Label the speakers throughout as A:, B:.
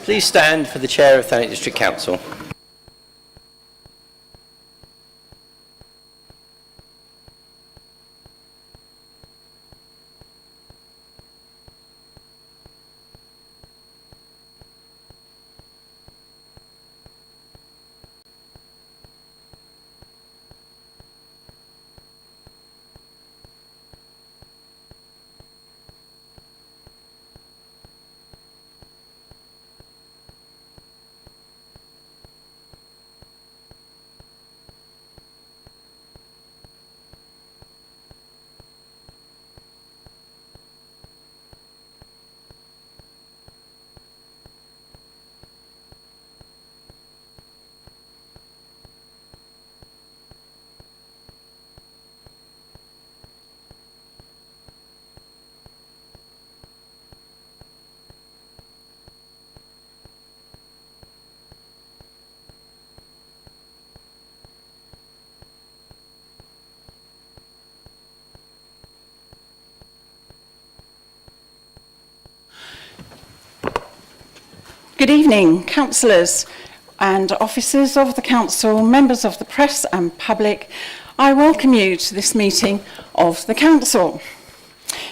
A: Please stand for the Chair of Thanet District Council.
B: Good evening, councillors and officers of the council, members of the press and public. I welcome you to this meeting of the council.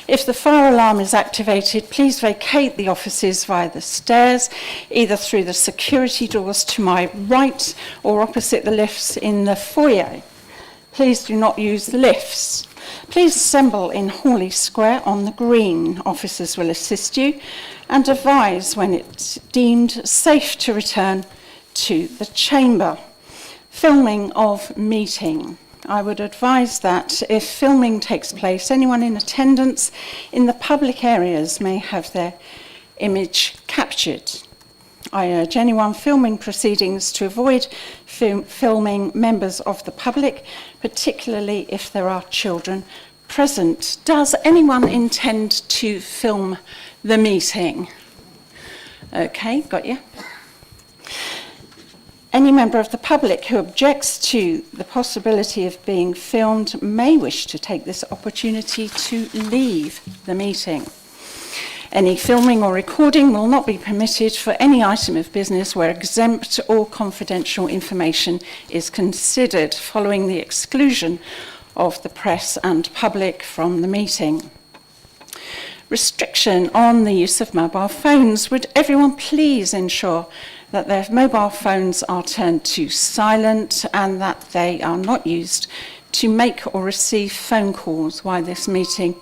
B: If the fire alarm is activated, please vacate the offices via the stairs, either through the security doors to my right or opposite the lifts in the foyer. Please do not use the lifts. Please assemble in Hawley Square on the green. Officers will assist you and advise when it's deemed safe to return to the chamber. Filming of meeting. I would advise that if filming takes place, anyone in attendance in the public areas may have their image captured. I urge anyone filming proceedings to avoid filming members of the public, particularly if there are children present. Does anyone intend to film the meeting? Okay, got you. Any member of the public who objects to the possibility of being filmed may wish to take this opportunity to leave the meeting. Any filming or recording will not be permitted for any item of business where exempt or confidential information is considered, following the exclusion of the press and public from the meeting. Restriction on the use of mobile phones. Would everyone please ensure that their mobile phones are turned to silent and that they are not used to make or receive phone calls while this meeting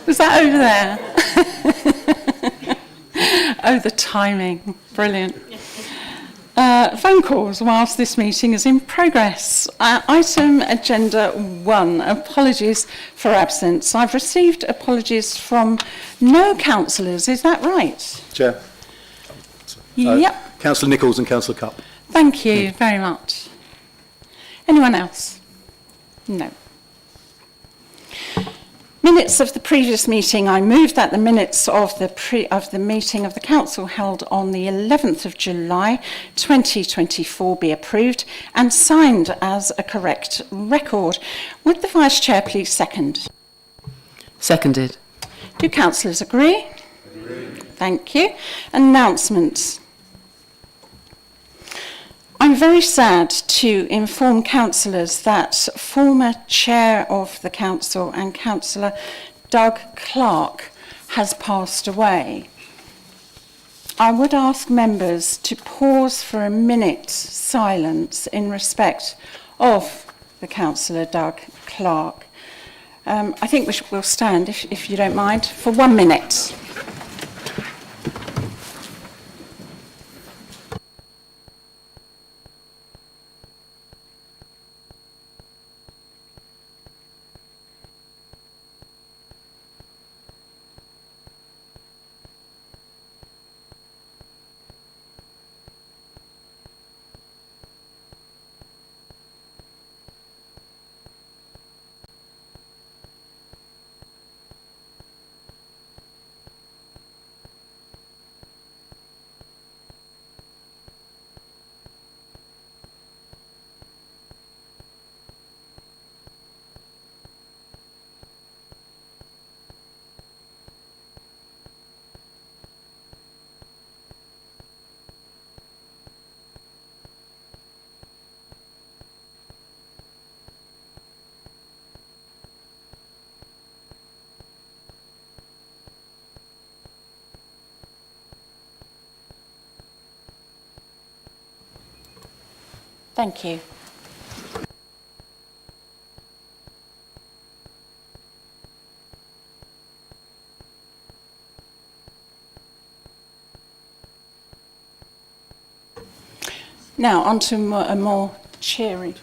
B: was that over there? Oh, the timing. Brilliant. Phone calls whilst this meeting is in progress. Item agenda 1, apologies for absence. I've received apologies from no councillors, is that right?
C: Chair.
B: Yep.
C: Councillor Nichols and Councillor Cupp.
B: Thank you very much. Anyone else? No. Minutes of the previous meeting. I moved that the minutes of the meeting of the council held on the 11th of July 2024 be approved and signed as a correct record. Would the Vice Chair please second?
D: Seconded.
B: Do councillors agree? Thank you. Announcements. I'm very sad to inform councillors that former chair of the council and councillor Doug Clark has passed away. I would ask members to pause for a minute's silence in respect of the councillor Doug Clark. I think we'll stand, if you don't mind, for 1 minute. Thank you. Now, on to a more cheery.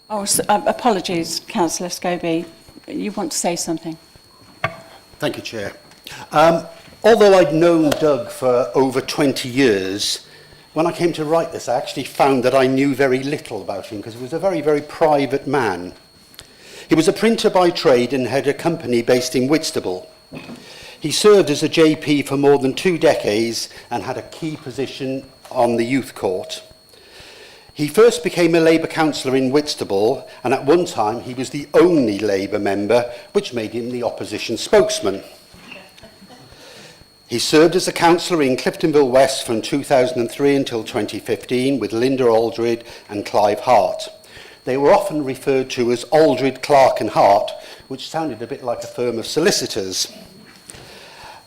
B: Apologies, Councillor Scobie. You want to say something?
C: Thank you, Chair. Although I'd known Doug for over 20 years, when I came to write this, I actually found that I knew very little about him because he was a very, very private man. He was a printer by trade and had a company based in Whitstable. He served as a JP for more than 2 decades and had a key position on the youth court. He first became a Labour councillor in Whitstable, and at one time he was the only Labour member, which made him the opposition spokesman. He served as a councillor in Cliftonville West from 2003 until 2015 with Linda Aldred and Clive Hart. They were often referred to as Aldred, Clark and Hart, which sounded a bit like a firm of solicitors.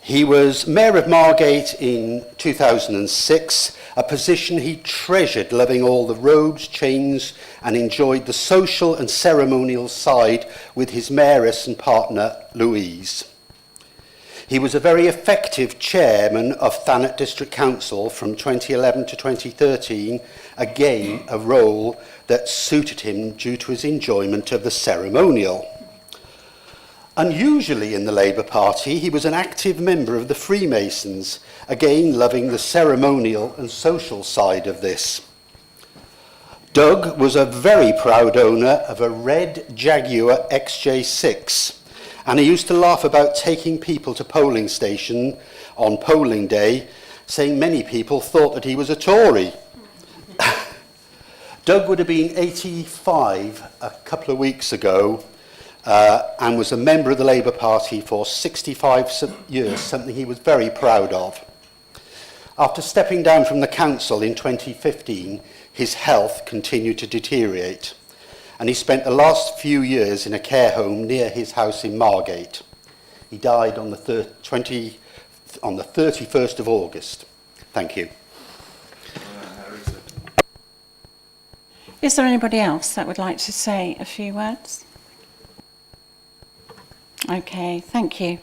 C: He was Mayor of Margate in 2006, a position he treasured, loving all the robes, chains, and enjoyed the social and ceremonial side with his mayoress and partner, Louise. He was a very effective chairman of Thanet District Council from 2011 to 2013, again a role that suited him due to his enjoyment of the ceremonial. Unusually in the Labour Party, he was an active member of the Freemasons, again loving the ceremonial and social side of this. Doug was a very proud owner of a red Jaguar XJ6, and he used to laugh about taking people to polling station on polling day, saying many people thought that he was a Tory. Doug would have been 85 a couple of weeks ago, and was a member of the Labour Party for 65 years, something he was very proud of. After stepping down from the council in 2015, his health continued to deteriorate, and he spent the last few years in a care home near his house in Margate. He died on the 31st of August. Thank you.
B: Is there anybody else that would like to say a few words? Okay, thank you.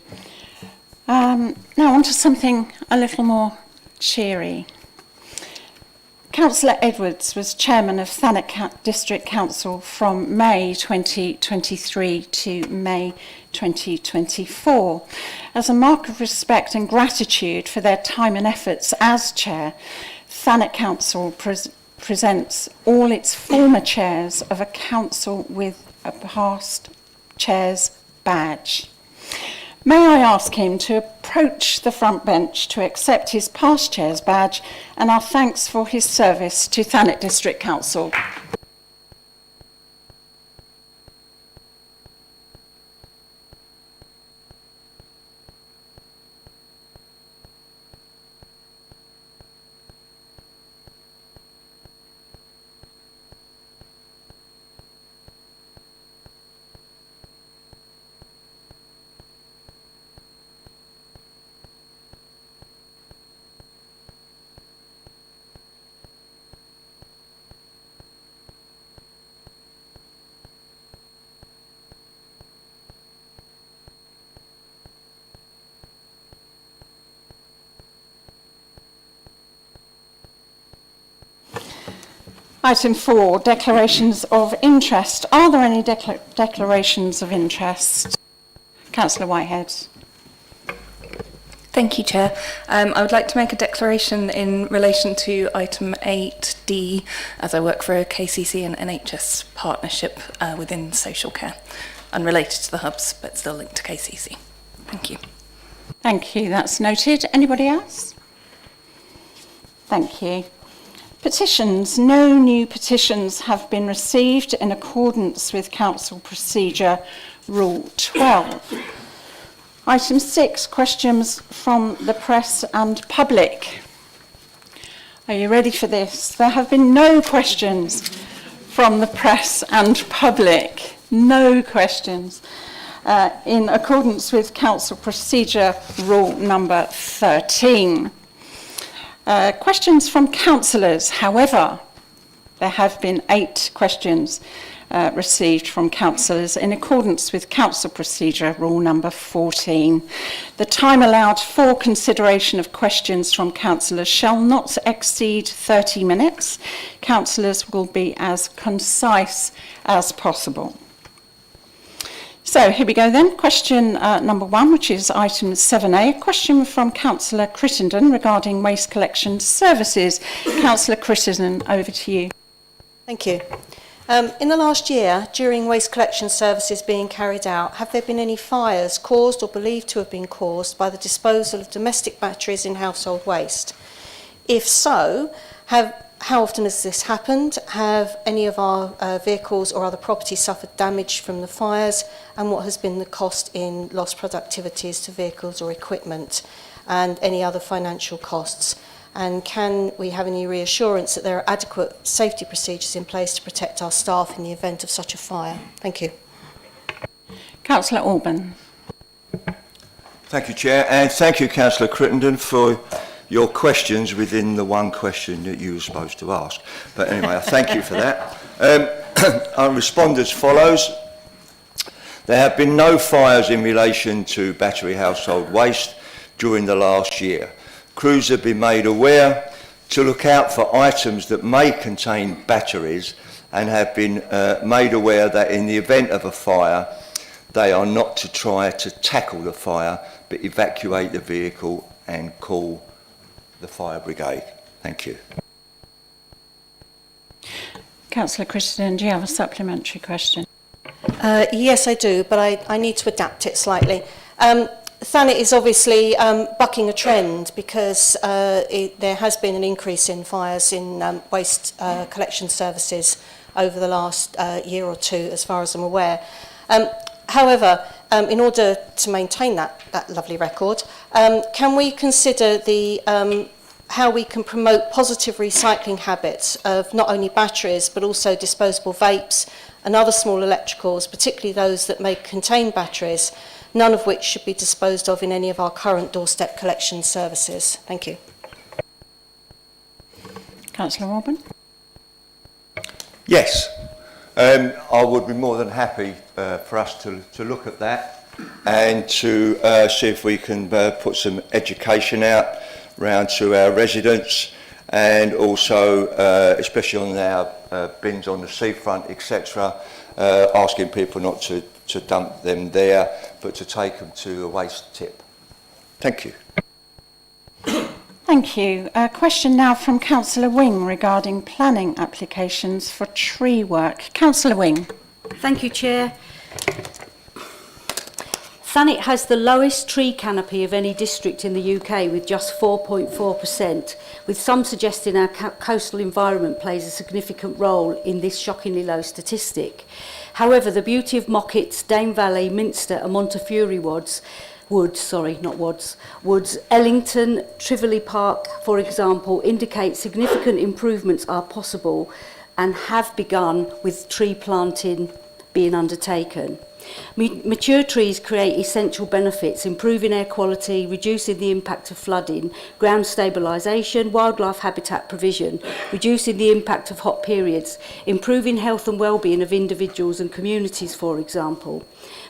B: Now on to something a little more cheery. Councillor Edwards was chairman of Thanet District Council from May 2023 to May 2024. As a mark of respect and gratitude for their time and efforts as chair, Thanet Council presents all its former chairs of a council with a past chair's badge. May I ask him to approach the front bench to accept his past chair's badge and our thanks for his service to Thanet District Council. Item 4, declarations of interest. Are there any declarations of interest? Councillor Whitehead.
E: Thank you, Chair. I would like to make a declaration in relation to item 8D, as I work for a KCC and NHS partnership within social care, unrelated to the hubs, but still linked to KCC. Thank you.
B: Thank you, that's noted. Anybody else? Thank you. Petitions. No new petitions have been received in accordance with Council Procedure Rule 12. Item 6, questions from the press and public. Are you ready for this? There have been no questions from the press and public. No questions. In accordance with Council Procedure Rule number 13. Questions from councillors. However, there have been 8 questions received from councillors in accordance with Council Procedure Rule number 14. The time allowed for consideration of questions from councillors shall not exceed 30 minutes. Councillors will be as concise as possible. So here we go then. Question number 1, which is item 7A. A question from Councillor Crittenden regarding waste collection services. Councillor Crittenden, over to you.
F: Thank you. In the last year, during waste collection services being carried out, have there been any fires caused or believed to have been caused by the disposal of domestic batteries in household waste? If so, how often has this happened? Have any of our vehicles or other property suffered damage from the fires? And what has been the cost in lost productivities to vehicles or equipment? And any other financial costs? And can we have any reassurance that there are adequate safety procedures in place to protect our staff in the event of such a fire? Thank you.
B: Councillor Alban.
G: Thank you, Chair, and thank you, Councillor Crittenden, for your questions within the one question that you were supposed to ask. But anyway, I thank you for that. I'll respond as follows. There have been no fires in relation to battery household waste during the last year. Crews have been made aware to look out for items that may contain batteries and have been made aware that in the event of a fire, they are not to try to tackle the fire, but evacuate the vehicle and call the fire brigade. Thank you.
B: Councillor Crittenden, do you have a supplementary question?
F: Yes, I do, but I need to adapt it slightly. Thanet is obviously bucking a trend because there has been an increase in fires in waste collection services over the last year or two, as far as I'm aware. However, in order to maintain that lovely record, can we consider how we can promote positive recycling habits of not only batteries but also disposable vapes and other small electricals, particularly those that may contain batteries, none of which should be disposed of in any of our current doorstep collection services? Thank you.
B: Councillor Alban.
G: Yes, I would be more than happy for us to look at that and to see if we can put some education out round to our residents, and also especially on our bins on the seafront, etc., asking people not to dump them there, but to take them to a waste tip. Thank you.
B: Thank you. A question now from Councillor Wing regarding planning applications for tree work. Councillor Wing.
H: Thank you, Chair. Thanet has the lowest tree canopy of any district in the UK, with just 4.4%, with some suggesting our coastal environment plays a significant role in this shockingly low statistic. However, the beauty of Mocketts, Dame Valley, Minster and Montefiore Woods, Ellington, Trivoli Park, for example, indicate significant improvements are possible and have begun with tree planting being undertaken. Mature trees create essential benefits, improving air quality, reducing the impact of flooding, ground stabilisation, wildlife habitat provision, reducing the impact of hot periods, improving health and well-being of individuals and communities, for example.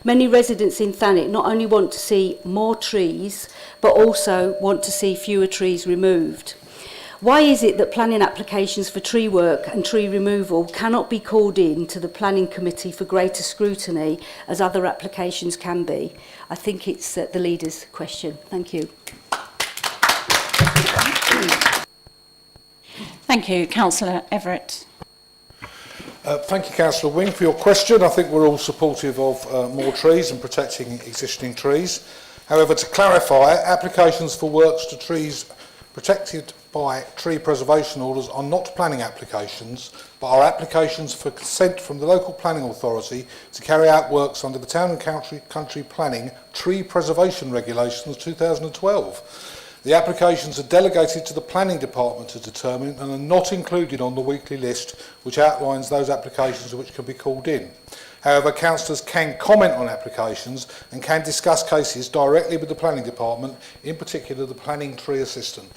H: Many residents in Thanet not only want to see more trees, but also want to see fewer trees removed. Why is it that planning applications for tree work and tree removal cannot be called in to the planning committee for greater scrutiny as other applications can be? I think it's the leader's question. Thank you.
B: Thank you. Councillor Everett.
I: Thank you, Councillor Wing, for your question. I think we're all supportive of more trees and protecting existing trees. However, to clarify, applications for works to trees protected by tree preservation orders are not planning applications, but are applications for consent from the local planning authority to carry out works under the Town and Country Planning Tree Preservation Regulations 2012. The applications are delegated to the Planning Department to determine and are not included on the weekly list which outlines those applications which can be called in. However, councillors can comment on applications and can discuss cases directly with the Planning Department, in particular the Planning Tree Assistant.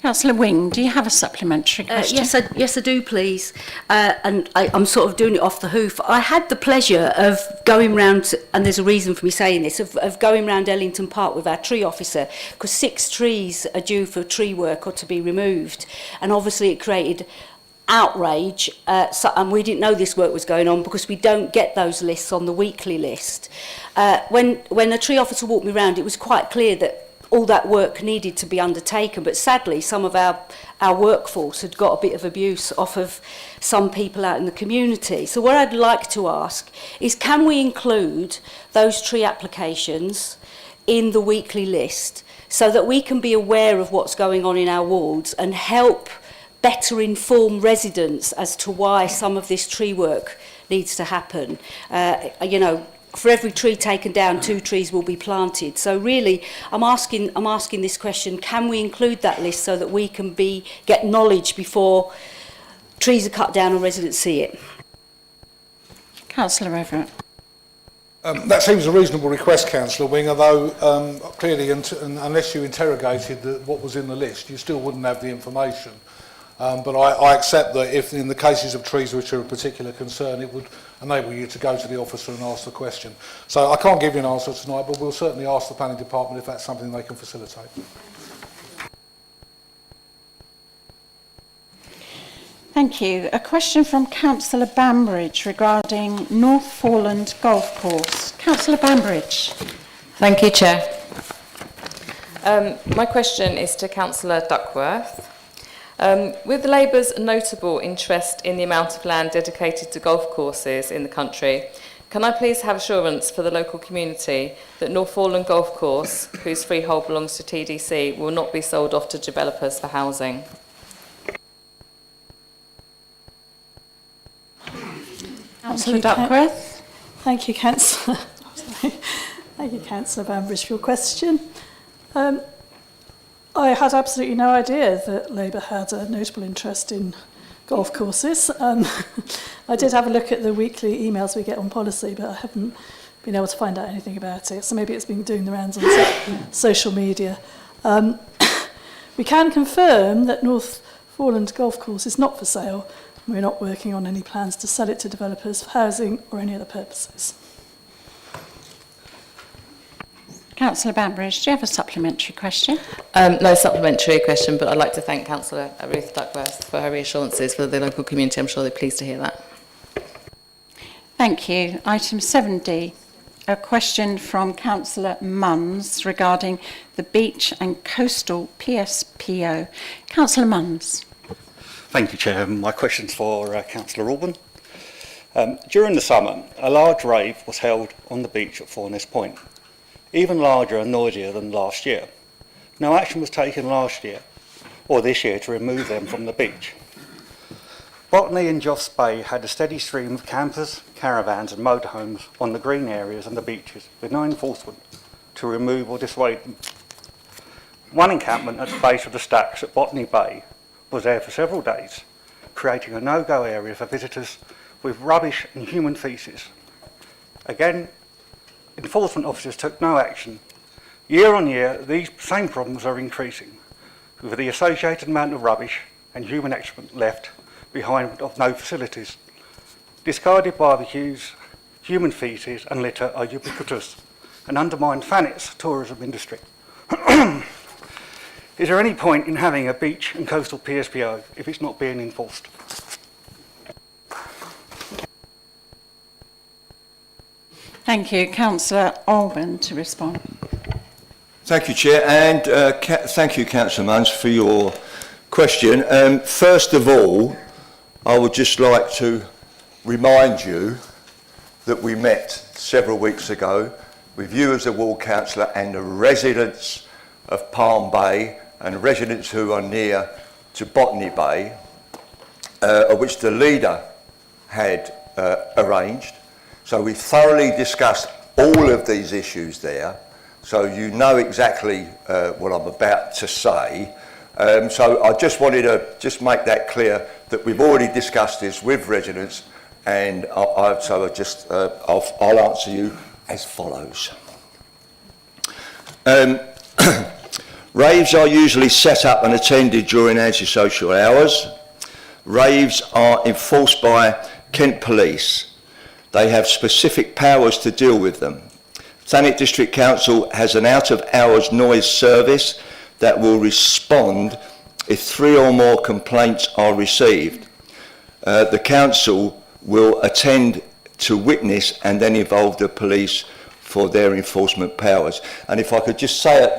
B: Councillor Wing, do you have a supplementary question?
H: Yes, I do, please. And I'm sort of doing it off the hoof. I had the pleasure of going round, and there's a reason for me saying this, of going round Ellington Park with our tree officer, because 6 trees are due for tree work or to be removed. And obviously it created outrage, and we didn't know this work was going on because we don't get those lists on the weekly list. When a tree officer walked me around, it was quite clear that all that work needed to be undertaken, but sadly some of our workforce had got a bit of abuse off of some people out in the community. So what I'd like to ask is, can we include those tree applications in the weekly list so that we can be aware of what's going on in our wards and help better inform residents as to why some of this tree work needs to happen? You know, for every tree taken down, 2 trees will be planted. So really, I'm asking this question: can we include that list so that we can get knowledge before trees are cut down and residents see it?
B: Councillor Everett.
I: That seems a reasonable request, Councillor Wing, although clearly, unless you interrogated what was in the list, you still wouldn't have the information. But I accept that if in the cases of trees which are of particular concern, it would enable you to go to the officer and ask the question. So I can't give you an answer tonight, but we'll certainly ask the planning department if that's something they can facilitate.
B: Thank you. A question from Councillor Bambridge regarding North Foreland Golf Course. Councillor Bambridge.
J: Thank you, Chair. My question is to Councillor Duckworth. With Labour's notable interest in the amount of land dedicated to golf courses in the country, can I please have assurance for the local community that North Foreland Golf Course, whose freehold belongs to TDC, will not be sold off to developers for housing?
B: Councillor Duckworth.
K: Thank you, Councillor. Thank you, Councillor Bambridge, for your question. I had absolutely no idea that Labour had a notable interest in golf courses. I did have a look at the weekly emails we get on policy, but I haven't been able to find out anything about it. So maybe it's been doing the rounds on social media. We can confirm that North Foreland Golf Course is not for sale. We're not working on any plans to sell it to developers for housing or any other purposes.
B: Councillor Bambridge, do you have a supplementary question?
J: No supplementary question, but I'd like to thank Councillor Ruth Duckworth for her reassurances for the local community. I'm sure they're pleased to hear that.
B: Thank you. Item 7D, a question from Councillor Munns regarding the beach and coastal PSPO. Councillor Munns.
L: Thank you, Chair. My question's for Councillor Alban. During the summer, a large rave was held on the beach at Forness Point, even larger and noisier than last year. No action was taken last year or this year to remove them from the beach. Botany and Joffs Bay had a steady stream of campers, caravans and motorhomes on the green areas and the beaches with no enforcement to remove or dissuade them. One encampment at the base of the stacks at Botany Bay was there for several days, creating a no-go area for visitors with rubbish and human faeces. Again, enforcement officers took no action. Year on year, these same problems are increasing, with the associated amount of rubbish and human excrement left behind of no facilities. Discarded barbecues, human faeces and litter are ubiquitous and undermine Thanet's tourism industry. Is there any point in having a beach and coastal PSPO if it's not being enforced?
B: Thank you. Councillor Alban to respond.
G: Thank you, Chair, and thank you, Councillor Munns, for your question. First of all, I would just like to remind you that we met several weeks ago with you as a ward councillor and the residents of Palm Bay and residents who are near to Botany Bay, of which the leader had arranged. So we thoroughly discussed all of these issues there, so you know exactly what I'm about to say. So I just wanted to just make that clear that we've already discussed this with residents, and I'll answer you as follows. Raves are usually set up and attended during antisocial hours. Raves are enforced by Kent Police. They have specific powers to deal with them. Thanet District Council has an out-of-hours noise service that will respond if 3 or more complaints are received. The council will attend to witness and then involve the police for their enforcement powers. And if I could just say at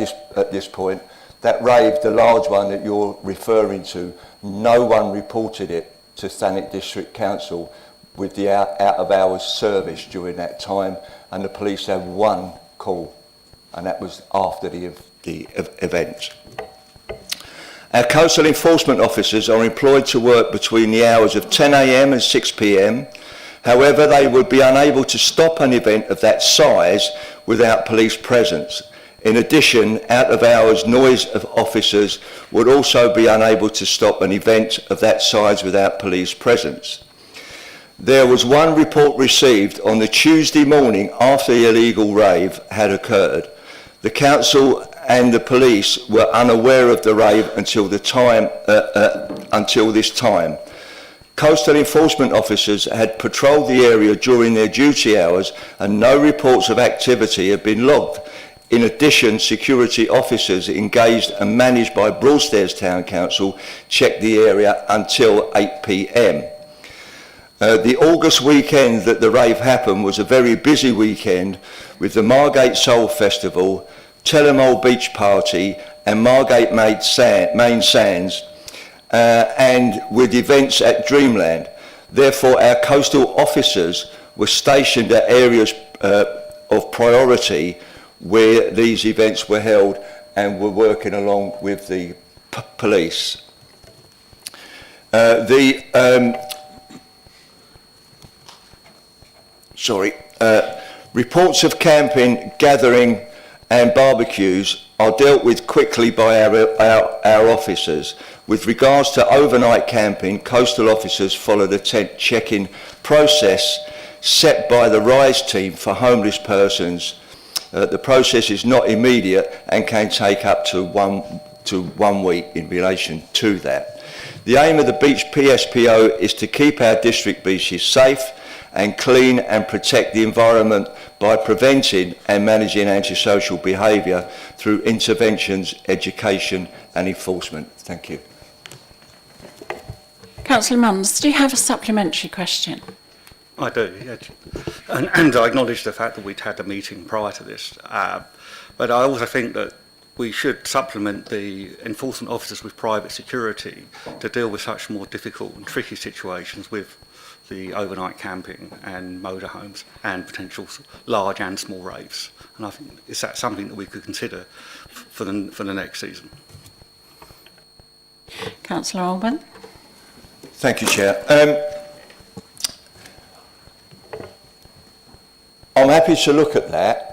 G: this point, that rave, the large one that you're referring to, no one reported it to Thanet District Council with the out-of-hours service during that time, and the police had 1 call, and that was after the event. Our coastal enforcement officers are employed to work between the hours of 10 a.m. and 6 p.m. However, they would be unable to stop an event of that size without police presence. In addition, out-of-hours noise officers would also be unable to stop an event of that size without police presence. There was 1 report received on the Tuesday morning after the illegal rave had occurred. The council and the police were unaware of the rave until this time. Coastal enforcement officers had patrolled the area during their duty hours and no reports of activity had been logged. In addition, security officers engaged and managed by Broadstairs Town Council checked the area until 8 p.m. The August weekend that the rave happened was a very busy weekend with the Margate Soul Festival, Tellermole Beach Party and Margate Main Sands, and with events at Dreamland. Therefore, our coastal officers were stationed at areas of priority where these events were held and were working along with the police. Reports of camping, gathering and barbecues are dealt with quickly by our officers. With regards to overnight camping, coastal officers follow the tent check-in process set by the RISE team for homeless persons. The process is not immediate and can take up to one week in relation to that. The aim of the Beach PSPO is to keep our district beaches safe and clean and protect the environment by preventing and managing antisocial behaviour through interventions, education and enforcement. Thank you.
B: Councillor Munns, do you have a supplementary question?
L: I do, yeah. And I acknowledge the fact that we'd had a meeting prior to this, but I also think that we should supplement the enforcement officers with private security to deal with such more difficult and tricky situations with the overnight camping and motorhomes and potential large and small raves. And I think is that something that we could consider for the next season.
B: Councillor Alban.
G: Thank you, Chair. I'm happy to look at that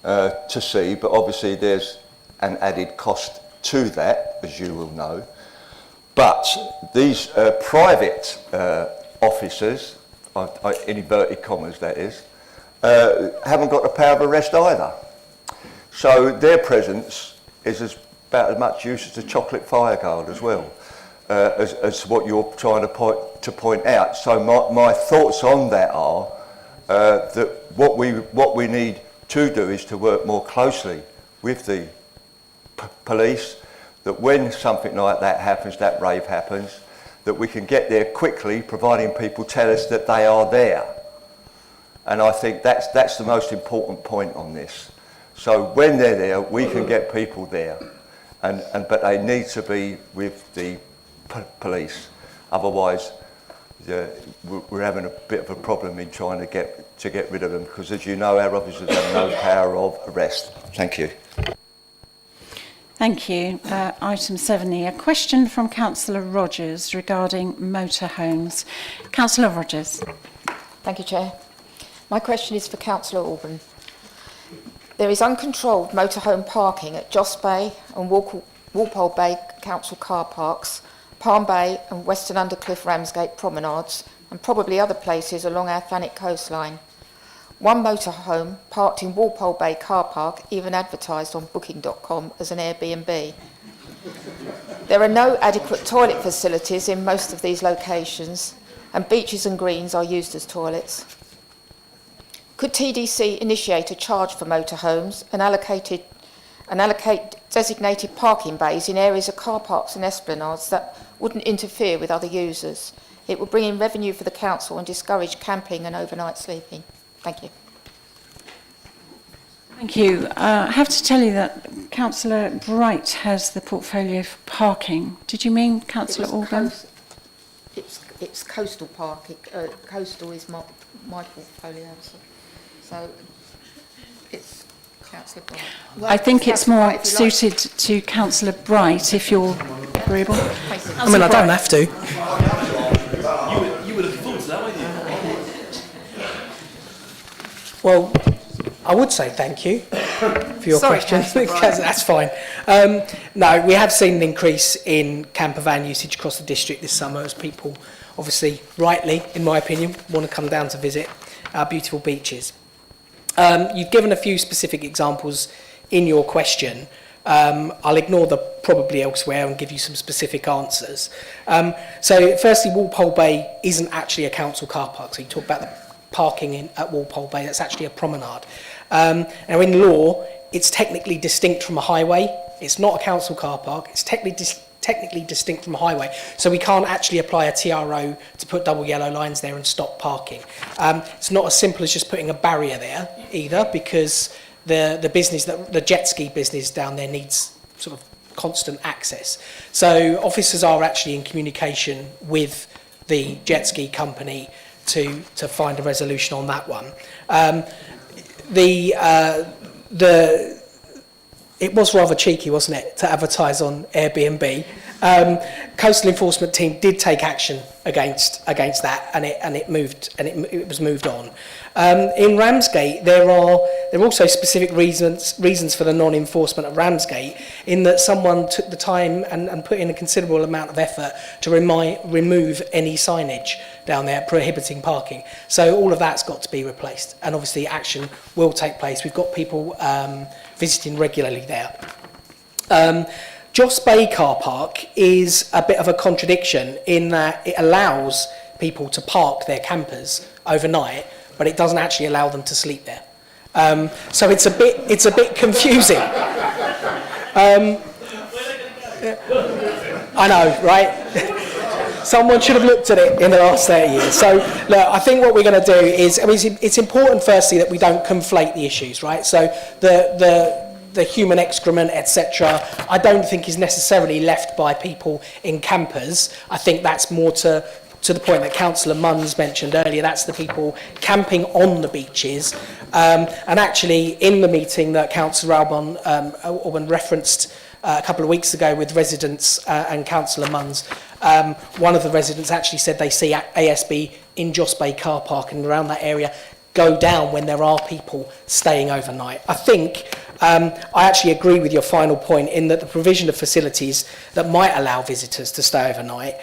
G: to see, but obviously there's an added cost to that, as you will know. But these private officers, in inverted commas that is, haven't got the power of arrest either. So their presence is about as much use as a chocolate fireguard as well, as what you're trying to point out. So my thoughts on that are that what we need to do is to work more closely with the police, that when something like that happens, that rave happens, that we can get there quickly, providing people tell us that they are there. And I think that's the most important point on this. So when they're there, we can get people there, but they need to be with the police. Otherwise, we're having a bit of a problem in trying to get rid of them, because as you know, our officers have no power of arrest. Thank you.
B: Thank you. Item 7E, a question from Councillor Rogers regarding motorhomes. Councillor Rogers.
M: Thank you, Chair. My question is for Councillor Alban. There is uncontrolled motorhome parking at Joss Bay and Walpole Bay Council car parks, Palm Bay and Western Undercliff Ramsgate promenades, and probably other places along our Thanet coastline. one motorhome parked in Walpole Bay car park even advertised on booking.com as an Airbnb. There are no adequate toilet facilities in most of these locations, and beaches and greens are used as toilets. Could TDC initiate a charge for motorhomes and allocate designated parking bays in areas of car parks and esplanades that wouldn't interfere with other users? It would bring in revenue for the council and discourage camping and overnight sleeping. Thank you.
B: Thank you. I have to tell you that Councillor Bright has the portfolio for parking. Did you mean Councillor Organ?
M: It's coastal parking. Coastal is my portfolio. So it's Councillor Bright. Well,
B: I think it's more
M: Bright, if you like.
B: suited to Councillor Bright, if you're agreeable.
N: I mean, I don't have to.
O: You were looking forward to that, weren't you?
N: Well, I would say thank you for your question, because that's fine. No, we have seen an increase in camper van usage across the district this summer, as people, obviously, rightly, in my opinion, want to come down to visit our beautiful beaches. You've given a few specific examples in your question. I'll ignore the probably elsewhere and give you some specific answers. So, firstly, Walpole Bay isn't actually a council car park. So you talk about the parking at Walpole Bay, that's actually a promenade. Now, in law, it's technically distinct from a highway. It's not a council car park. It's technically distinct from a highway. So we can't actually apply a TRO to put double yellow lines there and stop parking. It's not as simple as just putting a barrier there either, because the business, the jet ski business down there needs sort of constant access. So officers are actually in communication with the jet ski company to find a resolution on that one. It was rather cheeky, wasn't it, to advertise on Airbnb. Coastal enforcement team did take action against that, and it was moved on. In Ramsgate, there are also specific reasons for the non-enforcement at Ramsgate, in that someone took the time and put in a considerable amount of effort to remove any signage down there prohibiting parking. So all of that's got to be replaced, and obviously action will take place. We've got people visiting regularly there. Joss Bay car park is a bit of a contradiction in that it allows people to park their campers overnight, but it doesn't actually allow them to sleep there. So it's a bit confusing. I know, right? Someone should have looked at it in the last 30 years. So, look, I think what we're going to do is, I mean, it's important, firstly, that we don't conflate the issues, right? So the human excrement, etc., I don't think is necessarily left by people in campers. I think that's more to the point that Councillor Munns mentioned earlier. That's the people camping on the beaches. And actually, in the meeting that Councillor Alban referenced a couple of weeks ago with residents and Councillor Munns, one of the residents actually said they see ASB in Joss Bay car park and around that area go down when there are people staying overnight. I think I actually agree with your final point in that the provision of facilities that might allow visitors to stay overnight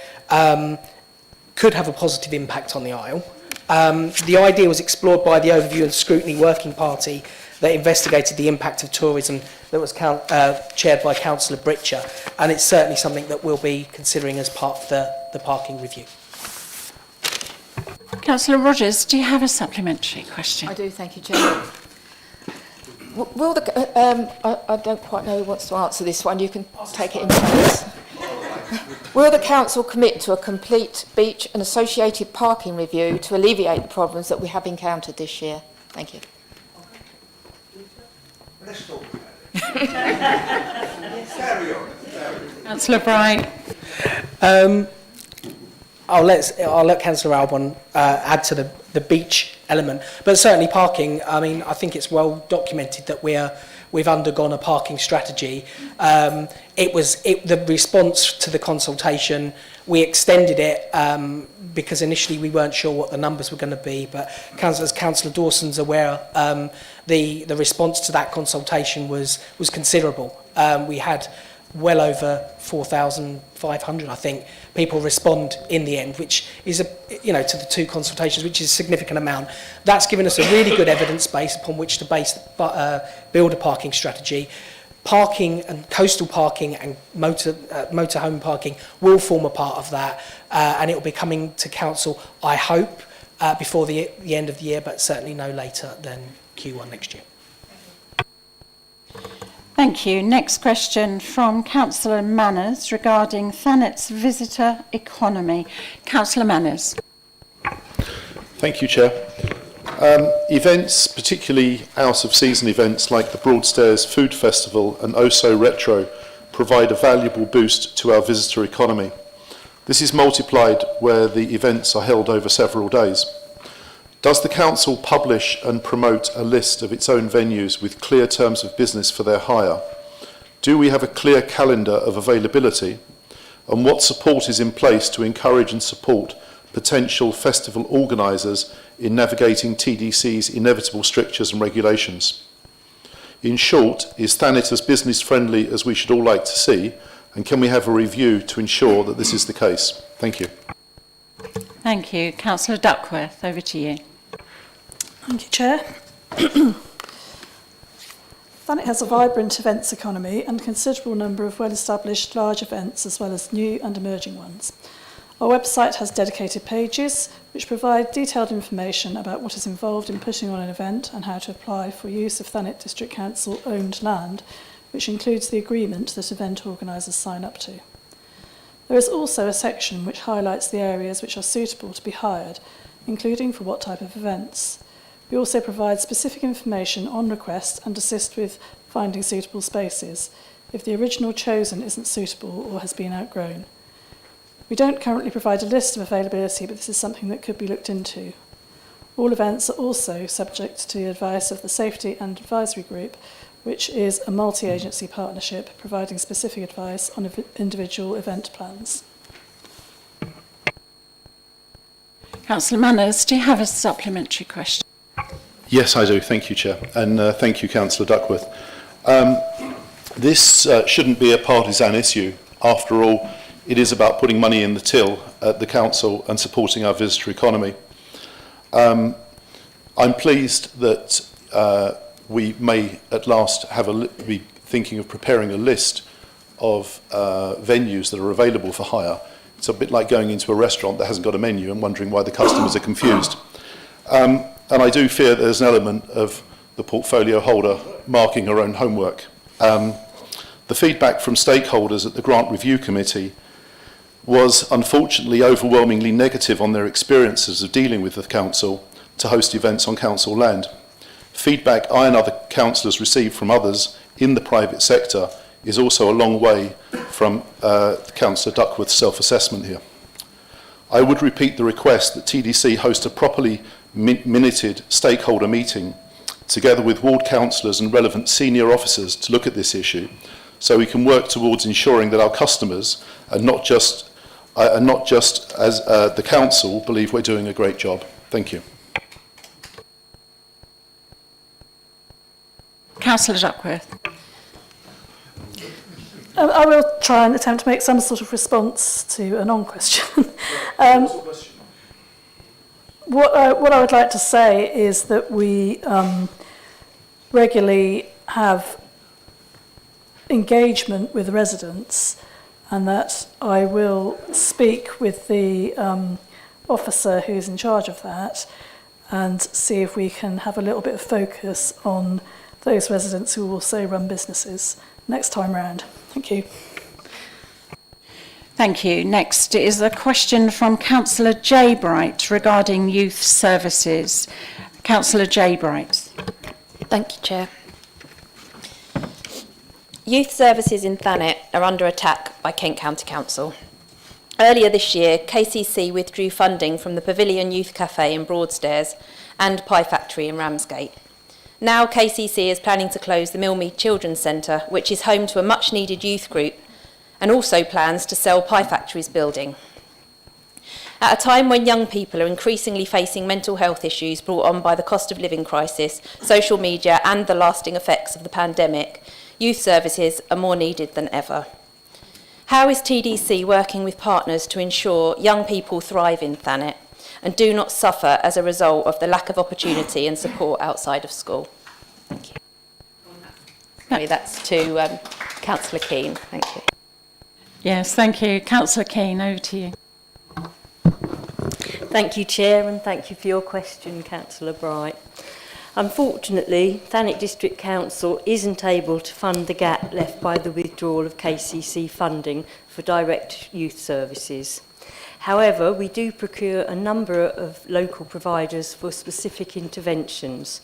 N: could have a positive impact on the Isle. The idea was explored by the Overview and Scrutiny Working Party that investigated the impact of tourism that was chaired by Councillor Britcher, and it's certainly something that we'll be considering as part of the parking review.
B: Councillor Rogers, do you have a supplementary question?
M: I do, thank you, Chair. Will the, I don't quite know who wants to answer this one, you can take it in turns. Will the Council commit to a complete beach and associated parking review to alleviate the problems that we have encountered this year? Thank you.
G: Let's talk about it. Carry on.
B: Councillor Bright.
N: I'll let Councillor Alban add to the beach element, but certainly parking. I mean, I think it's well documented that we've undergone a parking strategy. The response to the consultation, we extended it because initially we weren't sure what the numbers were going to be, but as Councillor Dawson's aware, the response to that consultation was considerable. We had well over 4,500, I think, people respond in the end, which is, to the 2 consultations, which is a significant amount. That's given us a really good evidence base upon which to build a parking strategy. Parking and coastal parking and motorhome parking will form a part of that, and it will be coming to council, I hope, before the end of the year, but certainly no later than Q1 next year.
B: Thank you. Next question from Councillor Manners regarding Thanet's visitor economy. Councillor Manners.
O: Thank you, Chair. Events, particularly out-of-season events like the Broadstairs Food Festival and Oso Retro, provide a valuable boost to our visitor economy. This is multiplied where the events are held over several days. Does the Council publish and promote a list of its own venues with clear terms of business for their hire? Do we have a clear calendar of availability? And what support is in place to encourage and support potential festival organisers in navigating TDC's inevitable strictures and regulations? In short, is Thanet as business friendly as we should all like to see? And can we have a review to ensure that this is the case? Thank you.
B: Thank you. Councillor Duckworth, over to you.
K: Thank you, Chair. Thanet has a vibrant events economy and a considerable number of well-established large events as well as new and emerging ones. Our website has dedicated pages which provide detailed information about what is involved in putting on an event and how to apply for use of Thanet District Council owned land, which includes the agreement that event organisers sign up to. There is also a section which highlights the areas which are suitable to be hired, including for what type of events. We also provide specific information on request and assist with finding suitable spaces if the original chosen isn't suitable or has been outgrown. We don't currently provide a list of availability, but this is something that could be looked into. All events are also subject to the advice of the Safety and Advisory Group, which is a multi-agency partnership providing specific advice on individual event plans.
B: Councillor Manners, do you have a supplementary question?
O: Yes, I do. Thank you, Chair. And thank you, Councillor Duckworth. This shouldn't be a partisan issue. After all, it is about putting money in the till at the Council and supporting our visitor economy. I'm pleased that we may at last be thinking of preparing a list of venues that are available for hire. It's a bit like going into a restaurant that hasn't got a menu and wondering why the customers are confused. And I do fear there's an element of the portfolio holder marking her own homework. The feedback from stakeholders at the Grant Review Committee was unfortunately overwhelmingly negative on their experiences of dealing with the Council to host events on Council land. Feedback I and other councillors received from others in the private sector is also a long way from Councillor Duckworth's self-assessment here. I would repeat the request that TDC host a properly minuted stakeholder meeting together with ward councillors and relevant senior officers to look at this issue so we can work towards ensuring that our customers and not just as the Council believe we're doing a great job. Thank you.
B: Councillor Duckworth.
K: I will try and attempt to make some sort of response to a non-question. What I would like to say is that we regularly have engagement with residents, and that I will speak with the officer who is in charge of that and see if we can have a little bit of focus on those residents who also run businesses next time round. Thank you.
B: Thank you. Next is a question from Councillor J. Bright regarding youth services. Councillor J. Bright.
P: Thank you, Chair. Youth services in Thanet are under attack by Kent County Council. Earlier this year, KCC withdrew funding from the Pavilion Youth Cafe in Broadstairs and Pie Factory in Ramsgate. Now KCC is planning to close the Millmead Children's Centre, which is home to a much-needed youth group, and also plans to sell Pie Factory's building. At a time when young people are increasingly facing mental health issues brought on by the cost of living crisis, social media and the lasting effects of the pandemic, youth services are more needed than ever. How is TDC working with partners to ensure young people thrive in Thanet and do not suffer as a result of the lack of opportunity and support outside of school? Thank you. Sorry, that's to Councillor Keane. Thank you.
B: Yes, thank you. Councillor Keane, over to you.
Q: Thank you, Chair, and thank you for your question, Councillor Bright. Unfortunately, Thanet District Council isn't able to fund the gap left by the withdrawal of KCC funding for direct youth services. However, we do procure a number of local providers for specific interventions.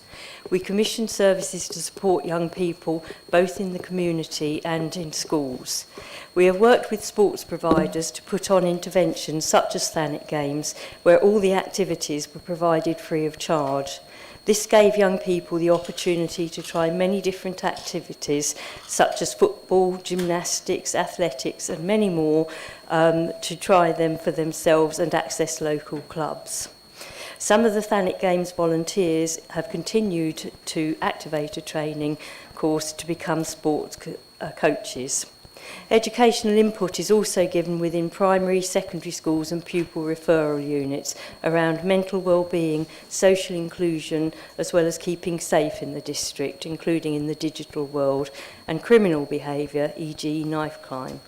Q: We commission services to support young people both in the community and in schools. We have worked with sports providers to put on interventions such as Thanet Games, where all the activities were provided free of charge. This gave young people the opportunity to try many different activities such as football, gymnastics, athletics and many more to try them for themselves and access local clubs. Some of the Thanet Games volunteers have continued to activate a training course to become sports coaches. Educational input is also given within primary, secondary schools and pupil referral units around mental well-being, social inclusion, as well as keeping safe in the district, including in the digital world, and criminal behaviour, e.g. knife crime.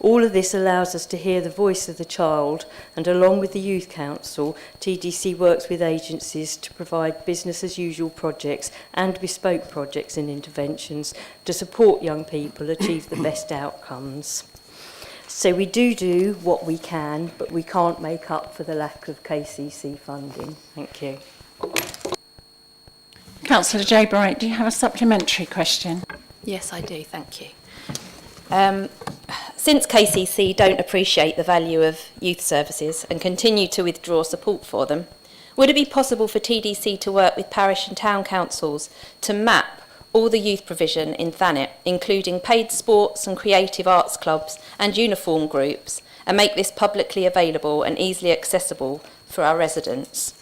Q: All of this allows us to hear the voice of the child, and along with the Youth Council, TDC works with agencies to provide business-as-usual projects and bespoke projects and interventions to support young people achieve the best outcomes. So we do what we can, but we can't make up for the lack of KCC funding. Thank you.
B: Councillor J. Bright, do you have a supplementary question?
P: Yes, I do. Thank you. Since KCC don't appreciate the value of youth services and continue to withdraw support for them, would it be possible for TDC to work with parish and town councils to map all the youth provision in Thanet, including paid sports and creative arts clubs and uniform groups, and make this publicly available and easily accessible for our residents?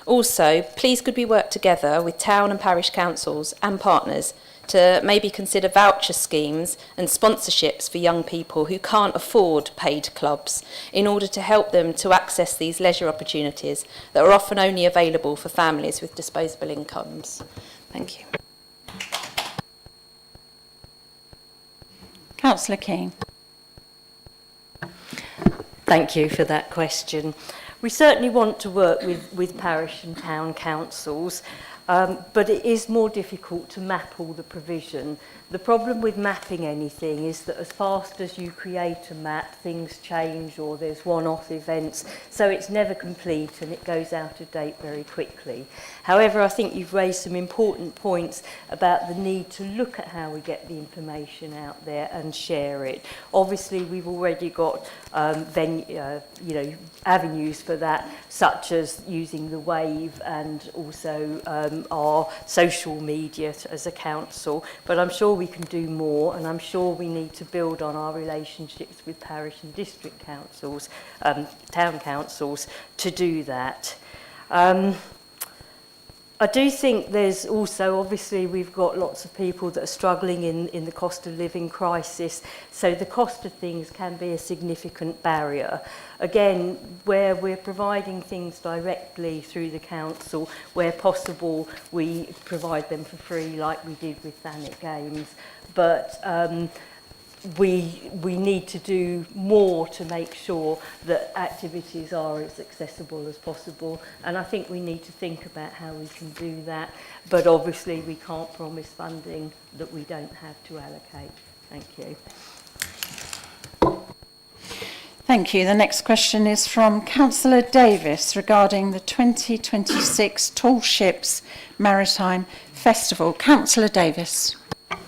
P: Also, please could we work together with town and parish councils and partners to maybe consider voucher schemes and sponsorships for young people who can't afford paid clubs in order to help them to access these leisure opportunities that are often only available for families with disposable incomes. Thank you.
B: Councillor Keane.
Q: Thank you for that question. We certainly want to work with parish and town councils, but it is more difficult to map all the provision. The problem with mapping anything is that as fast as you create a map, things change or there's one-off events, so it's never complete and it goes out of date very quickly. However, I think you've raised some important points about the need to look at how we get the information out there and share it. Obviously, we've already got avenues for that, such as using the Wave and also our social media as a council, but I'm sure we can do more, and I'm sure we need to build on our relationships with parish and district councils, town councils, to do that. I do think there's also, obviously, we've got lots of people that are struggling in the cost of living crisis, so the cost of things can be a significant barrier. Again, where we're providing things directly through the council, where possible, we provide them for free, like we did with Thanet Games, but we need to do more to make sure that activities are as accessible as possible, and I think we need to think about how we can do that, but obviously we can't promise funding that we don't have to allocate. Thank you.
B: Thank you. The next question is from Councillor Davis regarding the 2026 Tall Ships Maritime Festival. Councillor Davis.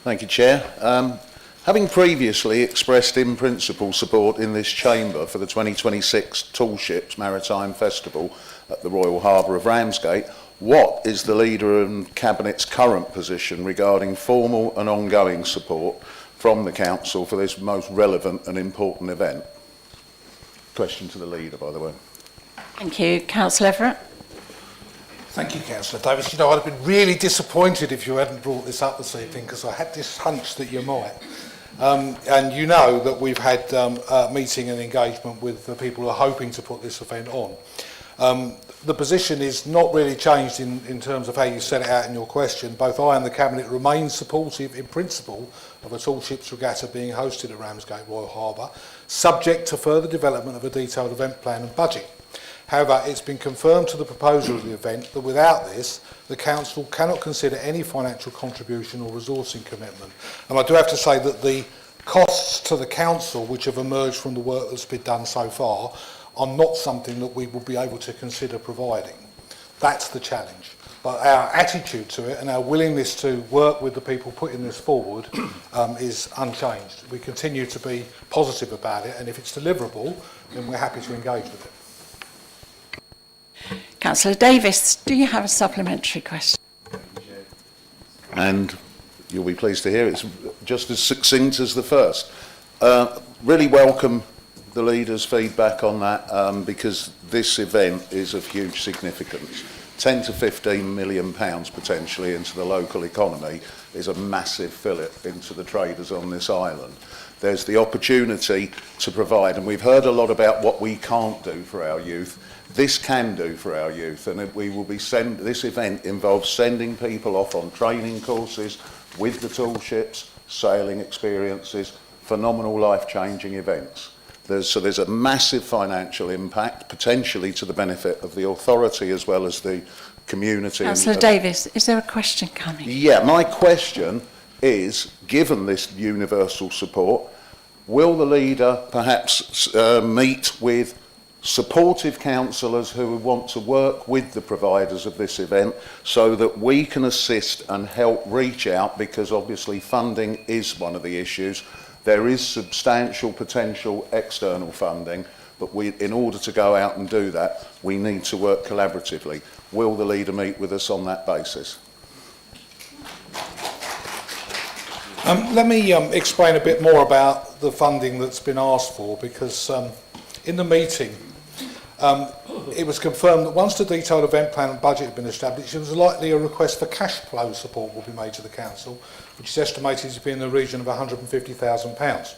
R: Thank you, Chair. Having previously expressed in principle support in this chamber for the 2026 Tall Ships Maritime Festival at the Royal Harbour of Ramsgate, what is the Leader and Cabinet's current position regarding formal and ongoing support from the Council for this most relevant and important event? Question to the Leader, by the way.
B: Thank you. Councillor Everett.
I: Thank you, Councillor Davis. You know, I'd have been really disappointed if you hadn't brought this up this evening, because I had this hunch that you might. And you know that we've had meeting and engagement with the people who are hoping to put this event on. The position is not really changed in terms of how you set it out in your question. Both I and the Cabinet remain supportive in principle of a tall ships regatta being hosted at Ramsgate Royal Harbour, subject to further development of a detailed event plan and budget. However, it's been confirmed to the proposer of the event that without this, the Council cannot consider any financial contribution or resourcing commitment. And I do have to say that the costs to the Council, which have emerged from the work that's been done so far, are not something that we will be able to consider providing. That's the challenge. But our attitude to it and our willingness to work with the people putting this forward is unchanged. We continue to be positive about it, and if it's deliverable, then we're happy to engage with it.
B: Councillor Davis, do you have a supplementary question?
R: And you'll be pleased to hear it's just as succinct as the first. Really welcome the leaders' feedback on that because this event is of huge significance. 10 to 15 million pounds potentially into the local economy is a massive fillet into the traders on this island. There's the opportunity to provide, and we've heard a lot about what we can't do for our youth. This can do for our youth, and we will be this event involves sending people off on training courses with the tall ships, sailing experiences, phenomenal life-changing events. So there's a massive financial impact, potentially to the benefit of the authority as well as the community.
B: Councillor Davis, is there a question coming?
R: Yeah, my question is, given this universal support, will the leader perhaps meet with supportive councillors who want to work with the providers of this event so that we can assist and help reach out, because obviously funding is one of the issues. There is substantial potential external funding, but in order to go out and do that, we need to work collaboratively. Will the leader meet with us on that basis?
I: Let me explain a bit more about the funding that's been asked for, because in the meeting, it was confirmed that once the detailed event plan and budget had been established, it was likely a request for cash flow support will be made to the Council, which is estimated to be in the region of £150,000.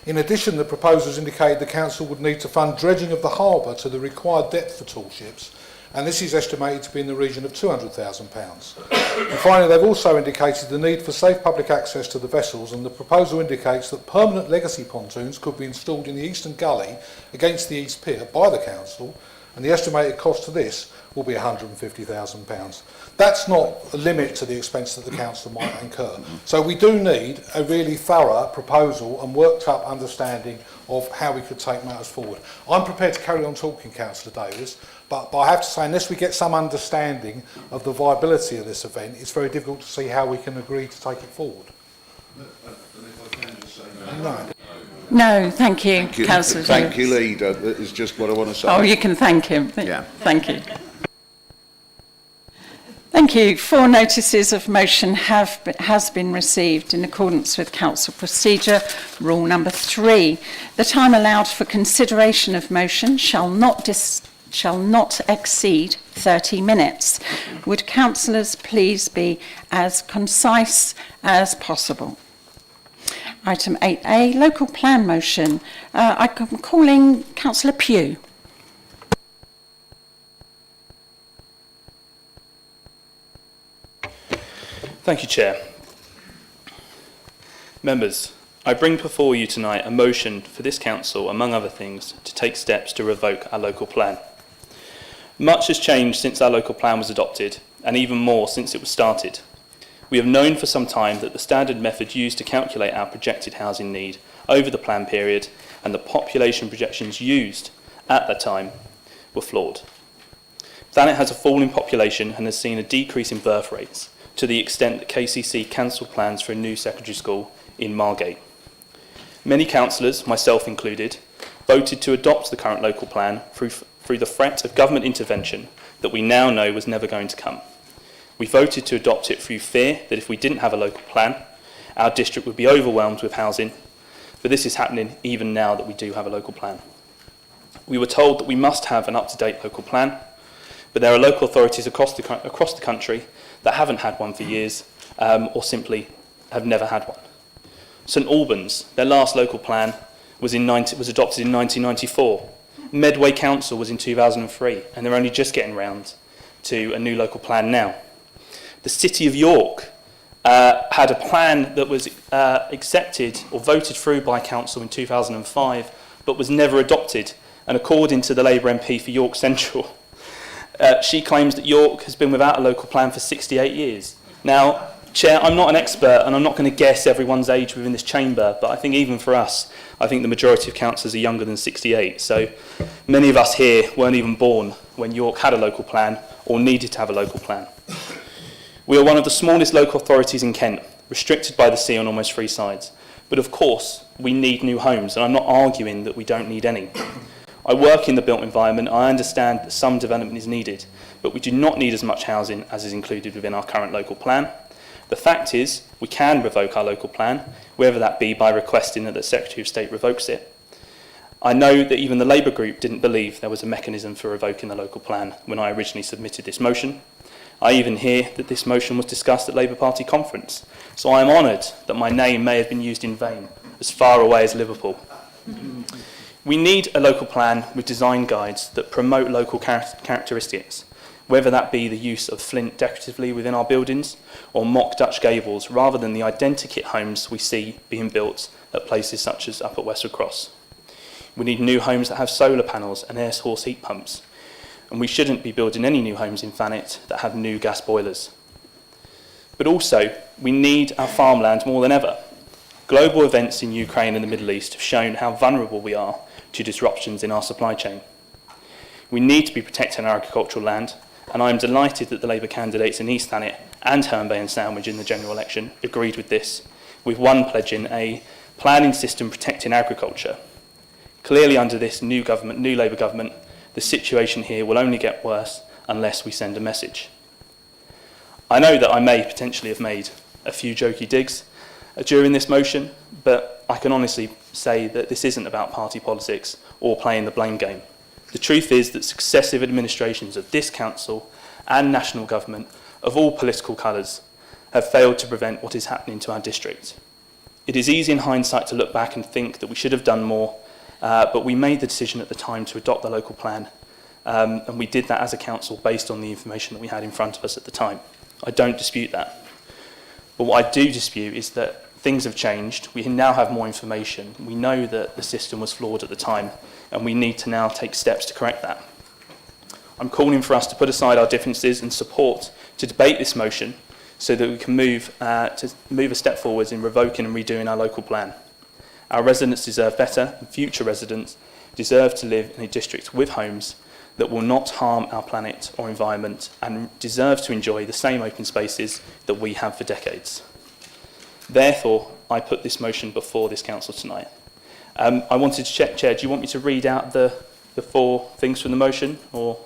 I: In addition, the proposals indicated the Council would need to fund dredging of the harbour to the required depth for tall ships, and this is estimated to be in the region of £200,000. And finally, they've also indicated the need for safe public access to the vessels, and the proposal indicates that permanent legacy pontoons could be installed in the eastern gully against the east pier by the Council, and the estimated cost to this will be £150,000. That's not a limit to the expense that the Council might incur. So we do need a really thorough proposal and worked up understanding of how we could take matters forward. I'm prepared to carry on talking, Councillor Davis, but I have to say, unless we get some understanding of the viability of this event, it's very difficult to see how we can agree to take it forward. No.
B: No, thank you, Councillor Davis.
R: Thank you, Leader. That is just what I want to say.
B: Oh, you can thank him.
R: Yeah.
B: Thank you. Thank you. 4 notices of motion has been received in accordance with Council Procedure Rule number 3. The time allowed for consideration of motion shall not exceed 30 minutes. Would councillors please be as concise as possible? Item 8A, local plan motion. I'm calling Councillor Pugh.
S: Thank you, Chair. Members, I bring before you tonight a motion for this Council, among other things, to take steps to revoke our local plan. Much has changed since our local plan was adopted, and even more since it was started. We have known for some time that the standard method used to calculate our projected housing need over the plan period and the population projections used at that time were flawed. Thanet has a fall in population and has seen a decrease in birth rates, to the extent that KCC cancelled plans for a new secondary school in Margate. Many councillors, myself included, voted to adopt the current local plan through the threat of government intervention that we now know was never going to come. We voted to adopt it through fear that if we didn't have a local plan, our district would be overwhelmed with housing, but this is happening even now that we do have a local plan. We were told that we must have an up-to-date local plan, but there are local authorities across the country that haven't had one for years or simply have never had one. St Albans, their last local plan was adopted in 1994. Medway Council was in 2003, and they're only just getting round to a new local plan now. The City of York had a plan that was accepted or voted through by council in 2005, but was never adopted. And according to the Labour MP for York Central, she claims that York has been without a local plan for 68 years. Now, Chair, I'm not an expert and I'm not going to guess everyone's age within this chamber, but I think even for us, I think the majority of councillors are younger than 68. So many of us here weren't even born when York had a local plan or needed to have a local plan. We are one of the smallest local authorities in Kent, restricted by the sea on almost 3 sides. But of course, we need new homes, and I'm not arguing that we don't need any. I work in the built environment. I understand that some development is needed, but we do not need as much housing as is included within our current local plan. The fact is, we can revoke our local plan, whether that be by requesting that the Secretary of State revokes it. I know that even the Labour group didn't believe there was a mechanism for revoking the local plan when I originally submitted this motion. I even hear that this motion was discussed at Labour Party conference, so I am honoured that my name may have been used in vain as far away as Liverpool. We need a local plan with design guides that promote local characteristics, whether that be the use of flint decoratively within our buildings or mock Dutch gables, rather than the identikit homes we see being built at places such as up at Westwood Cross. We need new homes that have solar panels and air source heat pumps, and we shouldn't be building any new homes in Thanet that have new gas boilers. But also, we need our farmland more than ever. Global events in Ukraine and the Middle East have shown how vulnerable we are to disruptions in our supply chain. We need to be protecting our agricultural land, and I am delighted that the Labour candidates in East Thanet and Herne Bay and Sandwich in the general election agreed with this, with one pledging a planning system protecting agriculture. Clearly under this new Labour government, the situation here will only get worse unless we send a message. I know that I may potentially have made a few jokey digs during this motion, but I can honestly say that this isn't about party politics or playing the blame game. The truth is that successive administrations of this council and national government of all political colours have failed to prevent what is happening to our district. It is easy in hindsight to look back and think that we should have done more, but we made the decision at the time to adopt the local plan, and we did that as a council based on the information that we had in front of us at the time. I don't dispute that. But what I do dispute is that things have changed. We now have more information. We know that the system was flawed at the time, and we need to now take steps to correct that. I'm calling for us to put aside our differences and support to debate this motion so that we can move a step forwards in revoking and redoing our local plan. Our residents deserve better, and future residents deserve to live in a district with homes that will not harm our planet or environment and deserve to enjoy the same open spaces that we have for decades. Therefore, I put this motion before this council tonight. I wanted to check, Chair, do you want me to read out the 4 things from the motion, or?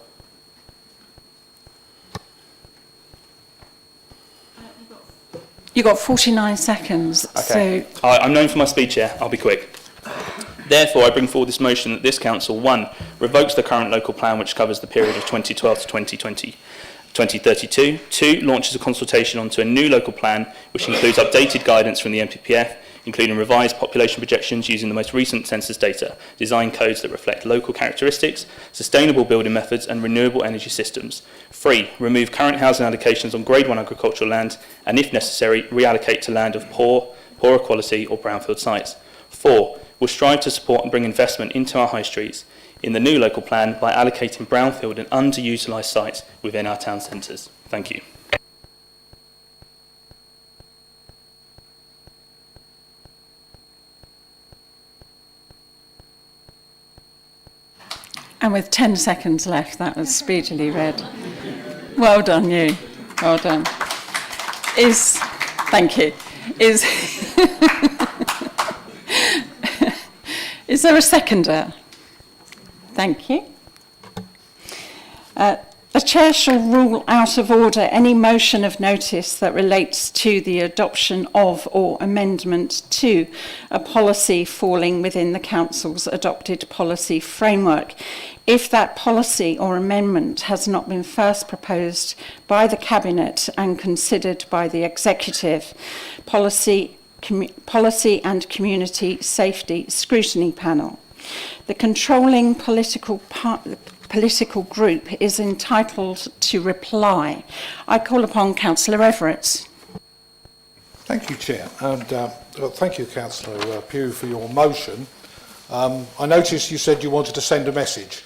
B: You've got 49 seconds.
S: Okay.
B: So
S: I'm known for my speed, Chair. I'll be quick. Therefore, I bring forward this motion that this council, 1, revokes the current local plan which covers the period of 2012 to 2032. 2, launches a consultation onto a new local plan which includes updated guidance from the NPPF, including revised population projections using the most recent census data, design codes that reflect local characteristics, sustainable building methods and renewable energy systems. 3, remove current housing allocations on Grade 1 agricultural land and, if necessary, reallocate to land of poorer quality or brownfield sites. 4, will strive to support and bring investment into our high streets in the new local plan by allocating brownfield and underutilised sites within our town centres. Thank you.
B: And with 10 seconds left, that was speedily read. Well done, you. Well done. Thank you. Is there a seconder? Thank you. The Chair shall rule out of order any motion of notice that relates to the adoption of or amendment to a policy falling within the Council's adopted policy framework, if that policy or amendment has not been first proposed by the Cabinet and considered by the Executive. Policy Policy and Community Safety Scrutiny Panel. The controlling political group is entitled to reply. I call upon Councillor Everett.
I: Thank you, Chair, and thank you, Councillor Pugh, for your motion. I noticed you said you wanted to send a message.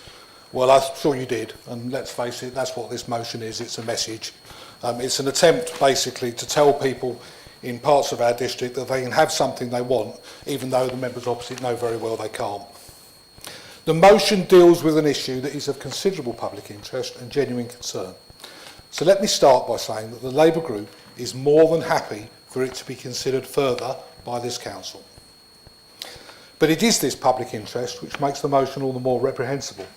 I: Well, I'm sure you did, and let's face it, that's what this motion is, it's a message. It's an attempt, basically, to tell people in parts of our district that they can have something they want, even though the members opposite know very well they can't. The motion deals with an issue that is of considerable public interest and genuine concern. So let me start by saying that the Labour group is more than happy for it to be considered further by this council. But it is this public interest which makes the motion all the more reprehensible.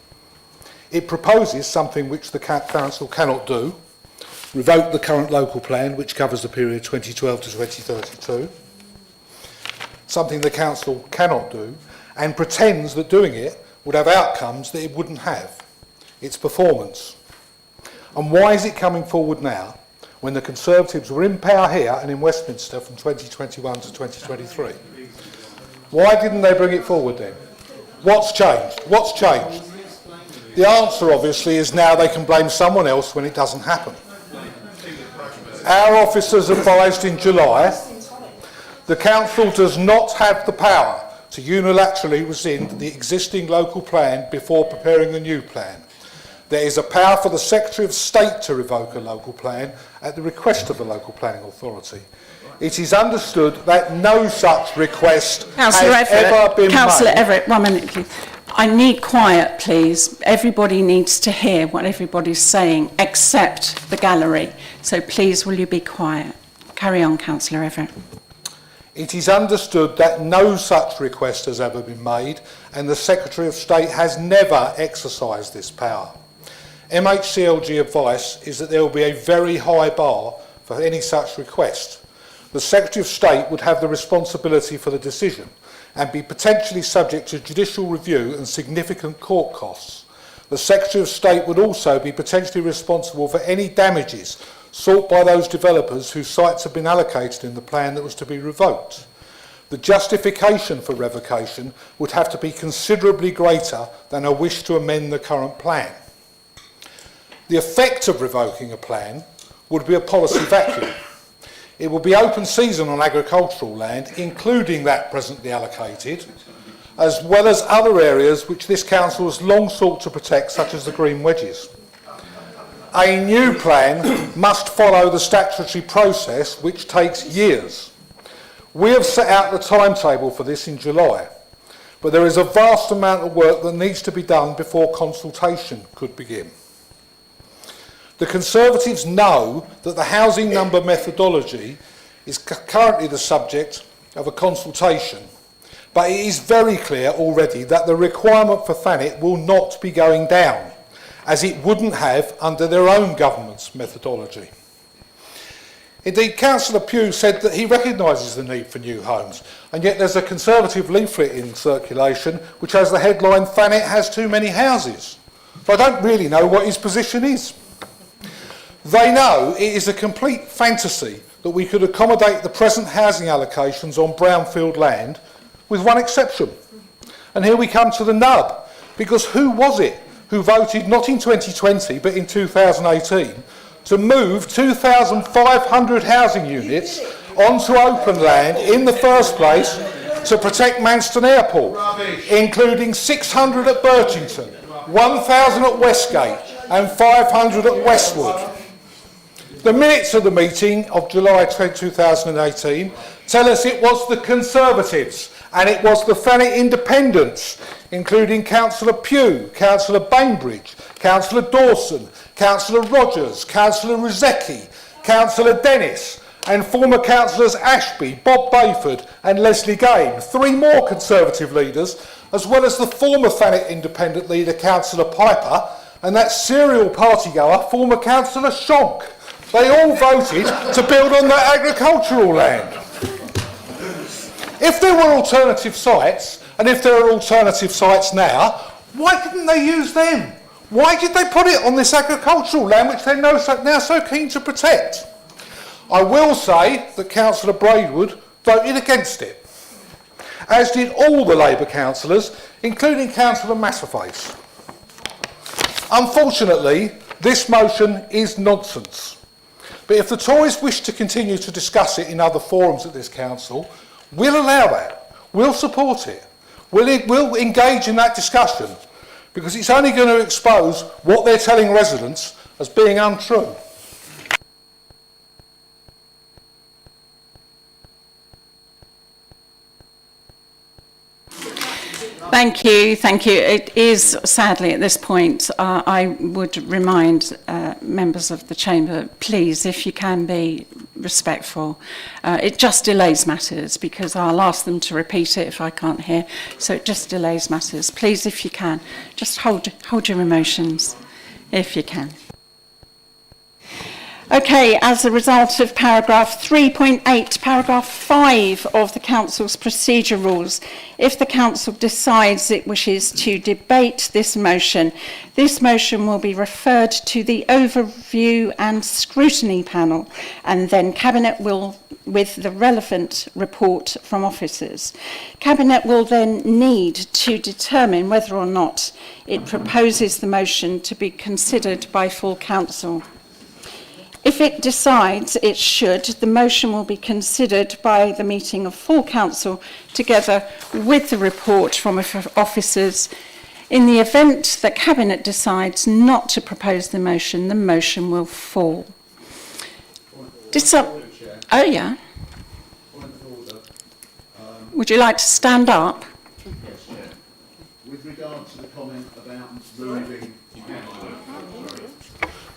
I: It proposes something which the council cannot do: revoke the current local plan, which covers the period 2012 to 2032, something the council cannot do, and pretends that doing it would have outcomes that it wouldn't have: its performance. And why is it coming forward now, when the Conservatives were in power here and in Westminster from 2021 to 2023? Why didn't they bring it forward then? What's changed? What's changed? The answer, obviously, is now they can blame someone else when it doesn't happen. Our officers advised in July the council does not have the power to unilaterally rescind the existing local plan before preparing a new plan. There is a power for the Secretary of State to revoke a local plan at the request of the local planning authority. It is understood that no such request has ever been made.
B: Councillor Everett, 1 minute, please. I need quiet, please. Everybody needs to hear what everybody's saying, except the gallery. So please, will you be quiet? Carry on, Councillor Everett.
I: It is understood that no such request has ever been made, and the Secretary of State has never exercised this power. MHCLG advice is that there will be a very high bar for any such request. The Secretary of State would have the responsibility for the decision and be potentially subject to judicial review and significant court costs. The Secretary of State would also be potentially responsible for any damages sought by those developers whose sites have been allocated in the plan that was to be revoked. The justification for revocation would have to be considerably greater than a wish to amend the current plan. The effect of revoking a plan would be a policy vacuum. It will be open season on agricultural land, including that presently allocated, as well as other areas which this council has long sought to protect, such as the green wedges. A new plan must follow the statutory process, which takes years. We have set out the timetable for this in July, but there is a vast amount of work that needs to be done before consultation could begin. The Conservatives know that the housing number methodology is currently the subject of a consultation, but it is very clear already that the requirement for Thanet will not be going down, as it wouldn't have under their own government's methodology. Indeed, Councillor Pugh said that he recognises the need for new homes, and yet there's a Conservative leaflet in circulation which has the headline, "Thanet has too many houses." So I don't really know what his position is. They know it is a complete fantasy that we could accommodate the present housing allocations on brownfield land, with one exception. And here we come to the nub, because who was it who voted not in 2020 but in 2018 to move 2,500 housing units onto open land in the first place to protect Manston Airport, including 600 at Birchington, 1,000 at Westgate and 500 at Westwood? The minutes of the meeting of July 2018 tell us it was the Conservatives and it was the Thanet Independents, including Councillor Pugh, Councillor Bainbridge, Councillor Dawson, Councillor Rogers, Councillor Rozecki, Councillor Dennis and former Councillors Ashby, Bob Bayford and Leslie Game, 3 more Conservative leaders, as well as the former Thanet Independent leader, Councillor Piper, and that serial partygoer, former Councillor Shonk. They all voted to build on that agricultural land. If there were alternative sites, and if there are alternative sites now, why didn't they use them? Why did they put it on this agricultural land which they're now so keen to protect? I will say that Councillor Braidwood voted against it, as did all the Labour councillors, including Councillor Massaface. Unfortunately, this motion is nonsense. But if the Tories wish to continue to discuss it in other forums at this council, we'll allow that. We'll support it. We'll engage in that discussion, because it's only going to expose what they're telling residents as being untrue.
B: Thank you, thank you. It is, sadly, at this point, I would remind members of the Chamber, please, if you can be respectful. It just delays matters, because I'll ask them to repeat it if I can't hear, so it just delays matters. Please, if you can, just hold your emotions, if you can. Okay, as a result of paragraph 3.8, paragraph 5 of the Council's procedure rules, if the Council decides it wishes to debate this motion will be referred to the overview and scrutiny panel, and then Cabinet will, with the relevant report from officers. Cabinet will then need to determine whether or not it proposes the motion to be considered by full Council. If it decides it should, the motion will be considered by the meeting of full Council together with the report from officers. In the event that Cabinet decides not to propose the motion will fall. Oh, yeah. Would you like to stand up?
R: Yes, Chair. With regard to the comment about moving...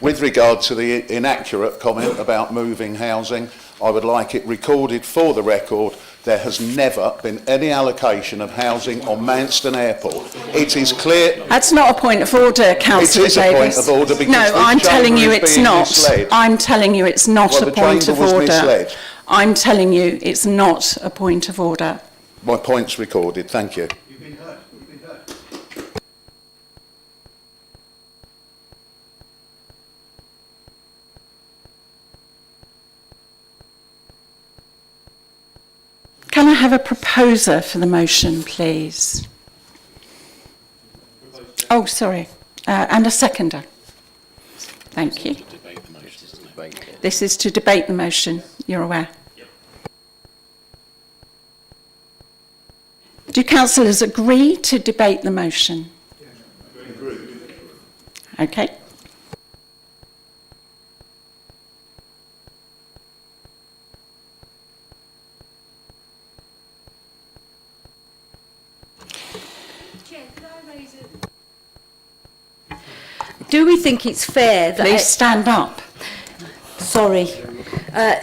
R: With regard to the inaccurate comment about moving housing, I would like it recorded for the record there has never been any allocation of housing on Manston Airport. It is clear...
B: That's not a point of order, Councillor Davis.
R: It is a point of order because
B: no, I'm telling you it's not.
R: Misled.
B: I'm telling you it's not
R: well,
B: a point of order.
R: Misled.
B: I'm telling you it's not a point of order.
R: My point's recorded. Thank you.
B: Can I have a proposer for the motion, please? Oh, sorry. And a seconder. Thank you. This is to debate the motion, you're aware. Do councillors agree to debate the motion? Okay.
H: Do we think it's fair that...
B: Please stand up.
H: Sorry.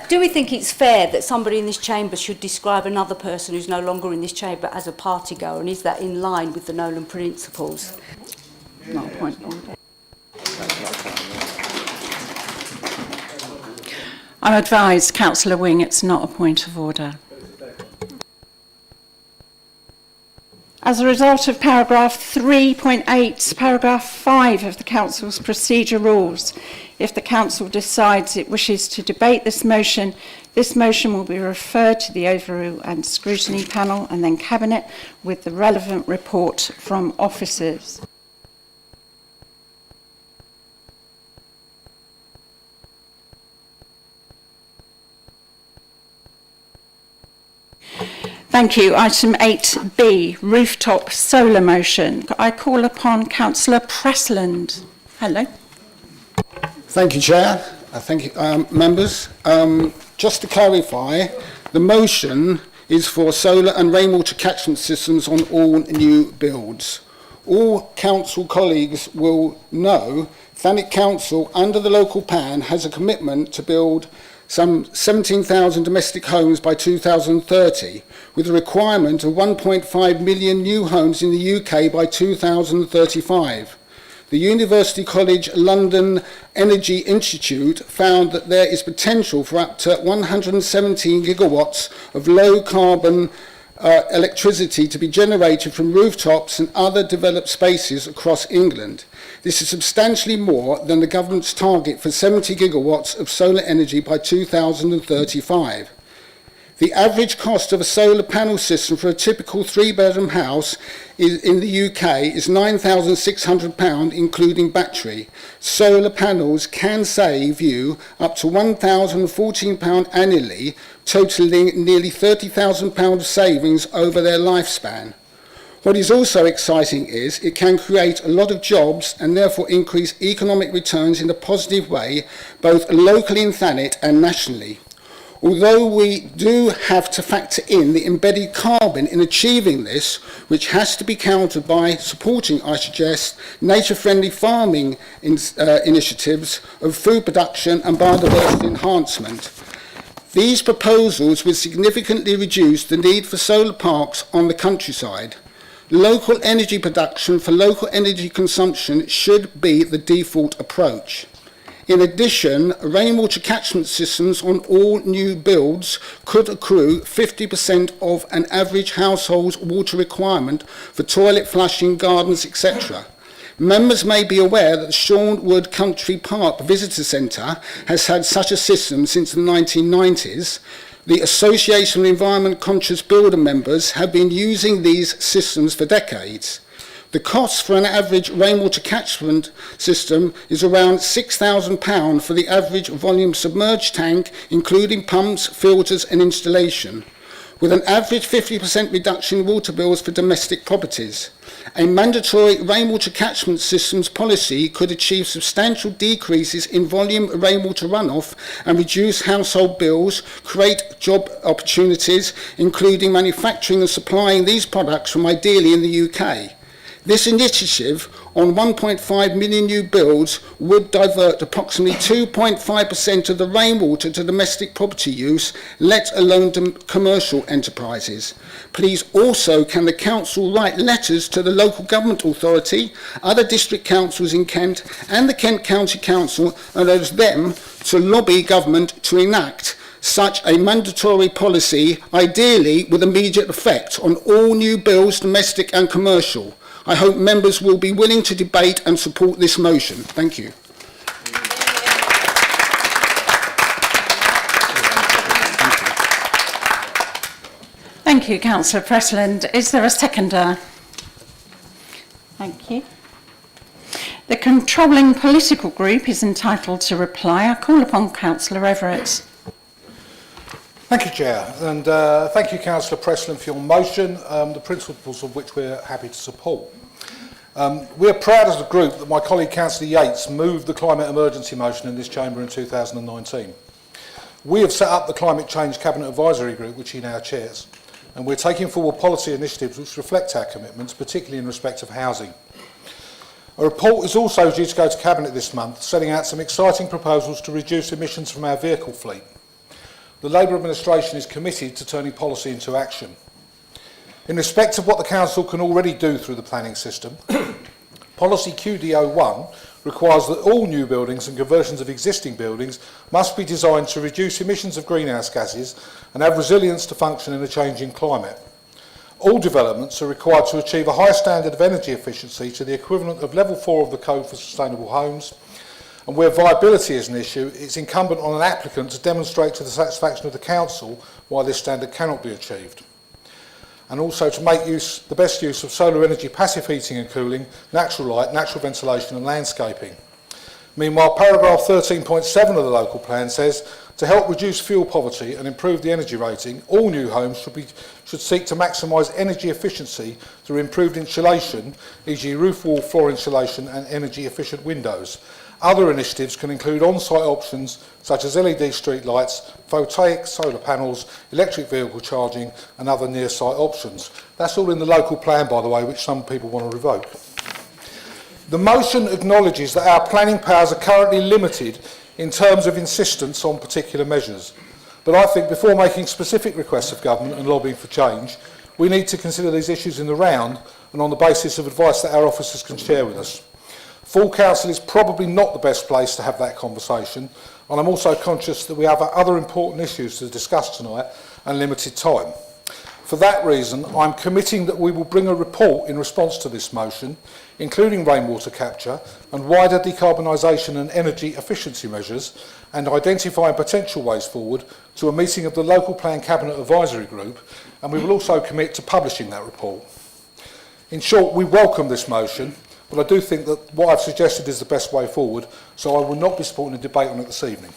H: Do we think it's fair that somebody in this chamber should describe another person who's no longer in this chamber as a party goer, and is that in line with the Nolan principles?
B: Not a point of order. I'm advised, Councillor Wing, it's not a point of order. As a result of paragraph 3.8, paragraph 5 of the Council's procedure rules, if the Council decides it wishes to debate this motion will be referred to the overview and scrutiny panel and then Cabinet with the relevant report from officers. Thank you. Item 8B, rooftop solar motion. I call upon Councillor Pressland. Hello.
T: Thank you, Chair. Thank you, members. Just to clarify, the motion is for solar and rainwater catchment systems on all new builds. All council colleagues will know Thanet Council, under the local plan, has a commitment to build some 17,000 domestic homes by 2030, with a requirement of 1.5 million new homes in the UK by 2035. The University College London Energy Institute found that there is potential for up to 117 gigawatts of low-carbon electricity to be generated from rooftops and other developed spaces across England. This is substantially more than the government's target for 70 gigawatts of solar energy by 2035. The average cost of a solar panel system for a typical 3-bedroom house in the UK is £9,600, including battery. Solar panels can save you up to £1,014 annually, totalling nearly £30,000 of savings over their lifespan. What is also exciting is it can create a lot of jobs and therefore increase economic returns in a positive way, both locally in Thanet and nationally. Although we do have to factor in the embedded carbon in achieving this, which has to be countered by supporting, I suggest, nature-friendly farming initiatives of food production and biodiversity enhancement. These proposals would significantly reduce the need for solar parks on the countryside. Local energy production for local energy consumption should be the default approach. In addition, rainwater catchment systems on all new builds could accrue 50% of an average household's water requirement for toilet flushing, gardens, etc. Members may be aware that the Shawnwood Country Park Visitor Centre has had such a system since the 1990s. The Association of Environment Conscious Builder members have been using these systems for decades. The cost for an average rainwater catchment system is around £6,000 for the average volume submerged tank, including pumps, filters and installation, with an average 50% reduction in water bills for domestic properties. A mandatory rainwater catchment systems policy could achieve substantial decreases in volume rainwater runoff and reduce household bills, create job opportunities, including manufacturing and supplying these products from ideally in the UK. This initiative on 1.5 million new builds would divert approximately 2.5% of the rainwater to domestic property use, let alone to commercial enterprises. Please also, can the council write letters to the local government authority, other district councils in Kent and the Kent County Council and urge them to lobby government to enact such a mandatory policy, ideally with immediate effect on all new builds, domestic and commercial. I hope members will be willing to debate and support this motion. Thank you.
B: Thank you, Councillor Pressland. Is there a seconder? Thank you. The controlling political group is entitled to reply. I call upon Councillor Everett.
I: Thank you, Chair, and thank you, Councillor Pressland, for your motion, the principles of which we're happy to support. We are proud as a group that my colleague Councillor Yates moved the climate emergency motion in this chamber in 2019. We have set up the Climate Change Cabinet Advisory Group, which he now chairs, and we're taking forward policy initiatives which reflect our commitments, particularly in respect of housing. A report is also due to go to Cabinet this month, setting out some exciting proposals to reduce emissions from our vehicle fleet. The Labour administration is committed to turning policy into action. In respect of what the Council can already do through the planning system, Policy QD01 requires that all new buildings and conversions of existing buildings must be designed to reduce emissions of greenhouse gases and have resilience to function in a changing climate. All developments are required to achieve a high standard of energy efficiency to the equivalent of level 4 of the Code for Sustainable Homes, and where viability is an issue, it's incumbent on an applicant to demonstrate to the satisfaction of the Council why this standard cannot be achieved. And also to make the best use of solar energy, passive heating and cooling, natural light, natural ventilation and landscaping. Meanwhile, paragraph 13.7 of the local plan says, to help reduce fuel poverty and improve the energy rating, all new homes should seek to maximise energy efficiency through improved insulation, e.g. roof wall floor insulation and energy efficient windows. Other initiatives can include on-site options such as LED street lights, photovoltaic solar panels, electric vehicle charging and other near-site options. That's all in the local plan, by the way, which some people want to revoke. The motion acknowledges that our planning powers are currently limited in terms of insistence on particular measures. But I think before making specific requests of government and lobbying for change, we need to consider these issues in the round and on the basis of advice that our officers can share with us. Full council is probably not the best place to have that conversation, and I'm also conscious that we have other important issues to discuss tonight and limited time. For that reason, I'm committing that we will bring a report in response to this motion, including rainwater capture and wider decarbonisation and energy efficiency measures, and identifying potential ways forward to a meeting of the Local Plan Cabinet Advisory Group, and we will also commit to publishing that report. In short, we welcome this motion, but I do think that what I've suggested is the best way forward, so I will not be supporting a debate on it this evening.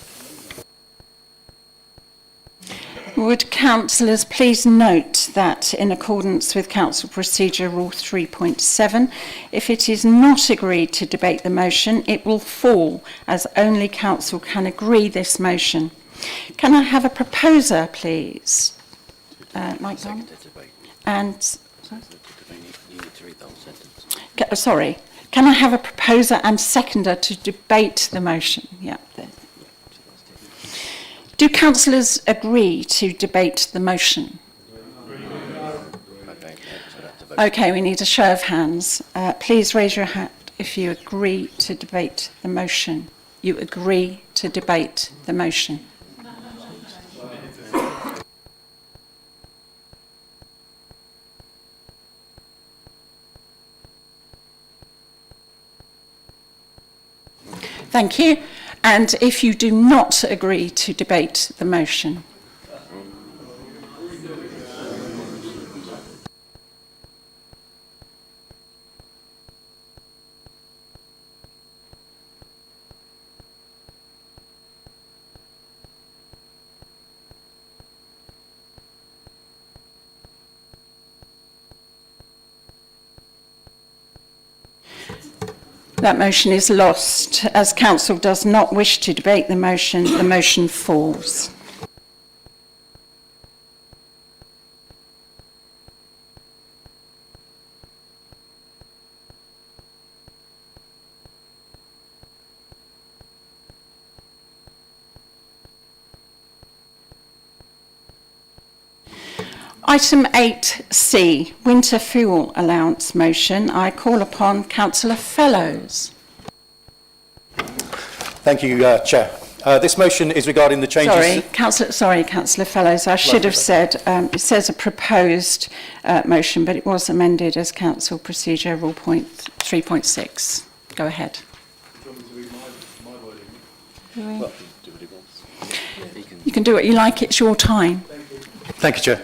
B: Would councillors please note that in accordance with Council Procedure Rule 3.7, if it is not agreed to debate the motion, it will fall, as only council can agree this motion. Can I have a proposer, please? Mike Donald? And... Sorry. Can I have a proposer and seconder to debate the motion? Yeah. There. Do councillors agree to debate the motion? Okay, we need a show of hands. Please raise your hand if you agree to debate the motion. You agree to debate the motion. Thank you. And if you do not agree to debate the motion? That motion is lost. As council does not wish to debate the motion falls. Item 8C, winter fuel allowance motion. I call upon Councillor Fellows.
U: Thank you, Chair. This motion is regarding the changes...
B: Councillor Fellows. I should have said, it says a proposed motion, but it was amended as Council Procedure Rule 3.6. Go ahead. You can do what you like, it's your time.
U: Thank you, Chair.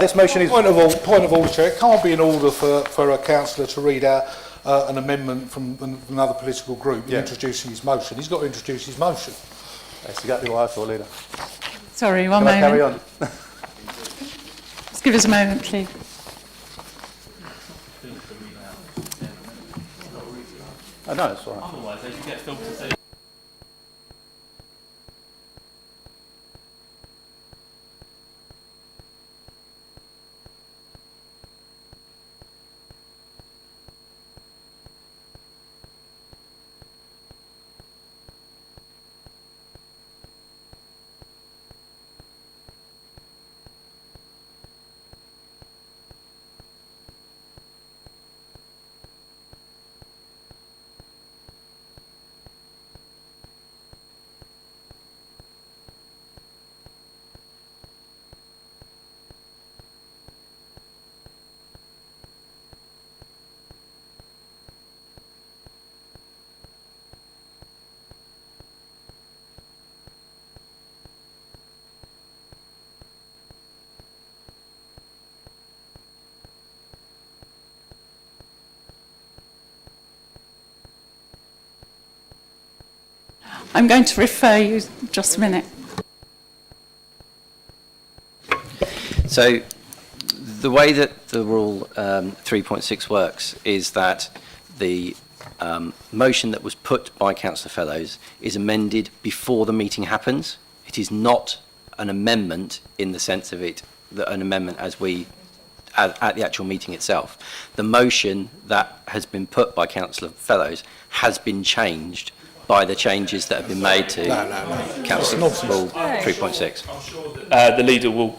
U: This motion is...
I: Point of order, Chair. It can't be in order for a councillor to read out an amendment from another political group introducing his motion. He's got to introduce his motion.
U: That's exactly what I thought, Leader.
B: Sorry, one moment.
U: Carry on?
B: Just give us a moment, please.
U: I know, it's all right.
S: Otherwise, they should get filmed to say...
B: I'm going to refer you just a minute.
A: So the way that the rule 3.6 works is that the motion that was put by Councillor Fellows is amended before the meeting happens. It is not an amendment in the sense of it, an amendment as we at the actual meeting itself. The motion that has been put by Councillor Fellows has been changed by the changes that have been made to Council Rule 3.6.
S: The leader will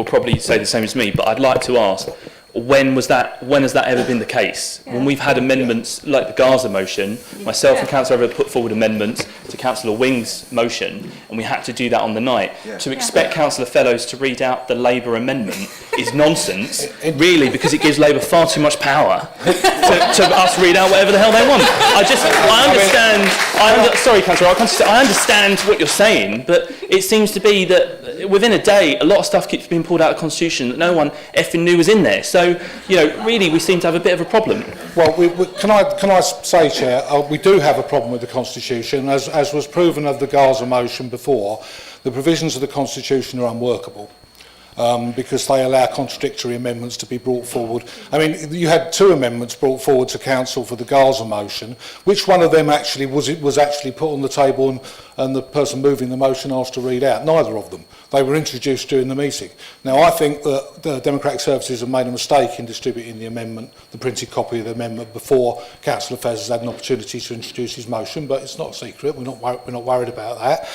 S: probably say the same as me, but I'd like to ask, When has that ever been the case? When we've had amendments like the Gaza motion, myself and Councillor Everett put forward amendments to Councillor Wing's motion, and we had to do that on the night. To expect Councillor Fellows to read out the Labour amendment is nonsense, really, because it gives Labour far too much power to us read out whatever the hell they want. Sorry, Councillor, I understand what you're saying, but it seems to be that within a day, a lot of stuff keeps being pulled out of the Constitution that no one effing knew was in there. So, really, we seem to have a bit of a problem.
I: Well, can I say, Chair, we do have a problem with the Constitution. As was proven of the Gaza motion before, the provisions of the Constitution are unworkable. Because they allow contradictory amendments to be brought forward. I mean, you had 2 amendments brought forward to Council for the Gaza motion. Which one of them actually was actually put on the table and the person moving the motion asked to read out? Neither of them. They were introduced during the meeting. Now, I think that the Democratic Services have made a mistake in distributing the amendment, the printed copy of the amendment, before Councillor Fez has had an opportunity to introduce his motion, but it's not a secret. We're not worried about that.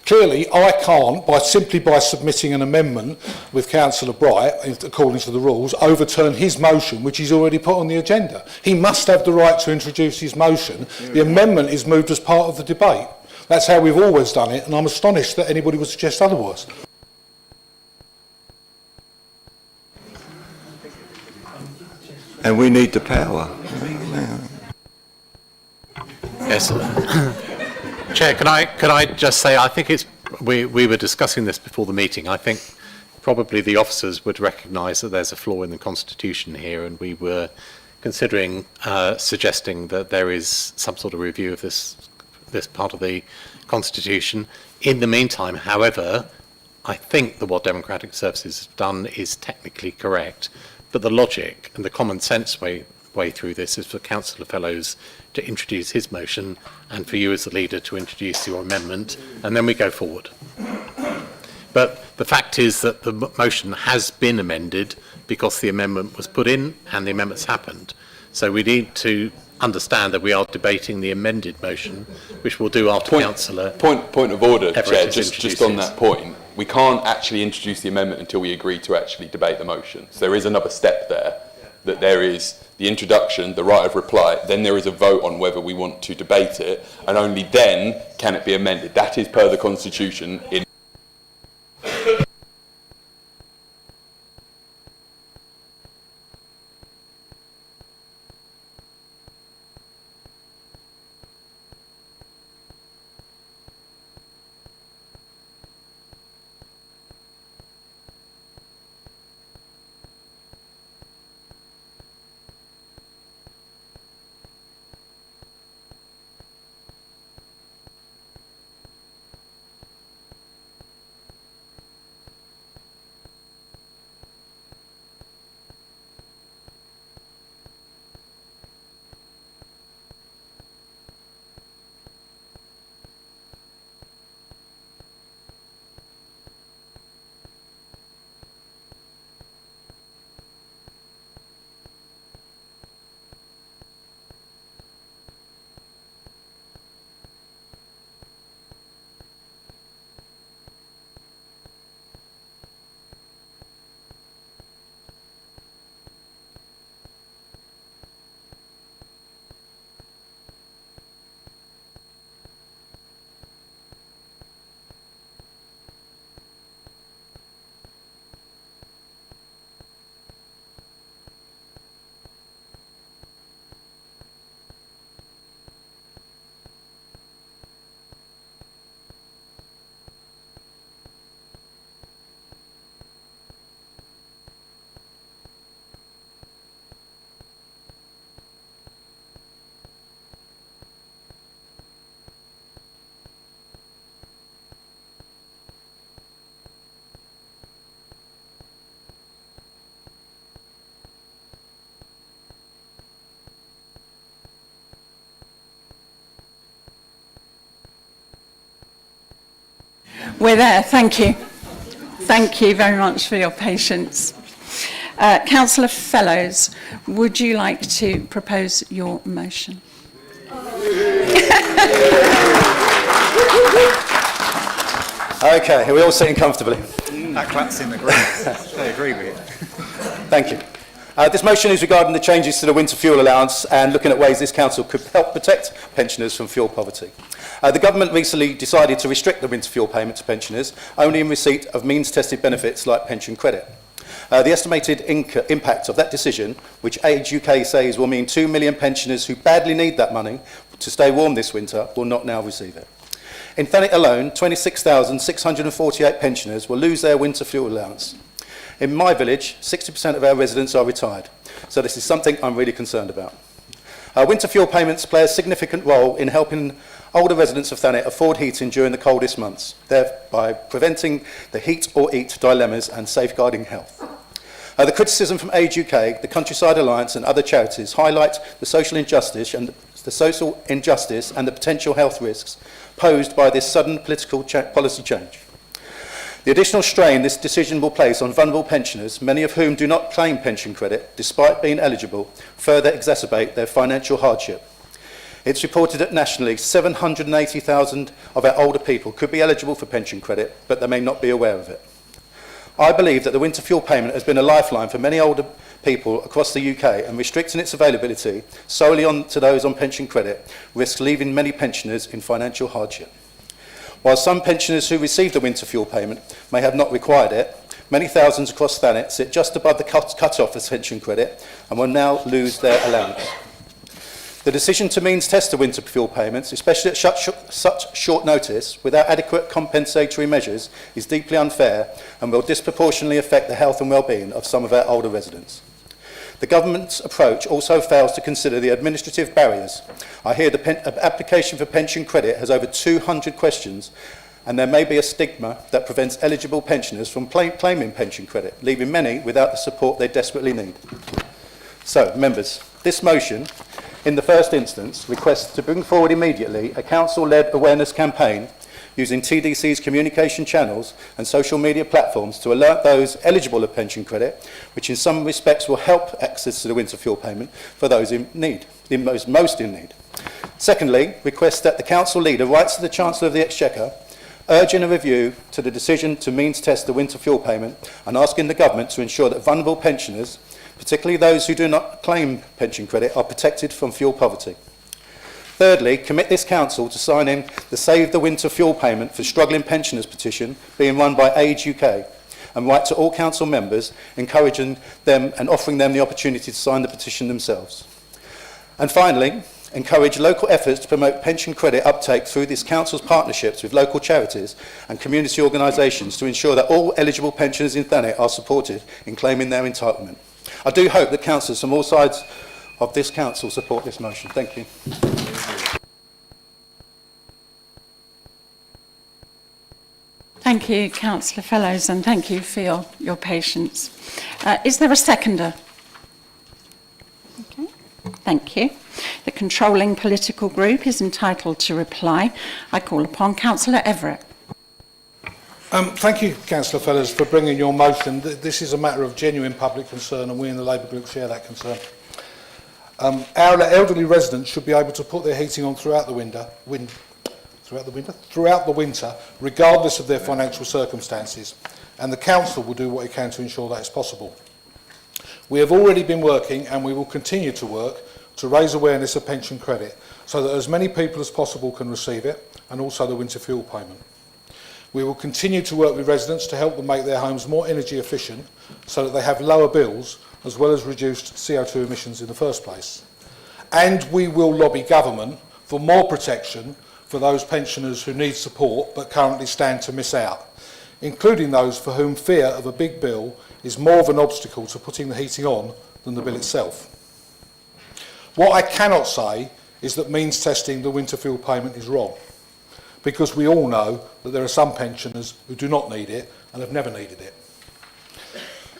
I: Clearly, I can't, simply by submitting an amendment with Councillor Bright, according to the rules, overturn his motion, which he's already put on the agenda. He must have the right to introduce his motion. The amendment is moved as part of the debate. That's how we've always done it, and I'm astonished that anybody would suggest otherwise.
G: And we need the power.
D: Yes. Chair, can I just say, I think we were discussing this before the meeting. I think probably the officers would recognise that there's a flaw in the Constitution here, and we were considering suggesting that there is some sort of review of this part of the Constitution. In the meantime, however, I think that what Democratic Services have done is technically correct, but the logic and the common sense way through this is for Councillor Fellows to introduce his motion and for you as the leader to introduce your amendment, and then we go forward. But the fact is that the motion has been amended because the amendment was put in and the amendments happened. So we need to understand that we are debating the amended motion, which we'll do after Councillor.
V: Point of order, Chair,
D: Everett
V: just on that point. We can't actually introduce the amendment until we agree to actually debate the motion. So there is another step there, that there is the introduction, the right of reply, then there is a vote on whether we want to debate it, and only then can it be amended. That is per the Constitution.
B: We're there, thank you. Thank you very much for your patience. Councillor Fellows, would you like to propose your motion?
U: Okay, are we all sitting comfortably?
W: That claps in the group. They agree with it.
U: Thank you. This motion is regarding the changes to the winter fuel allowance and looking at ways this council could help protect pensioners from fuel poverty. The government recently decided to restrict the winter fuel payment to pensioners only in receipt of means-tested benefits like pension credit. The estimated impact of that decision, which Age UK says will mean 2 million pensioners who badly need that money to stay warm this winter, will not now receive it. In Thanet alone, 26,648 pensioners will lose their winter fuel allowance. In my village, 60% of our residents are retired, so this is something I'm really concerned about. Winter fuel payments play a significant role in helping older residents of Thanet afford heating during the coldest months, thereby preventing the heat or eat dilemmas and safeguarding health. The criticism from Age UK, the Countryside Alliance and other charities highlight the social injustice and the potential health risks posed by this sudden political policy change. The additional strain this decision will place on vulnerable pensioners, many of whom do not claim pension credit despite being eligible, further exacerbate their financial hardship. It's reported that nationally 780,000 of our older people could be eligible for pension credit, but they may not be aware of it. I believe that the winter fuel payment has been a lifeline for many older people across the UK, and restricting its availability solely to those on pension credit risks leaving many pensioners in financial hardship. While some pensioners who receive the winter fuel payment may have not required it, many thousands across Thanet sit just above the cut-off of pension credit and will now lose their allowance. The decision to means test the winter fuel payments, especially at such short notice, without adequate compensatory measures, is deeply unfair and will disproportionately affect the health and well-being of some of our older residents. The government's approach also fails to consider the administrative barriers. I hear the application for pension credit has over 200 questions, and there may be a stigma that prevents eligible pensioners from claiming pension credit, leaving many without the support they desperately need. So, members, this motion, in the first instance, requests to bring forward immediately a council-led awareness campaign using TDC's communication channels and social media platforms to alert those eligible of pension credit, which in some respects will help access to the winter fuel payment for those in need, most in need. Secondly, request that the council leader writes to the Chancellor of the Exchequer, urging a review to the decision to means test the winter fuel payment and asking the government to ensure that vulnerable pensioners, particularly those who do not claim pension credit, are protected from fuel poverty. Thirdly, commit this council to signing the Save the Winter Fuel Payment for Struggling Pensioners petition being run by Age UK, and write to all council members, encouraging them and offering them the opportunity to sign the petition themselves. And finally, encourage local efforts to promote pension credit uptake through this council's partnerships with local charities and community organisations to ensure that all eligible pensioners in Thanet are supported in claiming their entitlement. I do hope that councillors from all sides of this council support this motion. Thank you.
B: Thank you, Councillor Fellows, and thank you for your patience. Is there a seconder? Okay, thank you. The controlling political group is entitled to reply. I call upon Councillor Everett.
I: Thank you, Councillor Fellows, for bringing your motion. This is a matter of genuine public concern, and we in the Labour group share that concern. Our elderly residents should be able to put their heating on throughout the winter, regardless of their financial circumstances, and the council will do what it can to ensure that is possible. We have already been working, and we will continue to work, to raise awareness of pension credit, so that as many people as possible can receive it, and also the winter fuel payment. We will continue to work with residents to help them make their homes more energy efficient, so that they have lower bills, as well as reduced CO2 emissions in the first place. And we will lobby government for more protection for those pensioners who need support but currently stand to miss out, including those for whom fear of a big bill is more of an obstacle to putting the heating on than the bill itself. What I cannot say is that means testing the winter fuel payment is wrong, because we all know that there are some pensioners who do not need it and have never needed it.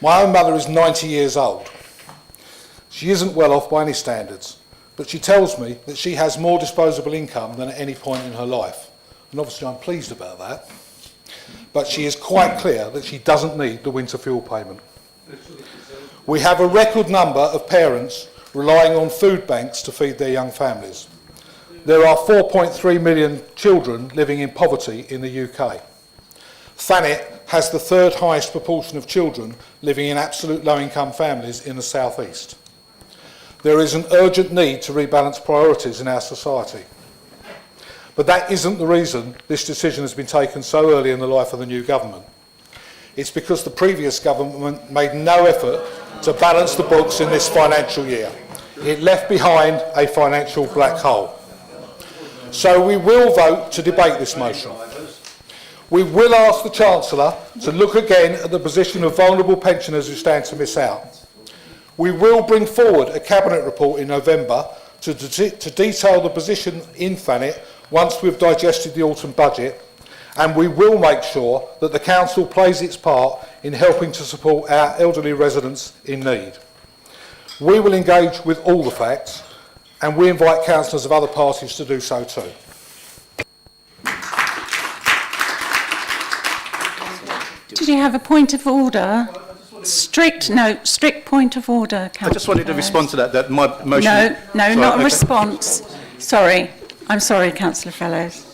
I: My own mother is 90 years old. She isn't well off by any standards, but she tells me that she has more disposable income than at any point in her life. And obviously I'm pleased about that. But she is quite clear that she doesn't need the winter fuel payment. We have a record number of parents relying on food banks to feed their young families. There are 4.3 million children living in poverty in the UK. Thanet has the third highest proportion of children living in absolute low-income families in the South East. There is an urgent need to rebalance priorities in our society. But that isn't the reason this decision has been taken so early in the life of the new government. It's because the previous government made no effort to balance the books in this financial year. It left behind a financial black hole. So we will vote to debate this motion. We will ask the Chancellor to look again at the position of vulnerable pensioners who stand to miss out. We will bring forward a Cabinet report in November to detail the position in Thanet once we've digested the autumn budget, and we will make sure that the Council plays its part in helping to support our elderly residents in need. We will engage with all the facts, and we invite councillors of other parties to do so too.
B: Did you have a point of order? Strict point of order, Councillor.
U: I just wanted to respond to that my motion...
B: No, not a response. Sorry. I'm sorry, Councillor Fellows.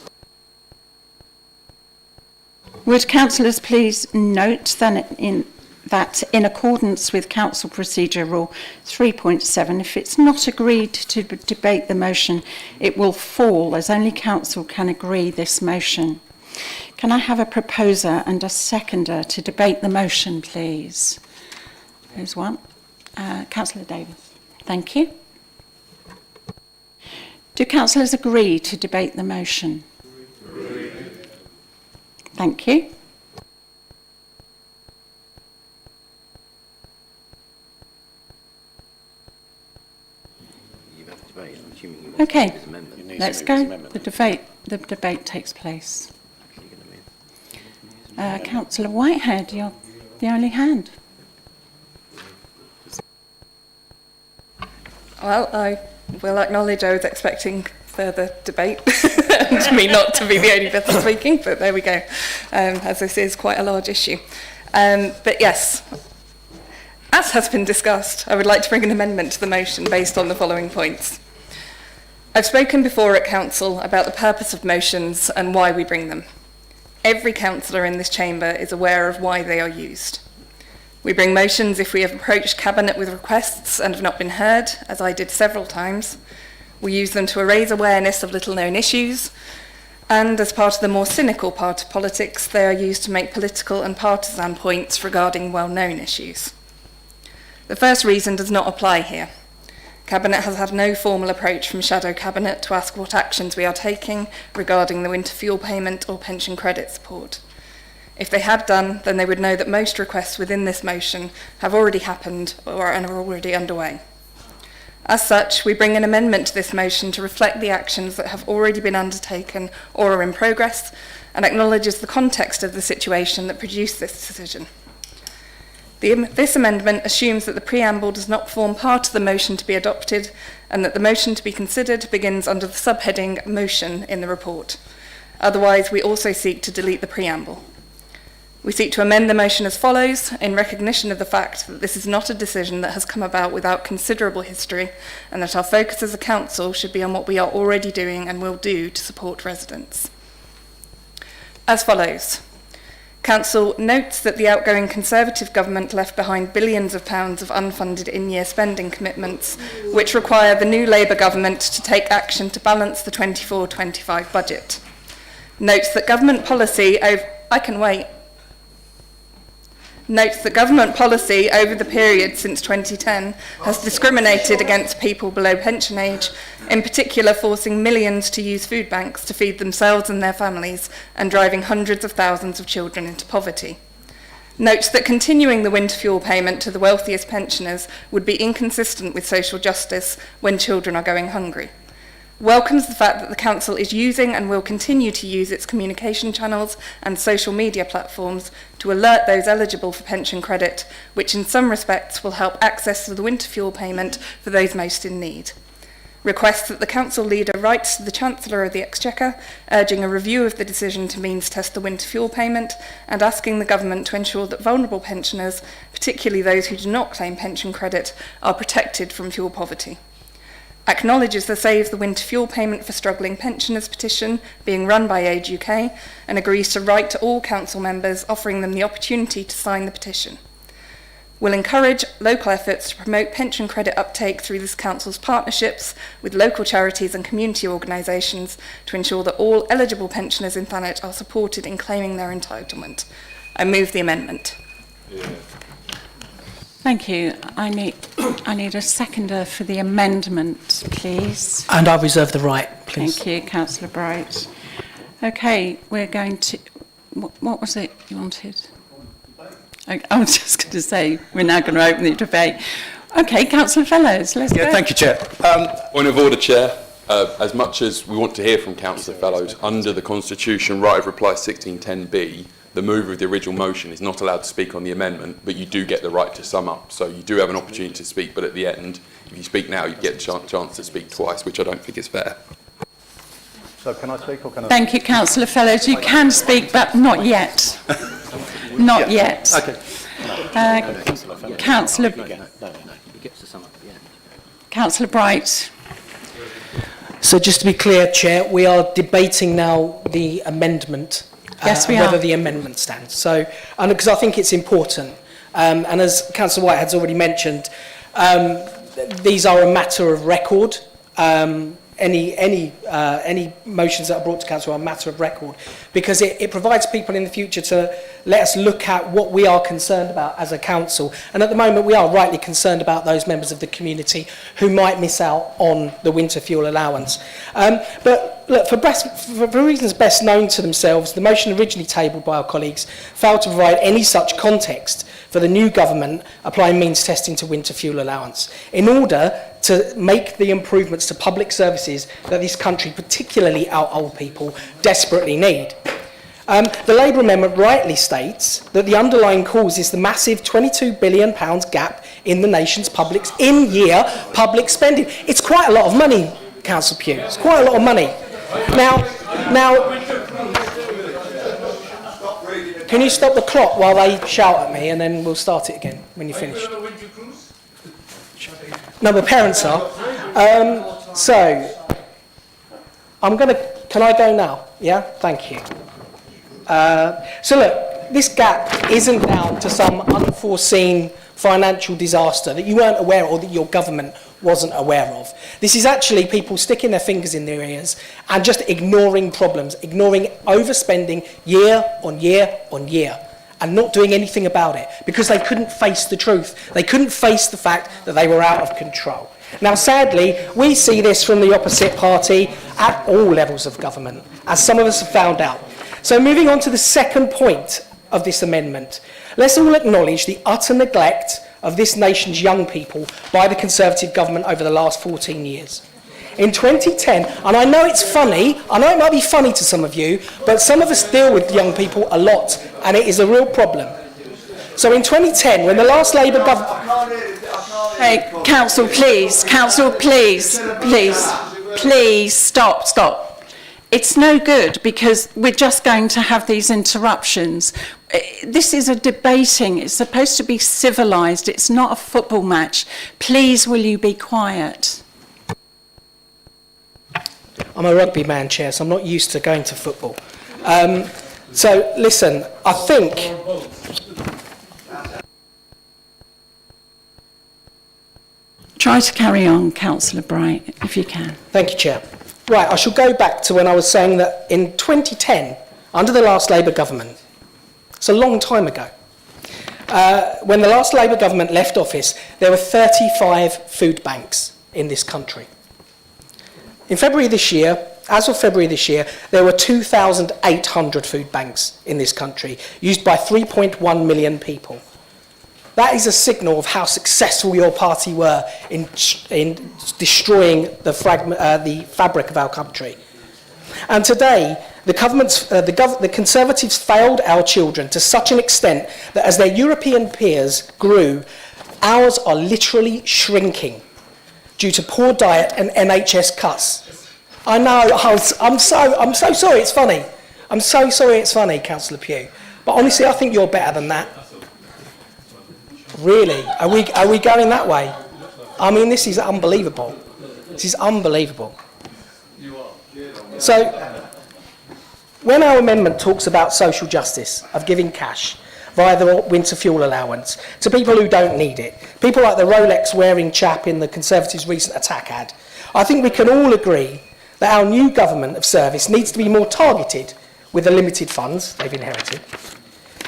B: Would councillors please note that in accordance with Council Procedure Rule 3.7, if it's not agreed to debate the motion, it will fall, as only Council can agree this motion. Can I have a proposer and a seconder to debate the motion, please? There's one. Councillor Davis. Thank you. Do councillors agree to debate the motion? Agree. Thank you. Okay, let's go. The debate takes place. Councillor Whitehead, you're the only hand.
C: Well, I will acknowledge I was expecting further debate and me not to be the only person speaking, but there we go, as this is quite a large issue. But yes, as has been discussed, I would like to bring an amendment to the motion based on the following points. I've spoken before at Council about the purpose of motions and why we bring them. Every councillor in this chamber is aware of why they are used. We bring motions if we have approached Cabinet with requests and have not been heard, as I did several times. We use them to raise awareness of little-known issues, and as part of the more cynical part of politics, they are used to make political and partisan points regarding well-known issues. The first reason does not apply here. Cabinet has had no formal approach from Shadow Cabinet to ask what actions we are taking regarding the winter fuel payment or pension credit support. If they had done, then they would know that most requests within this motion have already happened or are already underway. As such, we bring an amendment to this motion to reflect the actions that have already been undertaken or are in progress and acknowledges the context of the situation that produced this decision. This amendment assumes that the preamble does not form part of the motion to be adopted and that the motion to be considered begins under the subheading Motion in the report. Otherwise, we also seek to delete the preamble. We seek to amend the motion as follows, in recognition of the fact that this is not a decision that has come about without considerable history and that our focus as a council should be on what we are already doing and will do to support residents. As follows. Council notes that the outgoing Conservative government left behind billions of pounds of unfunded in-year spending commitments, which require the new Labour government to take action to balance the 24-25 budget. Notes that government policy over the period since 2010 has discriminated against people below pension age, in particular forcing millions to use food banks to feed themselves and their families and driving hundreds of thousands of children into poverty. Notes that continuing the winter fuel payment to the wealthiest pensioners would be inconsistent with social justice when children are going hungry. Welcomes the fact that the Council is using and will continue to use its communication channels and social media platforms to alert those eligible for pension credit, which in some respects will help access to the winter fuel payment for those most in need. Requests that the Council leader writes to the Chancellor of the Exchequer, urging a review of the decision to means test the winter fuel payment and asking the Government to ensure that vulnerable pensioners, particularly those who do not claim pension credit, are protected from fuel poverty. acknowledges the Save the Winter Fuel Payment for Struggling Pensioners petition being run by Age UK, and agrees to write to all council members offering them the opportunity to sign the petition. Will encourage local efforts to promote pension credit uptake through this council's partnerships with local charities and community organisations to ensure that all eligible pensioners in Thanet are supported in claiming their entitlement. I move the amendment.
B: Thank you. I need a seconder for the amendment, please.
N: And I reserve the right, please.
B: Thank you, Councillor Bright. Okay, we're going to... What was it you wanted? I was just going to say, we're now going to open the debate. Okay, Councillor Fellows, let's go.
U: Thank you, Chair.
V: Point of order, Chair. As much as we want to hear from Councillor Fellows, under the Constitution, right of reply 1610B, the mover of the original motion is not allowed to speak on the amendment, but you do get the right to sum up. So you do have an opportunity to speak, but at the end, if you speak now, you get a chance to speak twice, which I don't think is fair.
U: So can I speak or can I...
B: Thank you, Councillor Fellows. You can speak, but not yet. Not yet.
U: Okay.
B: Councillor Bright.
N: So just to be clear, Chair, we are debating now the amendment.
B: Yes, we
N: whether
B: are.
N: the amendment stands. So, and because I think it's important, and as Councillor Whitehead's already mentioned, these are a matter of record. Any motions that are brought to council are a matter of record, because it provides people in the future to let us look at what we are concerned about as a council. And at the moment, we are rightly concerned about those members of the community who might miss out on the winter fuel allowance. But look, for reasons best known to themselves, the motion originally tabled by our colleagues failed to provide any such context for the new government applying means testing to winter fuel allowance in order to make the improvements to public services that this country, particularly our old people, desperately need. The Labour amendment rightly states that the underlying cause is the massive £22 billion gap in the nation's in-year public spending. It's quite a lot of money, Councillor Pugh. It's quite a lot of money. Now, can you stop the clock while they shout at me, and then we'll start it again when you're finished? No, the parents are. So, can I go now? Yeah? Thank you. So look, this gap isn't down to some unforeseen financial disaster that you weren't aware of or that your government wasn't aware of. This is actually people sticking their fingers in their ears and just ignoring problems, ignoring overspending year on year on year, and not doing anything about it because they couldn't face the truth. They couldn't face the fact that they were out of control. Now, sadly, we see this from the opposite party at all levels of government, as some of us have found out. So moving on to the second point of this amendment, let's all acknowledge the utter neglect of this nation's young people by the Conservative government over the last 14 years. In 2010, and I know it's funny, I know it might be funny to some of you, but some of us deal with young people a lot, and it is a real problem. So in 2010, when the last Labour government...
B: Hey, Council, please, stop. It's no good because we're just going to have these interruptions. This is a debating, it's supposed to be civilised, it's not a football match. Please, will you be quiet?
N: I'm a rugby man, Chair, so I'm not used to going to football. So, listen, I think...
B: Try to carry on, Councillor Bright, if you can.
N: Thank you, Chair. Right, I shall go back to when I was saying that in 2010, under the last Labour government, it's a long time ago, when the last Labour government left office, there were 35 food banks in this country. In February this year, as of February this year, there were 2,800 food banks in this country, used by 3.1 million people. That is a signal of how successful your party were in destroying the fabric of our country. And today, the Conservatives failed our children to such an extent that as their European peers grew, ours are literally shrinking due to poor diet and NHS cuts. I know, I'm so sorry it's funny. I'm so sorry it's funny, Councillor Pugh. But honestly, I think you're better than that. Really? Are we going that way? I mean, this is unbelievable. This is unbelievable. So, when our amendment talks about social justice, of giving cash via the winter fuel allowance to people who don't need it, people like the Rolex-wearing chap in the Conservatives' recent attack ad, I think we can all agree that our new government of service needs to be more targeted with the limited funds they've inherited.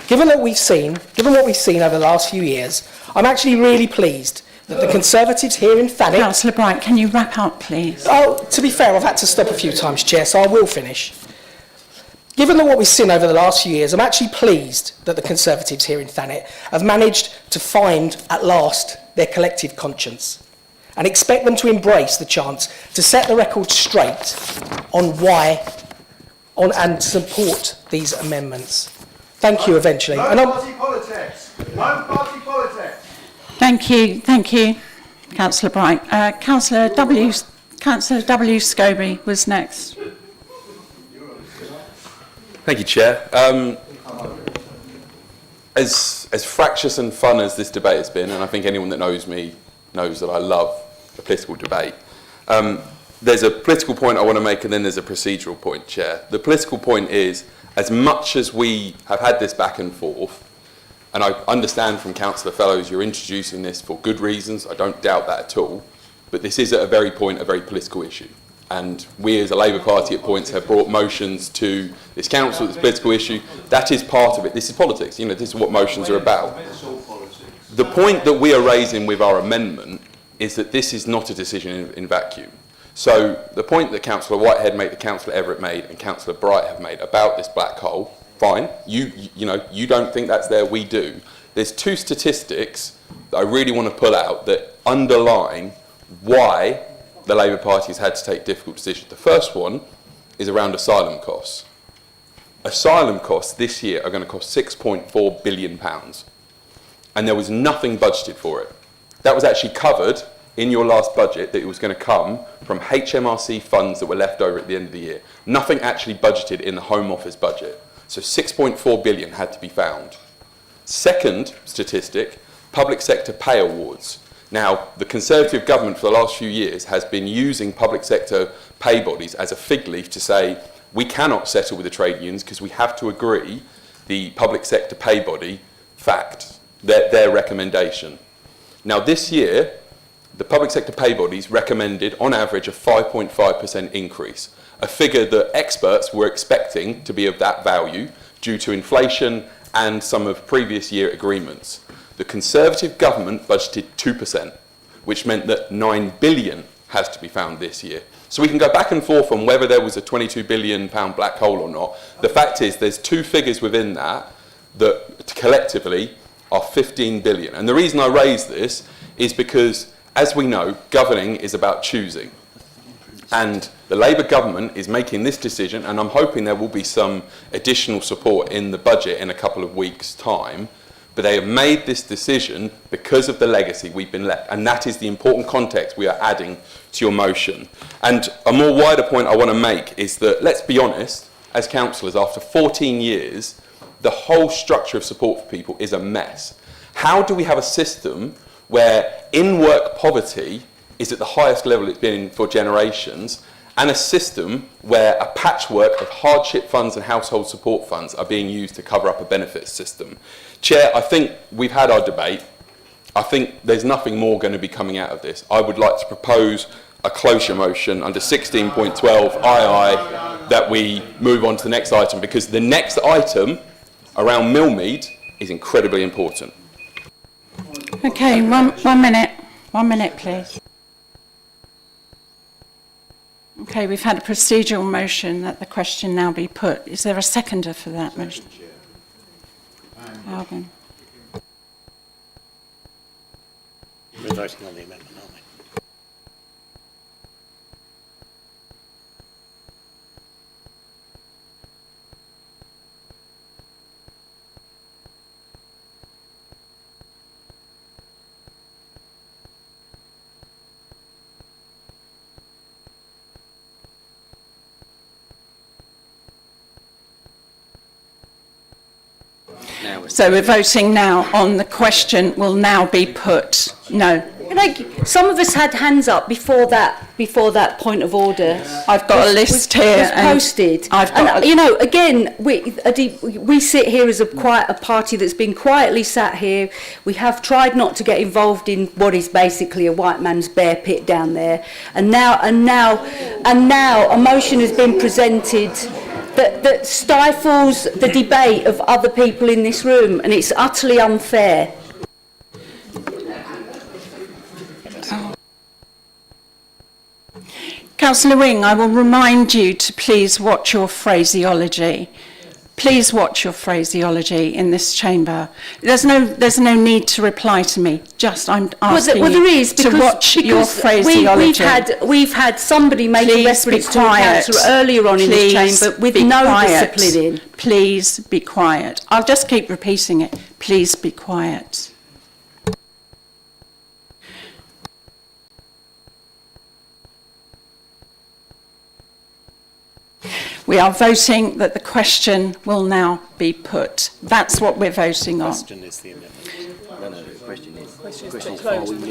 N: Given what we've seen over the last few years, I'm actually really pleased that the Conservatives here in Thanet...
B: Councillor Bright, can you wrap up, please?
N: Oh, to be fair, I've had to stop a few times, Chair, so I will finish. Given that what we've seen over the last few years, I'm actually pleased that the Conservatives here in Thanet have managed to find, at last, their collective conscience, and expect them to embrace the chance to set the record straight on why and support these amendments. Thank you, eventually.
E: One-party politics. One-party politics.
B: Thank you, Councillor Bright. Councillor W. Scobie was next.
V: Thank you, Chair. As fractious and fun as this debate has been, and I think anyone that knows me knows that I love a political debate, there's a political point I want to make and then there's a procedural point, Chair. The political point is, as much as we have had this back and forth, and I understand from Councillor Fellows you're introducing this for good reasons, I don't doubt that at all, but this is at a very political issue. And we as a Labour Party at points have brought motions to this council, this political issue. That is part of it. This is politics. This is what motions are about. The point that we are raising with our amendment is that this is not a decision in vacuum. So the point that Councillor Whitehead made, that Councillor Everett made, and Councillor Bright have made about this black hole, fine. You don't think that's there, we do. There's two statistics that I really want to pull out that underline why the Labour Party has had to take difficult decisions. The first one is around asylum costs. Asylum costs this year are going to cost £6.4 billion, and there was nothing budgeted for it. That was actually covered in your last budget, that it was going to come from HMRC funds that were left over at the end of the year. Nothing actually budgeted in the Home Office budget. So 6.4 billion had to be found. Second statistic, public sector pay awards. Now, the Conservative government for the last few years has been using public sector pay bodies as a fig leaf to say, we cannot settle with the trade unions because we have to agree the public sector pay body fact, their recommendation. Now, this year, the public sector pay bodies recommended, on average, a 5.5% increase, a figure that experts were expecting to be of that value due to inflation and some of previous year agreements. The Conservative government budgeted 2%, which meant that £9 billion has to be found this year. So we can go back and forth on whether there was a £22 billion black hole or not. The fact is there's two figures within that collectively are 15 billion. And the reason I raise this is because, as we know, governing is about choosing. And the Labour government is making this decision, and I'm hoping there will be some additional support in the budget in a couple of weeks' time. But they have made this decision because of the legacy we've been left. And that is the important context we are adding to your motion. And a more wider point I want to make is that, let's be honest, as councillors, after 14 years, the whole structure of support for people is a mess. How do we have a system where in-work poverty is at the highest level it's been for generations, and a system where a patchwork of hardship funds and household support funds are being used to cover up a benefits system? Chair, I think we've had our debate. I think there's nothing more going to be coming out of this. I would like to propose a closure motion under 16.12 II that we move on to the next item, because the next item around Millmead is incredibly important.
B: Okay, one minute. 1 minute, please. Okay, we've had a procedural motion that the question now be put. Is there a seconder for that motion? Alvin.
D: We're voting on the amendment, aren't we?
B: So we're voting now on the question will now be put. No.
H: Some of us had hands up before that before that point of order.
B: I've got a list here.
H: Was posted. You know, again, we sit here as a party that's been quietly sat here. We have tried not to get involved in what is basically a white man's bear pit down there, and now a motion has been presented that stifles the debate of other people in this room, and it's utterly unfair.
B: Councillor Wing, I will remind you to please watch your phraseology. Please watch your phraseology in this chamber. There's no need to reply to me. Just I'm asking
H: there is,
B: you to watch your phraseology.
H: We've had somebody make a reference to a councillor earlier on in this chamber with no discipline.
B: Please be quiet. I'll just keep repeating it. Please be quiet. We are voting that the question will now be put. That's what we're voting on.
A: Question is the amendment. No, the question is
B: the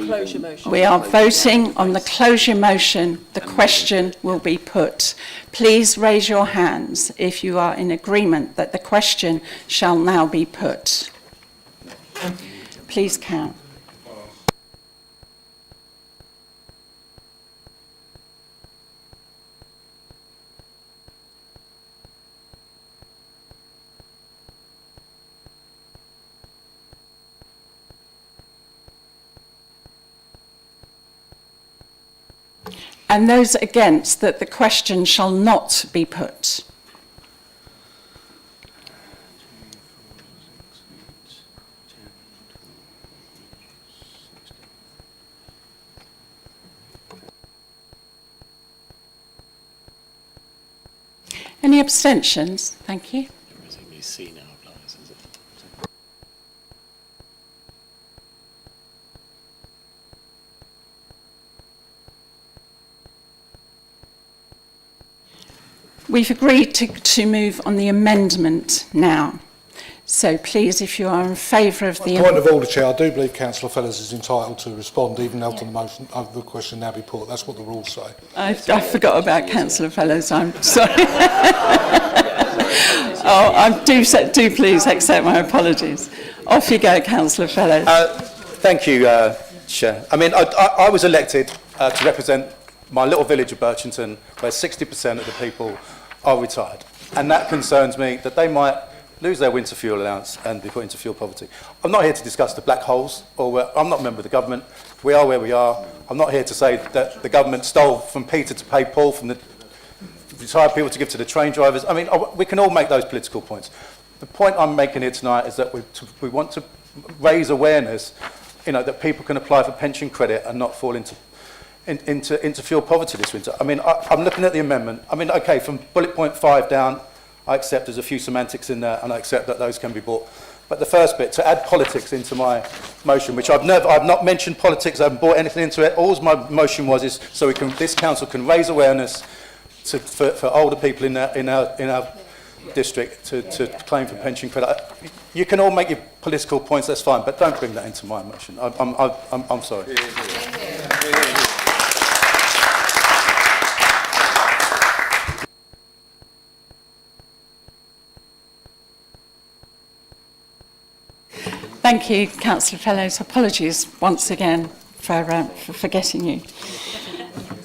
B: closure motion. We are voting on the closure motion. The question will be put. Please raise your hands if you are in agreement that the question shall now be put. Please count. And those against that the question shall not be put. Any abstentions? Thank you. We've agreed to move on the amendment now. So please, if you are in favour of the...
I: Point of order, Chair. I do believe Councillor Fellows is entitled to respond even after the motion of the question now be put. That's what the rules say.
B: I forgot about Councillor Fellows. I'm sorry. Do please accept my apologies. Off you go, Councillor Fellows.
U: Thank you, Chair. I mean, I was elected to represent my little village of Birchington, where 60% of the people are retired. And that concerns me, that they might lose their winter fuel allowance and be put into fuel poverty. I'm not here to discuss the black holes, I'm not a member of the government. We are where we are. I'm not here to say that the government stole from Peter to pay Paul, from the retired people to give to the train drivers. I mean, we can all make those political points. The point I'm making here tonight is that we want to raise awareness, you know, that people can apply for pension credit and not fall into fuel poverty this winter. I mean, I'm looking at the amendment. I mean, okay, from bullet point 5 down, I accept there's a few semantics in there, and I accept that those can be brought. But the first bit, to add politics into my motion, which I've not mentioned politics, I haven't brought anything into it. All my motion was is so this council can raise awareness for older people in our district to claim for pension credit. You can all make your political points, that's fine, but don't bring that into my motion. I'm sorry.
B: Thank you, Councillor Fellows. Apologies once again for forgetting you.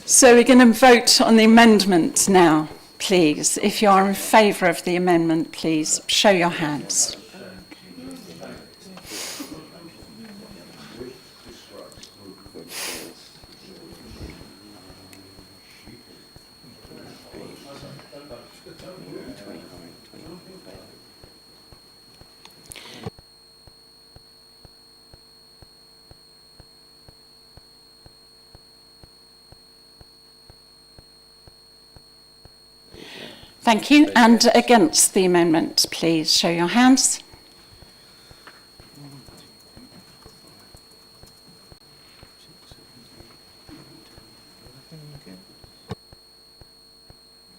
B: So we're going to vote on the amendment now, please. If you are in favour of the amendment, please show your hands. Thank you. And against the amendment, please show your hands.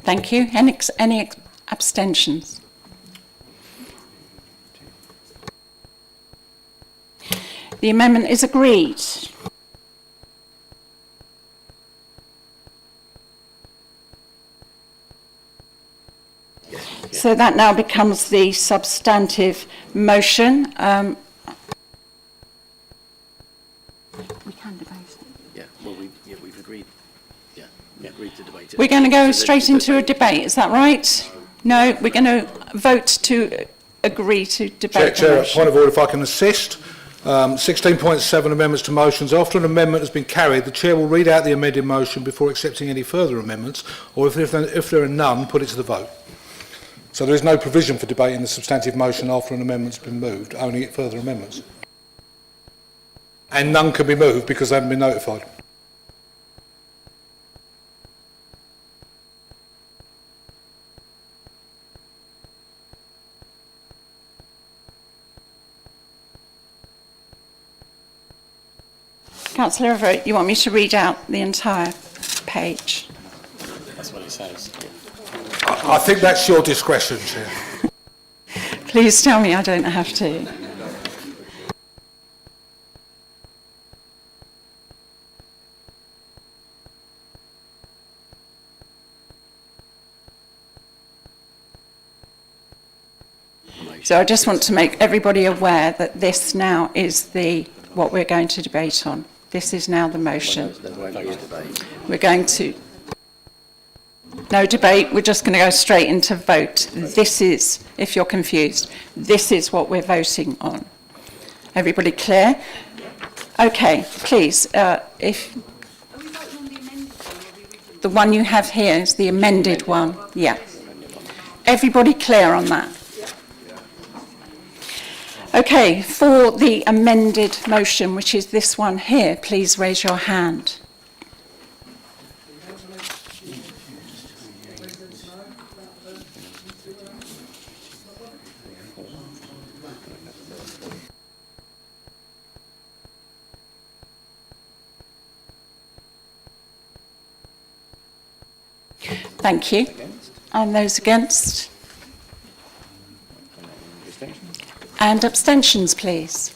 B: Thank you. Any abstentions? The amendment is agreed. So that now becomes the substantive motion. We can debate it.
A: Yeah, well, we've agreed. Yeah, we agreed to debate it.
B: We're going to go straight into a debate, is that right? No, we're going to vote to agree to debate the
I: Chair,
B: motion.
I: point of order, if I can assist. 16.7 amendments to motions. After an amendment has been carried, the Chair will read out the amended motion before accepting any further amendments, or if there are none, put it to the vote. So there is no provision for debating the substantive motion after an amendment's been moved, only further amendments. And none can be moved because they haven't been notified.
B: Councillor Everett, you want me to read out the entire page?
D: That's what it says.
I: I think that's your discretion, Chair.
B: Please tell me I don't have to. So I just want to make everybody aware that this now is what we're going to debate on. This is now the motion. We're going to... No debate, we're just going to go straight into vote. This is, if you're confused, this is what we're voting on. Everybody clear? Okay, please, if... The one you have here is the amended one, yeah. Everybody clear on that? Okay, for the amended motion, which is this one here, please raise your hand. Thank you. And those against? And abstentions, please.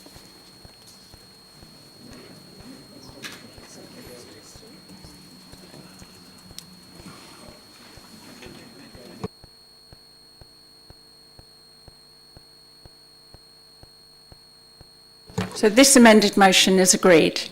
B: So this amended motion is agreed.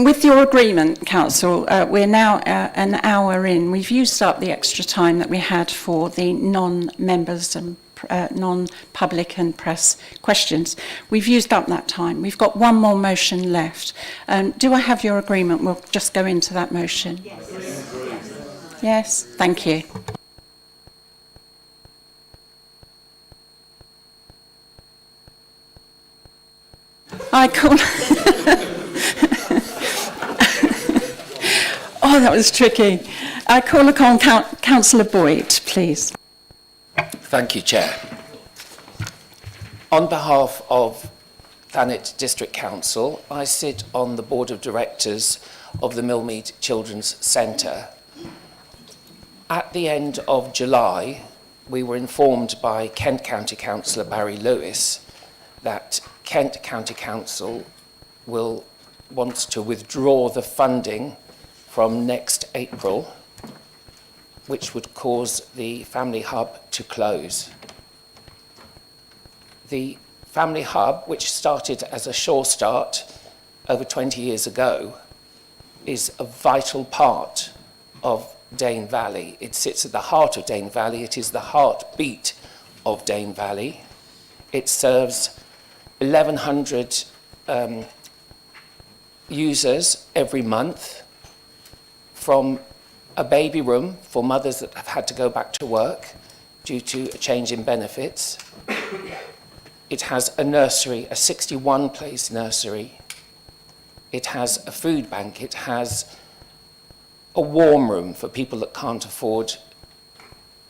B: With your agreement, Council, we're now an hour in. We've used up the extra time that we had for the non-members and non-public and press questions. We've used up that time. We've got one more motion left. Do I have your agreement? We'll just go into that motion. Yes. Yes, thank you. I call... Oh, that was tricky. I call upon Councillor Boyd, please.
F: Thank you, Chair. On behalf of Thanet District Council, I sit on the Board of Directors of the Millmead Children's Centre. At the end of July, we were informed by Kent County Councillor Barry Lewis that Kent County Council wants to withdraw the funding from next April, which would cause the Family Hub to close. The Family Hub, which started as a Sure Start over 20 years ago, is a vital part of Dane Valley. It sits at the heart of Dane Valley. It is the heartbeat of Dane Valley. It serves 1,100 users every month, from a baby room for mothers that have had to go back to work due to a change in benefits. It has a nursery, a 61-place nursery. It has a food bank. It has a warm room for people that can't afford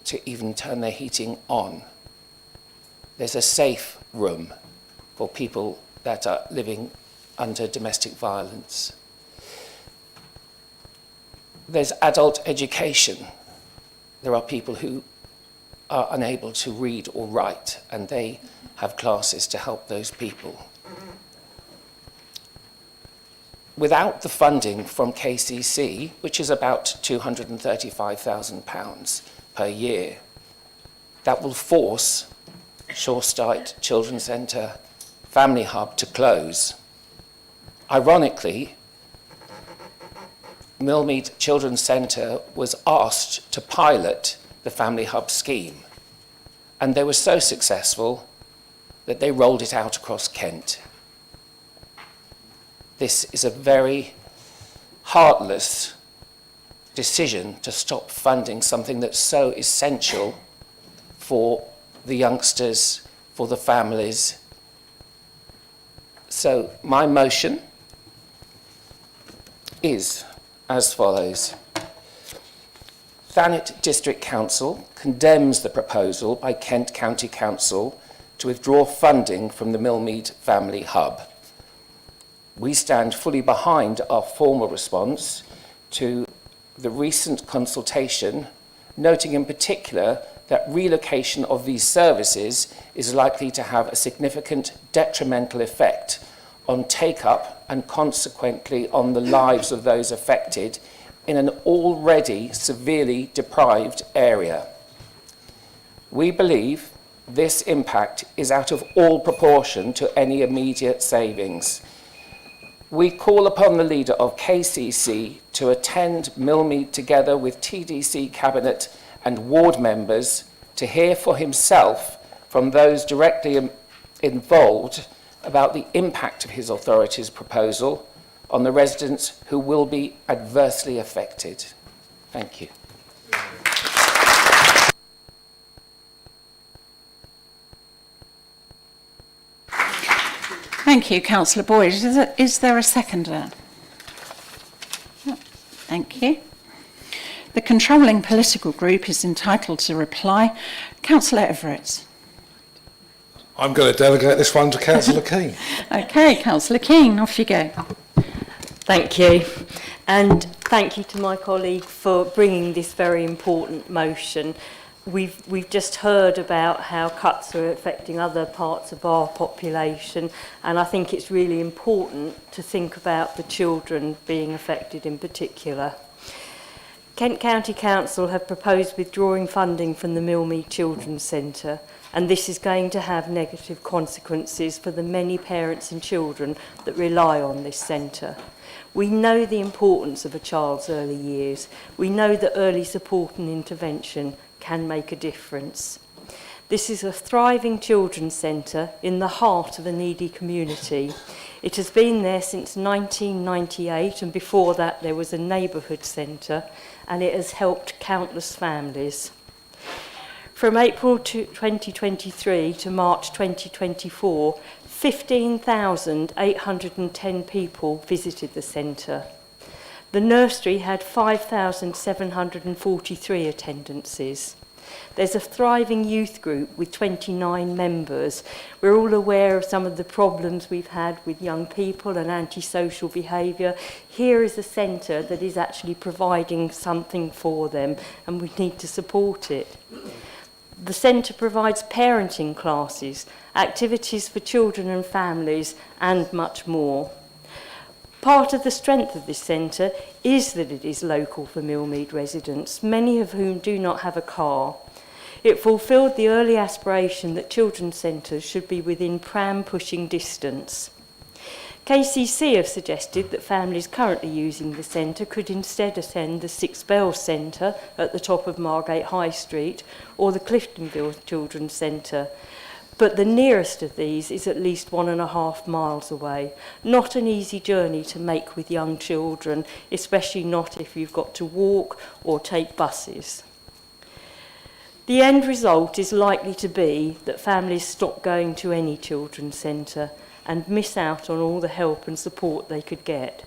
F: to even turn their heating on. There's a safe room for people that are living under domestic violence. There's adult education. There are people who are unable to read or write, and they have classes to help those people. Without the funding from KCC, which is about £235,000 per year, that will force Shorestite Children's Centre Family Hub to close. Ironically, Millmead Children's Centre was asked to pilot the Family Hub scheme, and they were so successful that they rolled it out across Kent. This is a very heartless decision to stop funding something that's so essential for the youngsters, for the families. So my motion is as follows. Thanet District Council condemns the proposal by Kent County Council to withdraw funding from the Millmead Family Hub. We stand fully behind our formal response to the recent consultation, noting in particular that relocation of these services is likely to have a significant detrimental effect on take-up and consequently on the lives of those affected in an already severely deprived area. We believe this impact is out of all proportion to any immediate savings. We call upon the leader of KCC to attend Millmead together with TDC Cabinet and ward members to hear for himself from those directly involved about the impact of his authority's proposal on the residents who will be adversely affected. Thank you.
B: Thank you, Councillor Boyd. Is there a seconder? Thank you. The controlling political group is entitled to reply. Councillor Everett.
I: I'm going to delegate this one to Councillor Keane.
B: Okay, Councillor Keane, off you go.
Q: Thank you. And thank you to my colleague for bringing this very important motion. We've just heard about how cuts are affecting other parts of our population, and I think it's really important to think about the children being affected in particular. Kent County Council have proposed withdrawing funding from the Millmead Children's Centre, and this is going to have negative consequences for the many parents and children that rely on this centre. We know the importance of a child's early years. We know that early support and intervention can make a difference. This is a thriving children's centre in the heart of a needy community. It has been there since 1998, and before that there was a neighbourhood centre, and it has helped countless families. From April 2023 to March 2024, 15,810 people visited the centre. The nursery had 5,743 attendances. There's a thriving youth group with 29 members. We're all aware of some of the problems we've had with young people and antisocial behaviour. Here is a centre that is actually providing something for them, and we need to support it. The centre provides parenting classes, activities for children and families, and much more. Part of the strength of this centre is that it is local for Millmead residents, many of whom do not have a car. It fulfilled the early aspiration that children's centres should be within pram-pushing distance. KCC have suggested that families currently using the centre could instead attend the Six Bells Centre at the top of Margate High Street or the Cliftonville Children's Centre. But the nearest of these is at least 1.5 miles away. Not an easy journey to make with young children, especially not if you've got to walk or take buses. The end result is likely to be that families stop going to any children's centre and miss out on all the help and support they could get.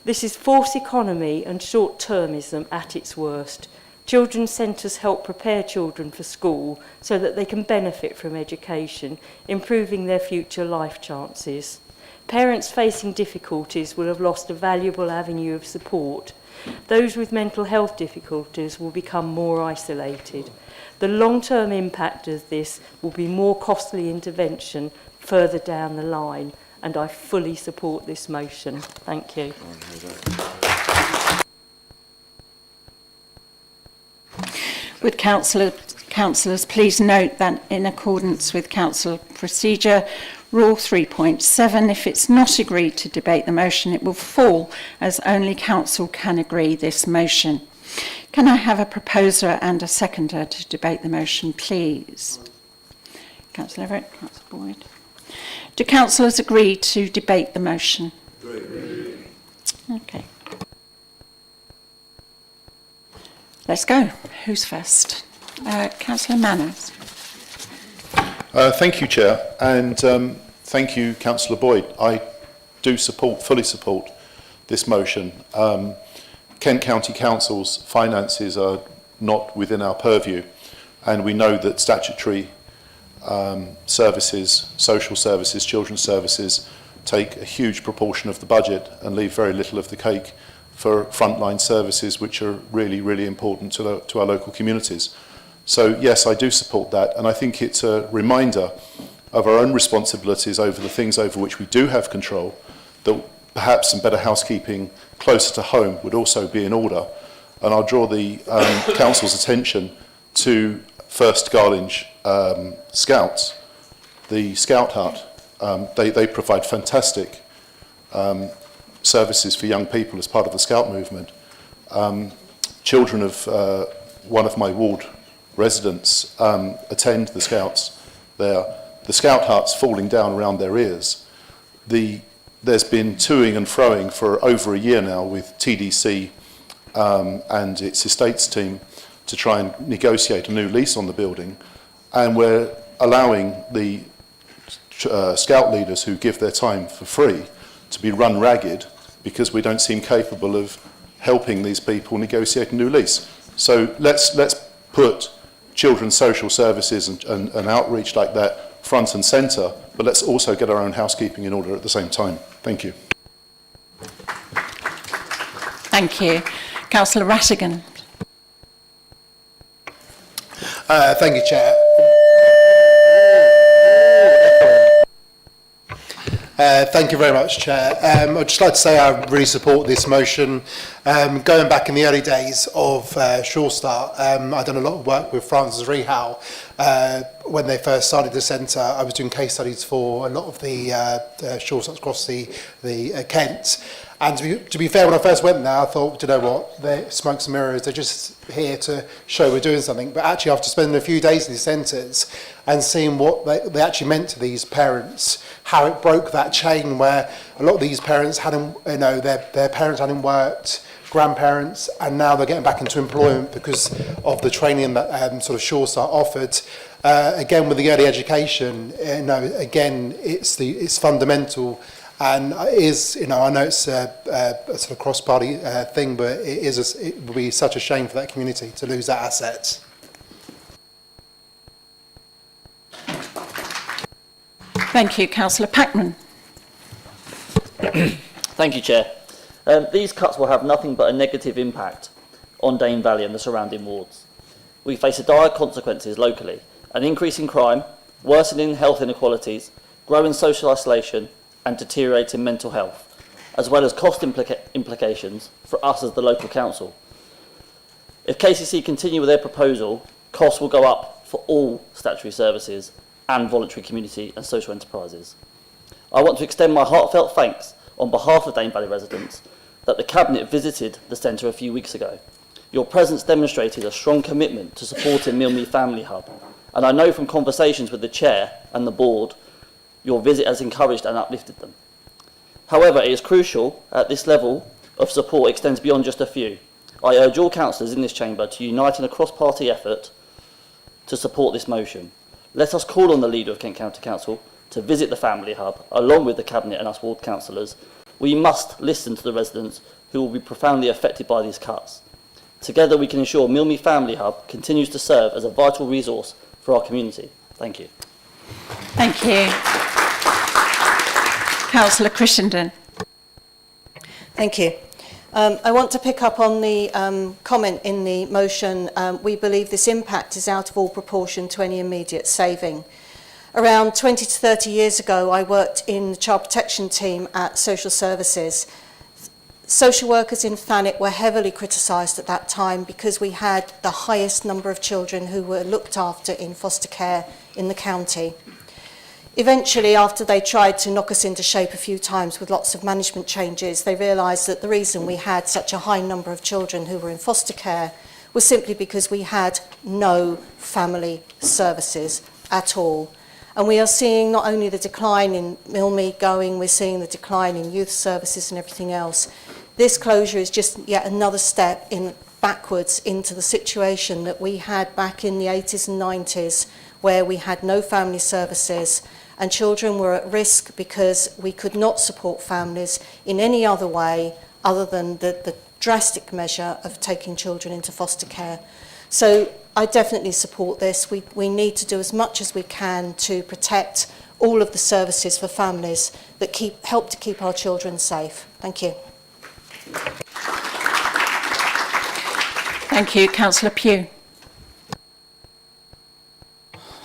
Q: This is false economy and short-termism at its worst. Children's centres help prepare children for school so that they can benefit from education, improving their future life chances. Parents facing difficulties will have lost a valuable avenue of support. Those with mental health difficulties will become more isolated. The long-term impact of this will be more costly intervention further down the line, and I fully support this motion. Thank you.
B: Would councillors please note that in accordance with council procedure rule 3.7, if it's not agreed to debate the motion, it will fall as only council can agree this motion. Can I have a proposer and a seconder to debate the motion, please? Councillor Everett, Councillor Boyd. Do councillors agree to debate the motion? Agree. Okay. Let's go. Who's first? Councillor Manners.
O: Thank you, Chair, and thank you, Councillor Boyd. I do fully support this motion. Kent County Council's finances are not within our purview, and we know that statutory services, social services, children's services take a huge proportion of the budget and leave very little of the cake for frontline services, which are really, really important to our local communities. So yes, I do support that, and I think it's a reminder of our own responsibilities over the things over which we do have control, that perhaps some better housekeeping closer to home would also be in order. And I'll draw the Council's attention to First Garlinge Scouts, the Scout Hut. They provide fantastic services for young people as part of the Scout movement. Children of one of my ward residents attend the Scouts there. The Scout Hut's falling down around their ears. There's been toing and froing for over a year now with TDC and its estates team to try and negotiate a new lease on the building, and we're allowing the Scout leaders who give their time for free to be run ragged because we don't seem capable of helping these people negotiate a new lease. So let's put children's social services and outreach like that front and centre, but let's also get our own housekeeping in order at the same time. Thank you.
B: Thank you. Councillor Rattigan.
J: Thank you, Chair. Thank you very much, Chair. I'd just like to say I really support this motion. Going back in the early days of Sure Start, I've done a lot of work with Francis Rehau. When they first started the centre, I was doing case studies for a lot of the Sure Starts across the Kent. And to be fair, when I first went there, I thought, do you know what, they're smokes and mirrors, they're just here to show we're doing something. But actually, after spending a few days in these centres and seeing what they actually meant to these parents, how it broke that chain where a lot of these parents hadn't, their parents hadn't worked, grandparents, and now they're getting back into employment because of the training that sort of Sure Start offered. Again, with the early education, again, it's fundamental. And it is, I know it's a sort of cross-party thing, but it would be such a shame for that community to lose that asset.
B: Thank you. Councillor Packman.
L: Thank you, Chair. These cuts will have nothing but a negative impact on Dane Valley and the surrounding wards. We face dire consequences locally, an increase in crime, worsening health inequalities, growing social isolation, and deteriorating mental health, as well as cost implications for us as the local council. If KCC continue with their proposal, costs will go up for all statutory services and voluntary community and social enterprises. I want to extend my heartfelt thanks on behalf of Dane Valley residents that the Cabinet visited the centre a few weeks ago. Your presence demonstrated a strong commitment to supporting Millmead Family Hub, and I know from conversations with the Chair and the Board your visit has encouraged and uplifted them. However, it is crucial that this level of support extends beyond just a few. I urge all councillors in this chamber to unite in a cross-party effort to support this motion. Let us call on the leader of Kent County Council to visit the Family Hub, along with the Cabinet and us ward councillors, We must listen to the residents who will be profoundly affected by these cuts. Together we can ensure Millmead Family Hub continues to serve as a vital resource for our community. Thank you.
B: Thank you. Councillor Crittenden.
K: Thank you. I want to pick up on the comment in the motion. We believe this impact is out of all proportion to any immediate saving. Around 20 to 30 years ago, I worked in the child protection team at social services. Social workers in Thanet were heavily criticised at that time because we had the highest number of children who were looked after in foster care in the county. Eventually, after they tried to knock us into shape a few times with lots of management changes, they realised that the reason we had such a high number of children who were in foster care was simply because we had no family services at all. And we are seeing not only the decline in Millmead going, we're seeing the decline in youth services and everything else. This closure is just yet another step backwards into the situation that we had back in the 80s and 90s, where we had no family services and children were at risk because we could not support families in any other way other than the drastic measure of taking children into foster care. So I definitely support this. We need to do as much as we can to protect all of the services for families that help to keep our children safe. Thank you.
B: Thank you. Councillor Pugh.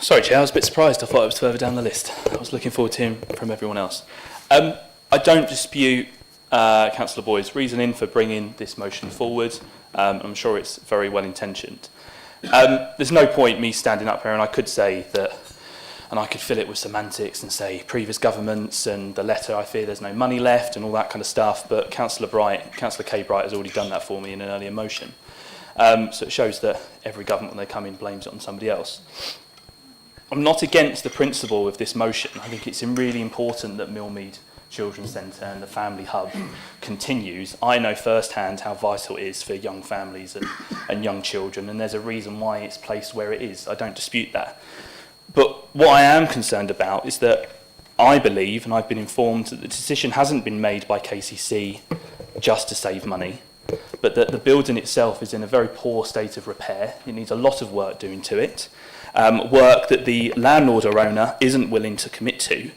S: Sorry, Chair, I was a bit surprised. I thought it was further down the list. I was looking forward to hearing from everyone else. I don't dispute Councillor Boyd's reasoning for bringing this motion forward. I'm sure it's very well intentioned. There's no point me standing up here and I could say that, and I could fill it with semantics and say previous governments and the letter, I fear there's no money left and all that kind of stuff, but Councillor Kay Bright has already done that for me in an earlier motion. So it shows that every government, when they come in, blames it on somebody else. I'm not against the principle of this motion. I think it's really important that Millmead Children's Centre and the Family Hub continues. I know firsthand how vital it is for young families and young children, and there's a reason why it's placed where it is. I don't dispute that. But what I am concerned about is that I believe, and I've been informed, that the decision hasn't been made by KCC just to save money, but that the building itself is in a very poor state of repair. It needs a lot of work doing to it. Work that the landlord or owner isn't willing to commit to.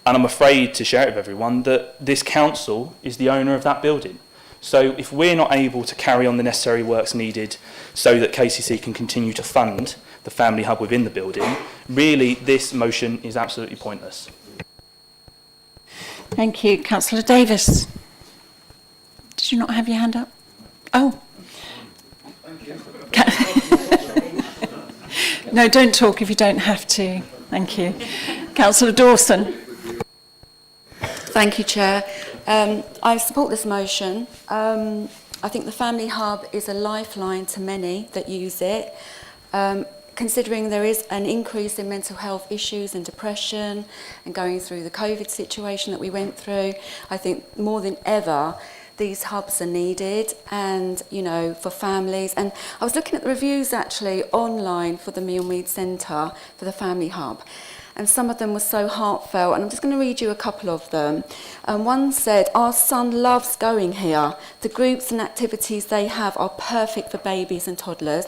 S: And I'm afraid to share it with everyone that this council is the owner of that building. So if we're not able to carry on the necessary works needed so that KCC can continue to fund the family hub within the building, really this motion is absolutely pointless.
B: Thank you. Councillor Davis. Did you not have your hand up? Oh. Thank you. No, don't talk if you don't have to. Thank you. Councillor Dawson.
H: Thank you, Chair. I support this motion. I think the Family Hub is a lifeline to many that use it. Considering there is an increase in mental health issues and depression and going through the COVID situation that we went through, I think more than ever these hubs are needed, and you know, for families. And I was looking at the reviews actually online for the Millmead Centre for the Family Hub, and some of them were so heartfelt, and I'm just going to read you a couple of them. One said, "Our son loves going here. The groups and activities they have are perfect for babies and toddlers."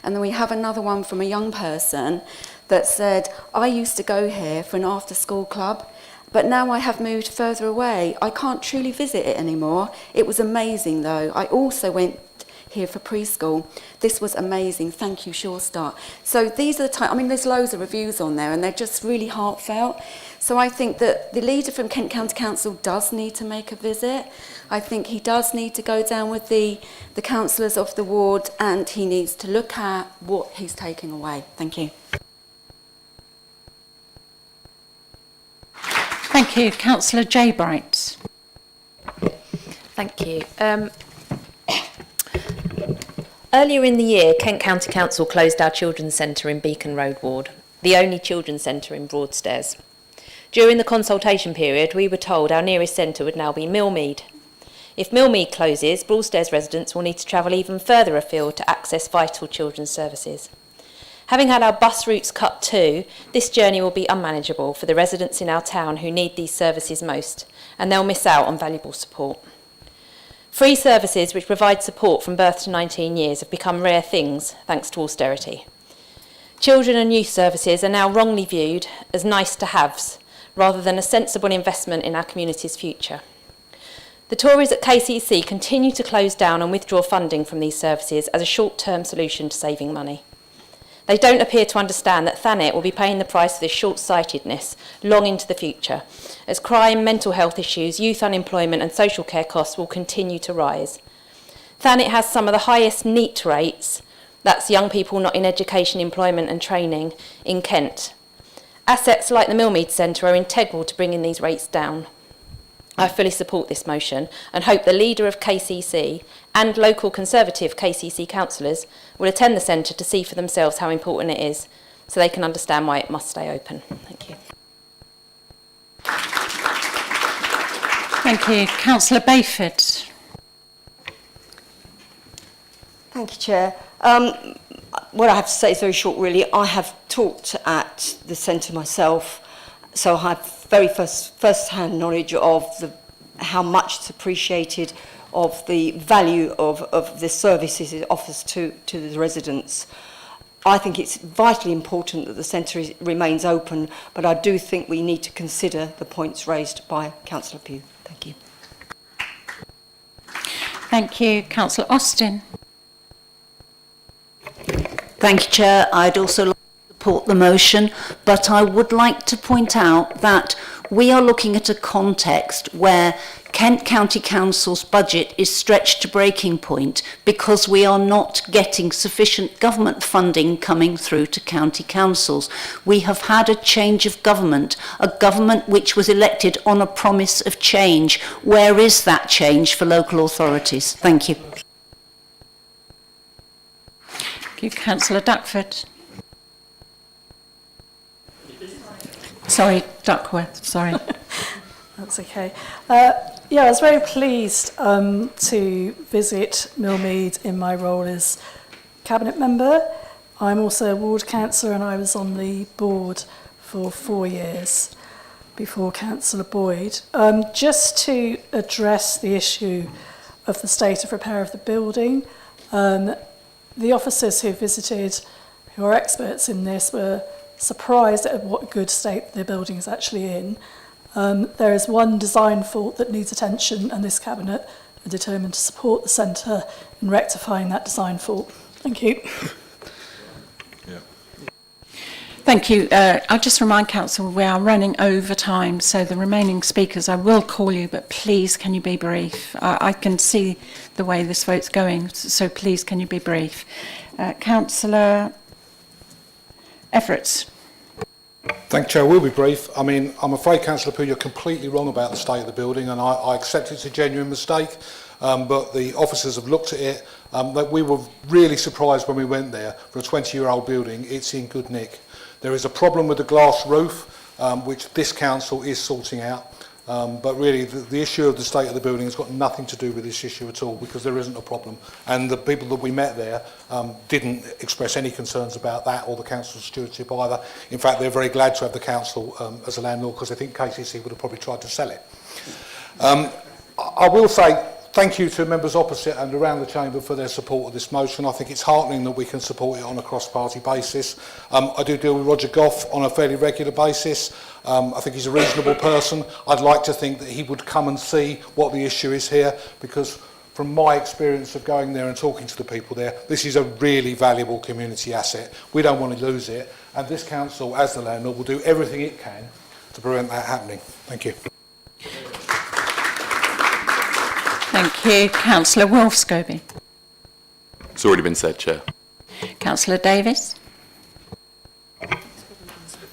H: And then we have another one from a young person that said, "I used to go here for an after-school club, but now I have moved further away. I can't truly visit it anymore. It was amazing though. I also went here for preschool. This was amazing. Thank you, Sure Start." So these are the type, I mean, there's loads of reviews on there and they're just really heartfelt. So I think that the leader from Kent County Council does need to make a visit. I think he does need to go down with the councillors of the ward, and he needs to look at what he's taking away. Thank you.
B: Thank you. Councillor J. Bright.
P: Thank you. Earlier in the year, Kent County Council closed our children's centre in Beacon Road ward, the only children's centre in Broadstairs. During the consultation period, we were told our nearest centre would now be Millmead. If Millmead closes, Broadstairs residents will need to travel even further afield to access vital children's services. Having had our bus routes cut too, this journey will be unmanageable for the residents in our town who need these services most, and they'll miss out on valuable support. Free services which provide support from birth to 19 years have become rare things thanks to austerity. Children and youth services are now wrongly viewed as nice-to-haves rather than a sensible investment in our community's future. The Tories at KCC continue to close down and withdraw funding from these services as a short-term solution to saving money. They don't appear to understand that Thanet will be paying the price for this short-sightedness long into the future, as crime, mental health issues, youth unemployment and social care costs will continue to rise. Thanet has some of the highest NEET rates, that's young people not in education, employment and training, in Kent. Assets like the Millmead Centre are integral to bringing these rates down. I fully support this motion and hope the leader of KCC and local Conservative KCC councillors will attend the centre to see for themselves how important it is, so they can understand why it must stay open. Thank you.
B: Thank you. Councillor Bayford.
M: Thank you, Chair. What I have to say is very short, really. I have talked at the centre myself, so I have very first-hand knowledge of how much it's appreciated, of the value of the services it offers to the residents. I think it's vitally important that the centre remains open, but I do think we need to consider the points raised by Councillor Pugh. Thank you.
B: Thank you. Councillor Austin.
R: Thank you, Chair. I'd also like to support the motion, but I would like to point out that we are looking at a context where Kent County Council's budget is stretched to breaking point because we are not getting sufficient government funding coming through to county councils. We have had a change of government, a government which was elected on a promise of change. Where is that change for local authorities? Thank you.
B: Thank you. Councillor Duckford. Sorry, Duckworth, sorry.
W: That's okay. Yeah, I was very pleased to visit Millmead in my role as Cabinet member. I'm also a ward councillor and I was on the board for 4 years before Councillor Boyd. Just to address the issue of the state of repair of the building, the officers who visited, who are experts in this, were surprised at what good state the building is actually in. There is one design fault that needs attention, and this Cabinet are determined to support the centre in rectifying that design fault. Thank you.
B: Thank you. I'll just remind Council we are running over time, so the remaining speakers, I will call you, but please can you be brief? I can see the way this vote's going, so please can you be brief? Councillor Everett.
I: Thank you, Chair. We'll be brief. I mean, I'm afraid, Councillor Pugh, you're completely wrong about the state of the building, and I accept it's a genuine mistake, but the officers have looked at it. That we were really surprised when we went there. For a 20-year-old building, it's in good nick. There is a problem with the glass roof, which this council is sorting out. But really, the issue of the state of the building has got nothing to do with this issue at all, because there isn't a problem. And the people that we met there didn't express any concerns about that or the council's stewardship either. In fact, they're very glad to have the council as a landlord, because I think KCC would have probably tried to sell it. I will say thank you to members opposite and around the chamber for their support of this motion. I think it's heartening that we can support it on a cross-party basis. I do deal with Roger Goff on a fairly regular basis. I think he's a reasonable person. I'd like to think that he would come and see what the issue is here, because from my experience of going there and talking to the people there, this is a really valuable community asset. We don't want to lose it, and this council, as the landlord, will do everything it can to prevent that happening. Thank you.
B: Thank you. Councillor Wolf-Scobie.
V: It's already been said, Chair.
B: Councillor Davis.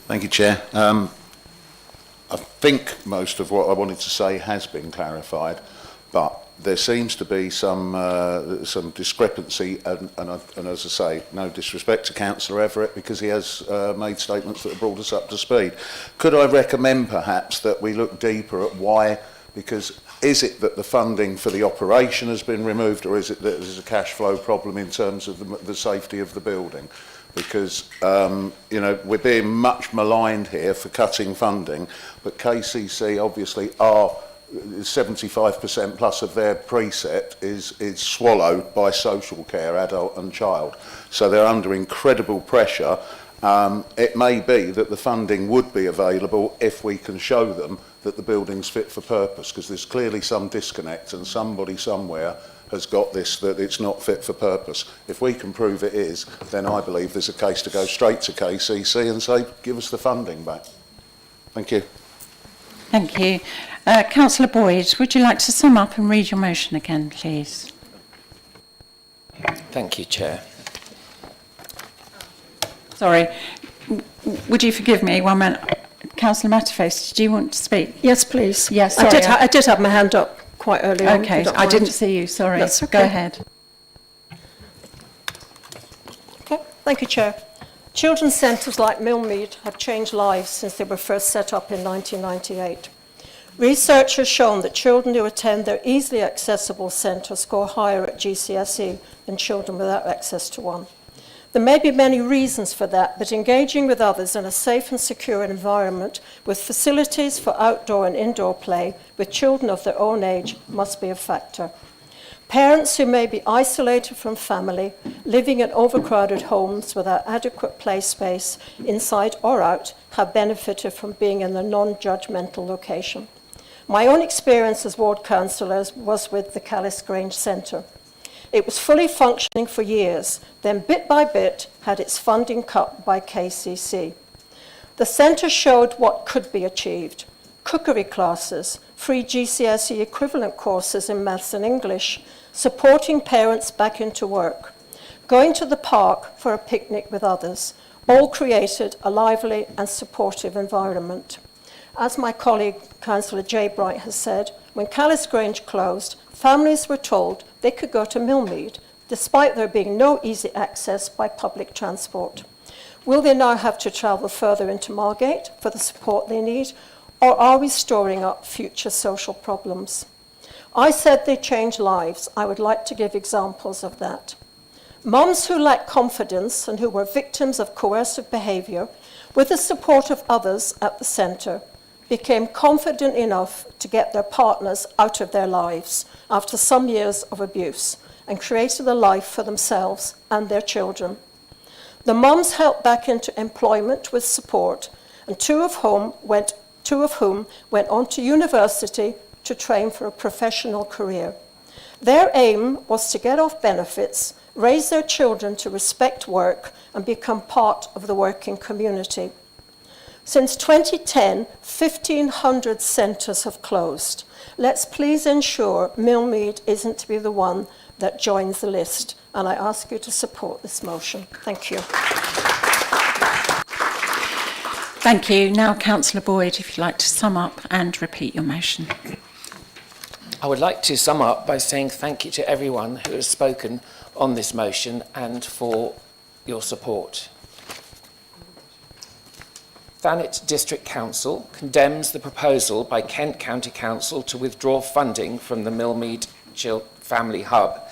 X: Thank you, Chair. I think most of what I wanted to say has been clarified, but there seems to be some discrepancy, and as I say, no disrespect to Councillor Everett, because he has made statements that have brought us up to speed. Could I recommend perhaps that we look deeper at why? Because is it that the funding for the operation has been removed, or is it that there's a cash flow problem in terms of the safety of the building? Because, you know, we're being much maligned here for cutting funding, but KCC obviously are 75% plus of their precept is swallowed by social care, adult and child. So they're under incredible pressure. It may be that the funding would be available if we can show them that the building's fit for purpose, because there's clearly some disconnect and somebody somewhere has got this, that it's not fit for purpose. If we can prove it is, then I believe there's a case to go straight to KCC and say, give us the funding back. Thank you.
B: Thank you. Councillor Boyd, would you like to sum up and read your motion again, please?
F: Thank you, Chair.
B: Sorry, would you forgive me 1 minute? Councillor Matterface, do you want to speak?
C: Yes, please.
B: Yes,
C: I
B: sorry.
C: did have my hand up quite early on.
B: Okay, I didn't see you, sorry.
C: That's okay.
B: Go ahead.
C: Okay, thank you, Chair. Children's centres like Millmead have changed lives since they were first set up in 1998. Research has shown that children who attend their easily accessible centre score higher at GCSE than children without access to one. There may be many reasons for that, but engaging with others in a safe and secure environment with facilities for outdoor and indoor play with children of their own age must be a factor. Parents who may be isolated from family, living in overcrowded homes without adequate play space, inside or out, have benefited from being in a non-judgmental location. My own experience as ward councillor was with the Callis Grange Centre. It was fully functioning for years, then bit by bit had its funding cut by KCC. The centre showed what could be achieved. Cookery classes, free GCSE equivalent courses in maths and English, supporting parents back into work, going to the park for a picnic with others, all created a lively and supportive environment. As my colleague, Councillor Jay Bright, has said, when Callis Grange closed, families were told they could go to Millmead, despite there being no easy access by public transport. Will they now have to travel further into Margate for the support they need, or are we storing up future social problems? I said they change lives. I would like to give examples of that. Mums who lack confidence and who were victims of coercive behaviour, with the support of others at the centre, became confident enough to get their partners out of their lives after some years of abuse and created a life for themselves and their children. The mums helped back into employment with support, and two of whom went on to university to train for a professional career. Their aim was to get off benefits, raise their children to respect work and become part of the working community. Since 2010, 1,500 centres have closed. Let's please ensure Millmead isn't to be the one that joins the list, and I ask you to support this motion. Thank you.
B: Thank you. Now, Councillor Boyd, if you'd like to sum up and repeat your motion.
F: I would like to sum up by saying thank you to everyone who has spoken on this motion and for your support. Thanet District Council condemns the proposal by Kent County Council to withdraw funding from the Millmead Family Hub.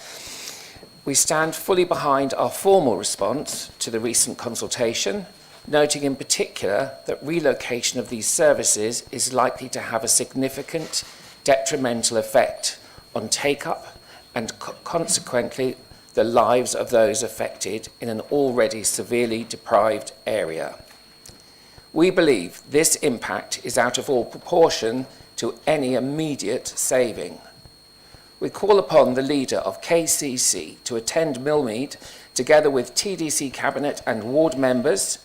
F: We stand fully behind our formal response to the recent consultation, noting in particular that relocation of these services is likely to have a significant detrimental effect on take-up and consequently the lives of those affected in an already severely deprived area. We believe this impact is out of all proportion to any immediate saving. We call upon the leader of KCC to attend Millmead together with TDC Cabinet and ward members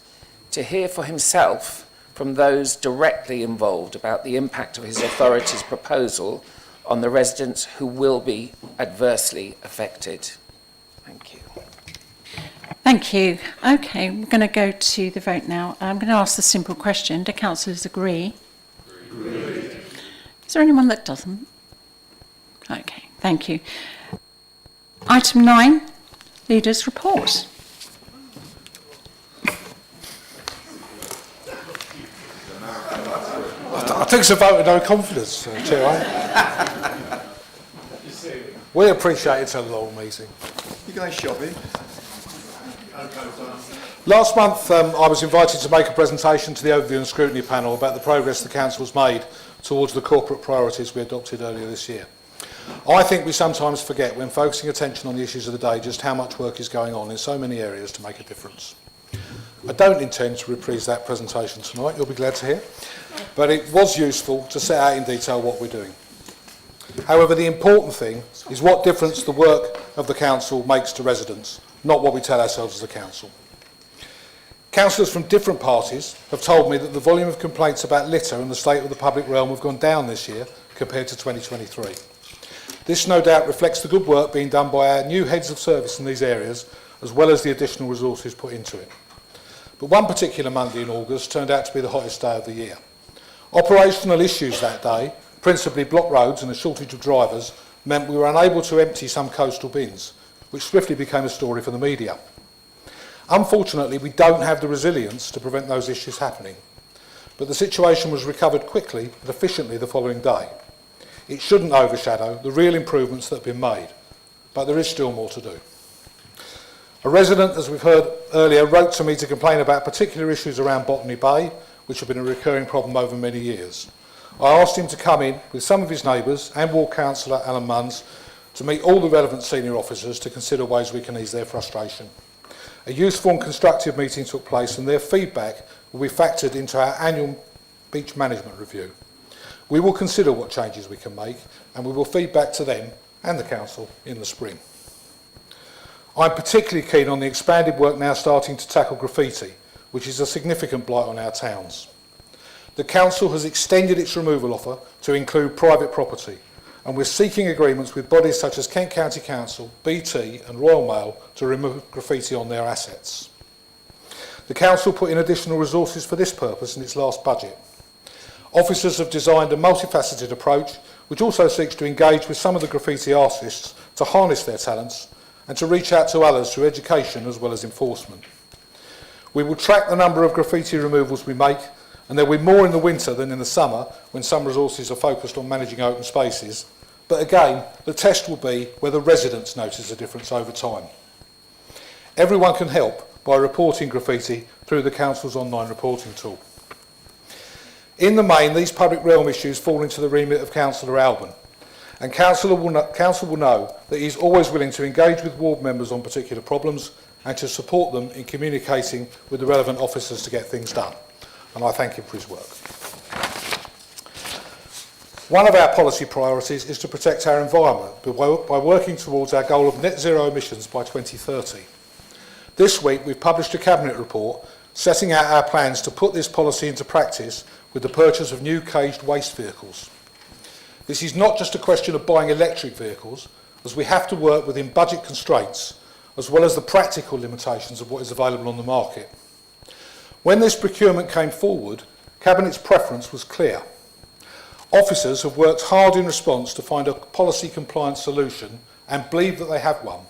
F: to hear for himself from those directly involved about the impact of his authority's proposal on the residents who will be adversely affected. Thank you.
B: Thank you. Okay, we're going to go to the vote now. I'm going to ask the simple question. Do councillors agree? Agreed. Is there anyone that doesn't? Okay, thank you. Item 9, Leaders' Report.
I: I think it's a vote of no confidence, Chair. We appreciate it's a long meeting.
E: You going shopping?
I: Last month, I was invited to make a presentation to the Overview and Scrutiny panel about the progress the Council's made towards the corporate priorities we adopted earlier this year. I think we sometimes forget when focusing attention on the issues of the day just how much work is going on in so many areas to make a difference. I don't intend to reprise that presentation tonight, you'll be glad to hear, but it was useful to set out in detail what we're doing. However, the important thing is what difference the work of the council makes to residents, not what we tell ourselves as a council. Councillors from different parties have told me that the volume of complaints about litter and the state of the public realm have gone down this year compared to 2023. This no doubt reflects the good work being done by our new heads of service in these areas, as well as the additional resources put into it. But one particular Monday in August turned out to be the hottest day of the year. Operational issues that day, principally blocked roads and a shortage of drivers, meant we were unable to empty some coastal bins, which swiftly became a story for the media. Unfortunately, we don't have the resilience to prevent those issues happening, but the situation was recovered quickly and efficiently the following day. It shouldn't overshadow the real improvements that have been made, but there is still more to do. A resident, as we've heard earlier, wrote to me to complain about particular issues around Botany Bay, which have been a recurring problem over many years. I asked him to come in with some of his neighbours and Ward Councillor Alan Munns to meet all the relevant senior officers to consider ways we can ease their frustration. A useful and constructive meeting took place and their feedback will be factored into our annual beach management review. We will consider what changes we can make and we will feed back to them and the council in the spring. I'm particularly keen on the expanded work now starting to tackle graffiti, which is a significant blight on our towns. The council has extended its removal offer to include private property, and we're seeking agreements with bodies such as Kent County Council, BT and Royal Mail to remove graffiti on their assets. The council put in additional resources for this purpose in its last budget. Officers have designed a multifaceted approach which also seeks to engage with some of the graffiti artists to harness their talents and to reach out to others through education as well as enforcement. We will track the number of graffiti removals we make, and there will be more in the winter than in the summer when some resources are focused on managing open spaces. But again, the test will be whether residents notice a difference over time. Everyone can help by reporting graffiti through the council's online reporting tool. In the main, these public realm issues fall into the remit of Councillor Alban, and council will know that he is always willing to engage with ward members on particular problems and to support them in communicating with the relevant officers to get things done. And I thank him for his work. One of our policy priorities is to protect our environment by working towards our goal of net zero emissions by 2030. This week we've published a Cabinet report setting out our plans to put this policy into practice with the purchase of new caged waste vehicles. This is not just a question of buying electric vehicles, as we have to work within budget constraints as well as the practical limitations of what is available on the market. When this procurement came forward, Cabinet's preference was clear. Officers have worked hard in response to find a policy compliant solution and believe that they have one,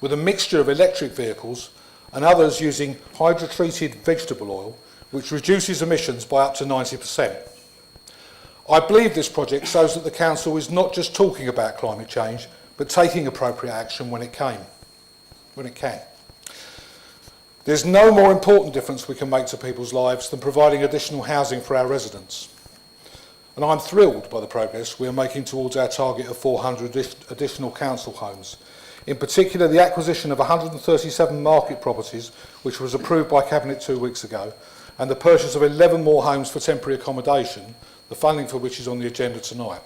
I: with a mixture of electric vehicles and others using hydrotreated vegetable oil, which reduces emissions by up to 90%. I believe this project shows that the Council is not just talking about climate change, but taking appropriate action when it can. There's no more important difference we can make to people's lives than providing additional housing for our residents. And I'm thrilled by the progress we are making towards our target of 400 additional council homes. In particular, the acquisition of 137 market properties, which was approved by Cabinet 2 weeks ago, and the purchase of 11 more homes for temporary accommodation, the funding for which is on the agenda tonight.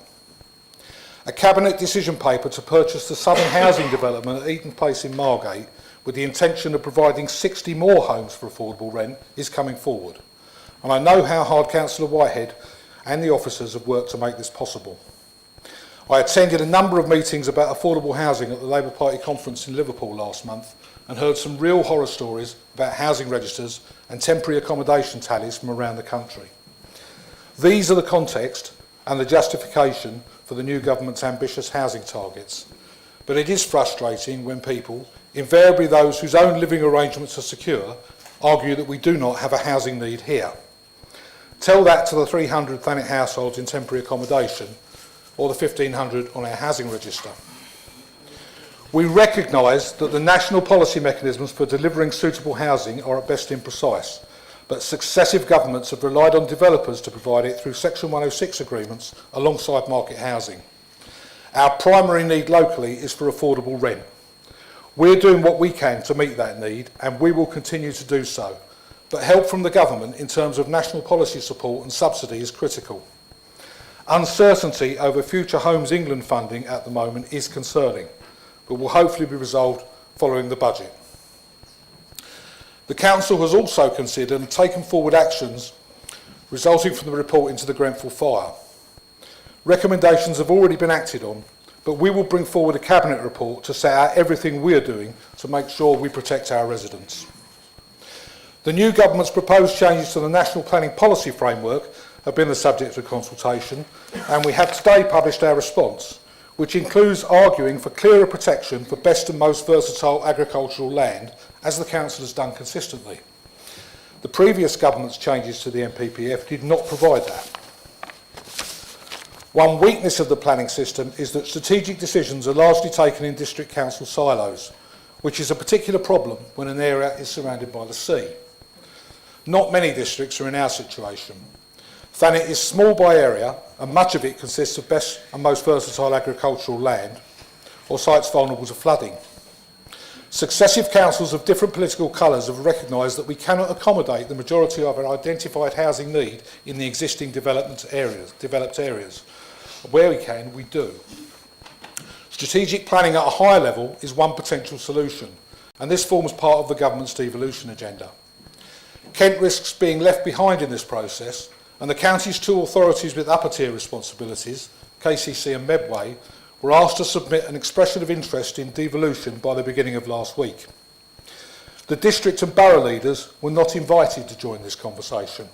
I: A Cabinet decision paper to purchase the southern housing development at Eaton Place in Margate with the intention of providing 60 more homes for affordable rent is coming forward. And I know how hard Councillor Whitehead and the officers have worked to make this possible. I attended a number of meetings about affordable housing at the Labour Party conference in Liverpool last month and heard some real horror stories about housing registers and temporary accommodation tallies from around the country. These are the context and the justification for the new government's ambitious housing targets. But it is frustrating when people, invariably those whose own living arrangements are secure, argue that we do not have a housing need here. Tell that to the 300 Thanet households in temporary accommodation or the 1,500 on our housing register. We recognise that the national policy mechanisms for delivering suitable housing are at best imprecise, but successive governments have relied on developers to provide it through Section 106 agreements alongside market housing. Our primary need locally is for affordable rent. We're doing what we can to meet that need, and we will continue to do so. But help from the government in terms of national policy support and subsidy is critical. Uncertainty over future Homes England funding at the moment is concerning, but will hopefully be resolved following the budget. The Council has also considered and taken forward actions resulting from the report into the Grenfell fire. Recommendations have already been acted on, but we will bring forward a Cabinet report to set out everything we are doing to make sure we protect our residents. The new government's proposed changes to the National Planning Policy Framework have been the subject of consultation, and we have today published our response, which includes arguing for clearer protection for best and most versatile agricultural land, as the Council has done consistently. The previous government's changes to the NPPF did not provide that. One weakness of the planning system is that strategic decisions are largely taken in district council silos, which is a particular problem when an area is surrounded by the sea. Not many districts are in our situation. Thanet is small by area, and much of it consists of best and most versatile agricultural land, or sites vulnerable to flooding. Successive councils of different political colours have recognised that we cannot accommodate the majority of our identified housing need in the existing developed areas. Where we can, we do. Strategic planning at a higher level is one potential solution, and this forms part of the government's devolution agenda. Kent risks being left behind in this process, and the county's two authorities with upper tier responsibilities, KCC and Medway, were asked to submit an expression of interest in devolution by the beginning of last week. The district and borough leaders were not invited to join this conversation,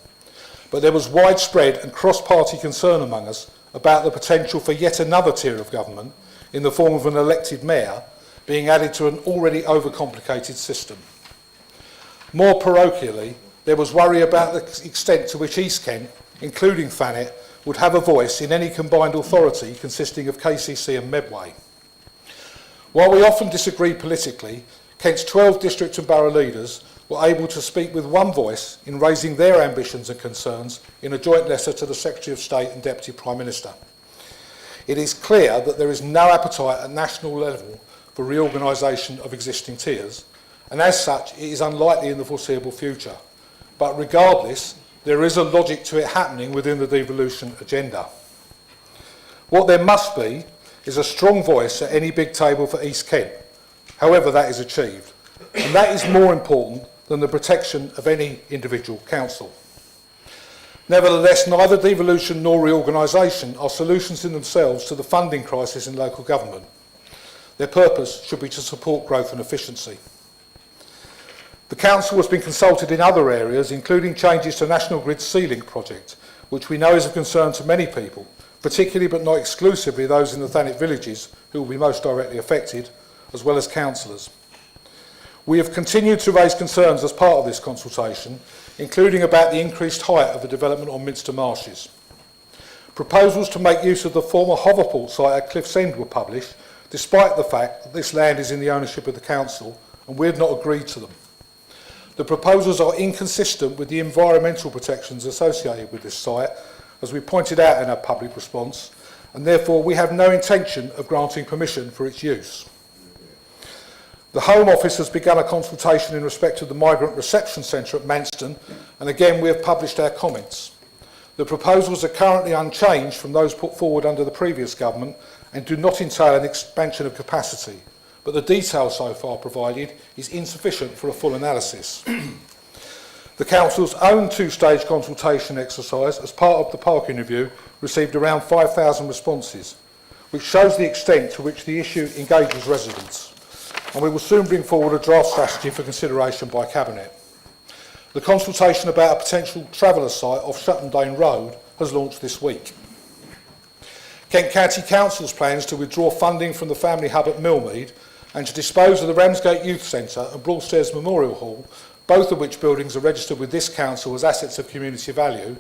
I: but there was widespread and cross-party concern among us about the potential for yet another tier of government, in the form of an elected mayor, being added to an already overcomplicated system. More parochially, there was worry about the extent to which East Kent, including Thanet, would have a voice in any combined authority consisting of KCC and Medway. While we often disagree politically, Kent's 12 district and borough leaders were able to speak with one voice in raising their ambitions and concerns in a joint letter to the Secretary of State and Deputy Prime Minister. It is clear that there is no appetite at national level for reorganisation of existing tiers, and as such it is unlikely in the foreseeable future. But regardless, there is a logic to it happening within the devolution agenda. What there must be is a strong voice at any big table for East Kent, however that is achieved, and that is more important than the protection of any individual council. Nevertheless, neither devolution nor reorganisation are solutions in themselves to the funding crisis in local government. Their purpose should be to support growth and efficiency. The Council has been consulted in other areas, including changes to National Grid's Sea-Link project, which we know is of concern to many people, particularly but not exclusively those in the Thanet villages who will be most directly affected, as well as councillors. We have continued to raise concerns as part of this consultation, including about the increased height of the development on Minster Marshes. Proposals to make use of the former hoverport site at Cliff's End were published, despite the fact that this land is in the ownership of the Council, and we have not agreed to them. The proposals are inconsistent with the environmental protections associated with this site, as we pointed out in our public response, and therefore we have no intention of granting permission for its use. The Home Office has begun a consultation in respect of the Migrant Reception Centre at Manston, and again we have published our comments. The proposals are currently unchanged from those put forward under the previous government and do not entail an expansion of capacity, but the detail so far provided is insufficient for a full analysis. The Council's own two-stage consultation exercise as part of the parking review received around 5,000 responses, which shows the extent to which the issue engages residents, and we will soon bring forward a draft strategy for consideration by Cabinet. The consultation about a potential traveller site off Shuttendane Road has launched this week. Kent County Council's plans to withdraw funding from the Family Hub at Millmead and to dispose of the Ramsgate Youth Centre and Broadstairs Memorial Hall, both of which buildings are registered with this council as assets of community value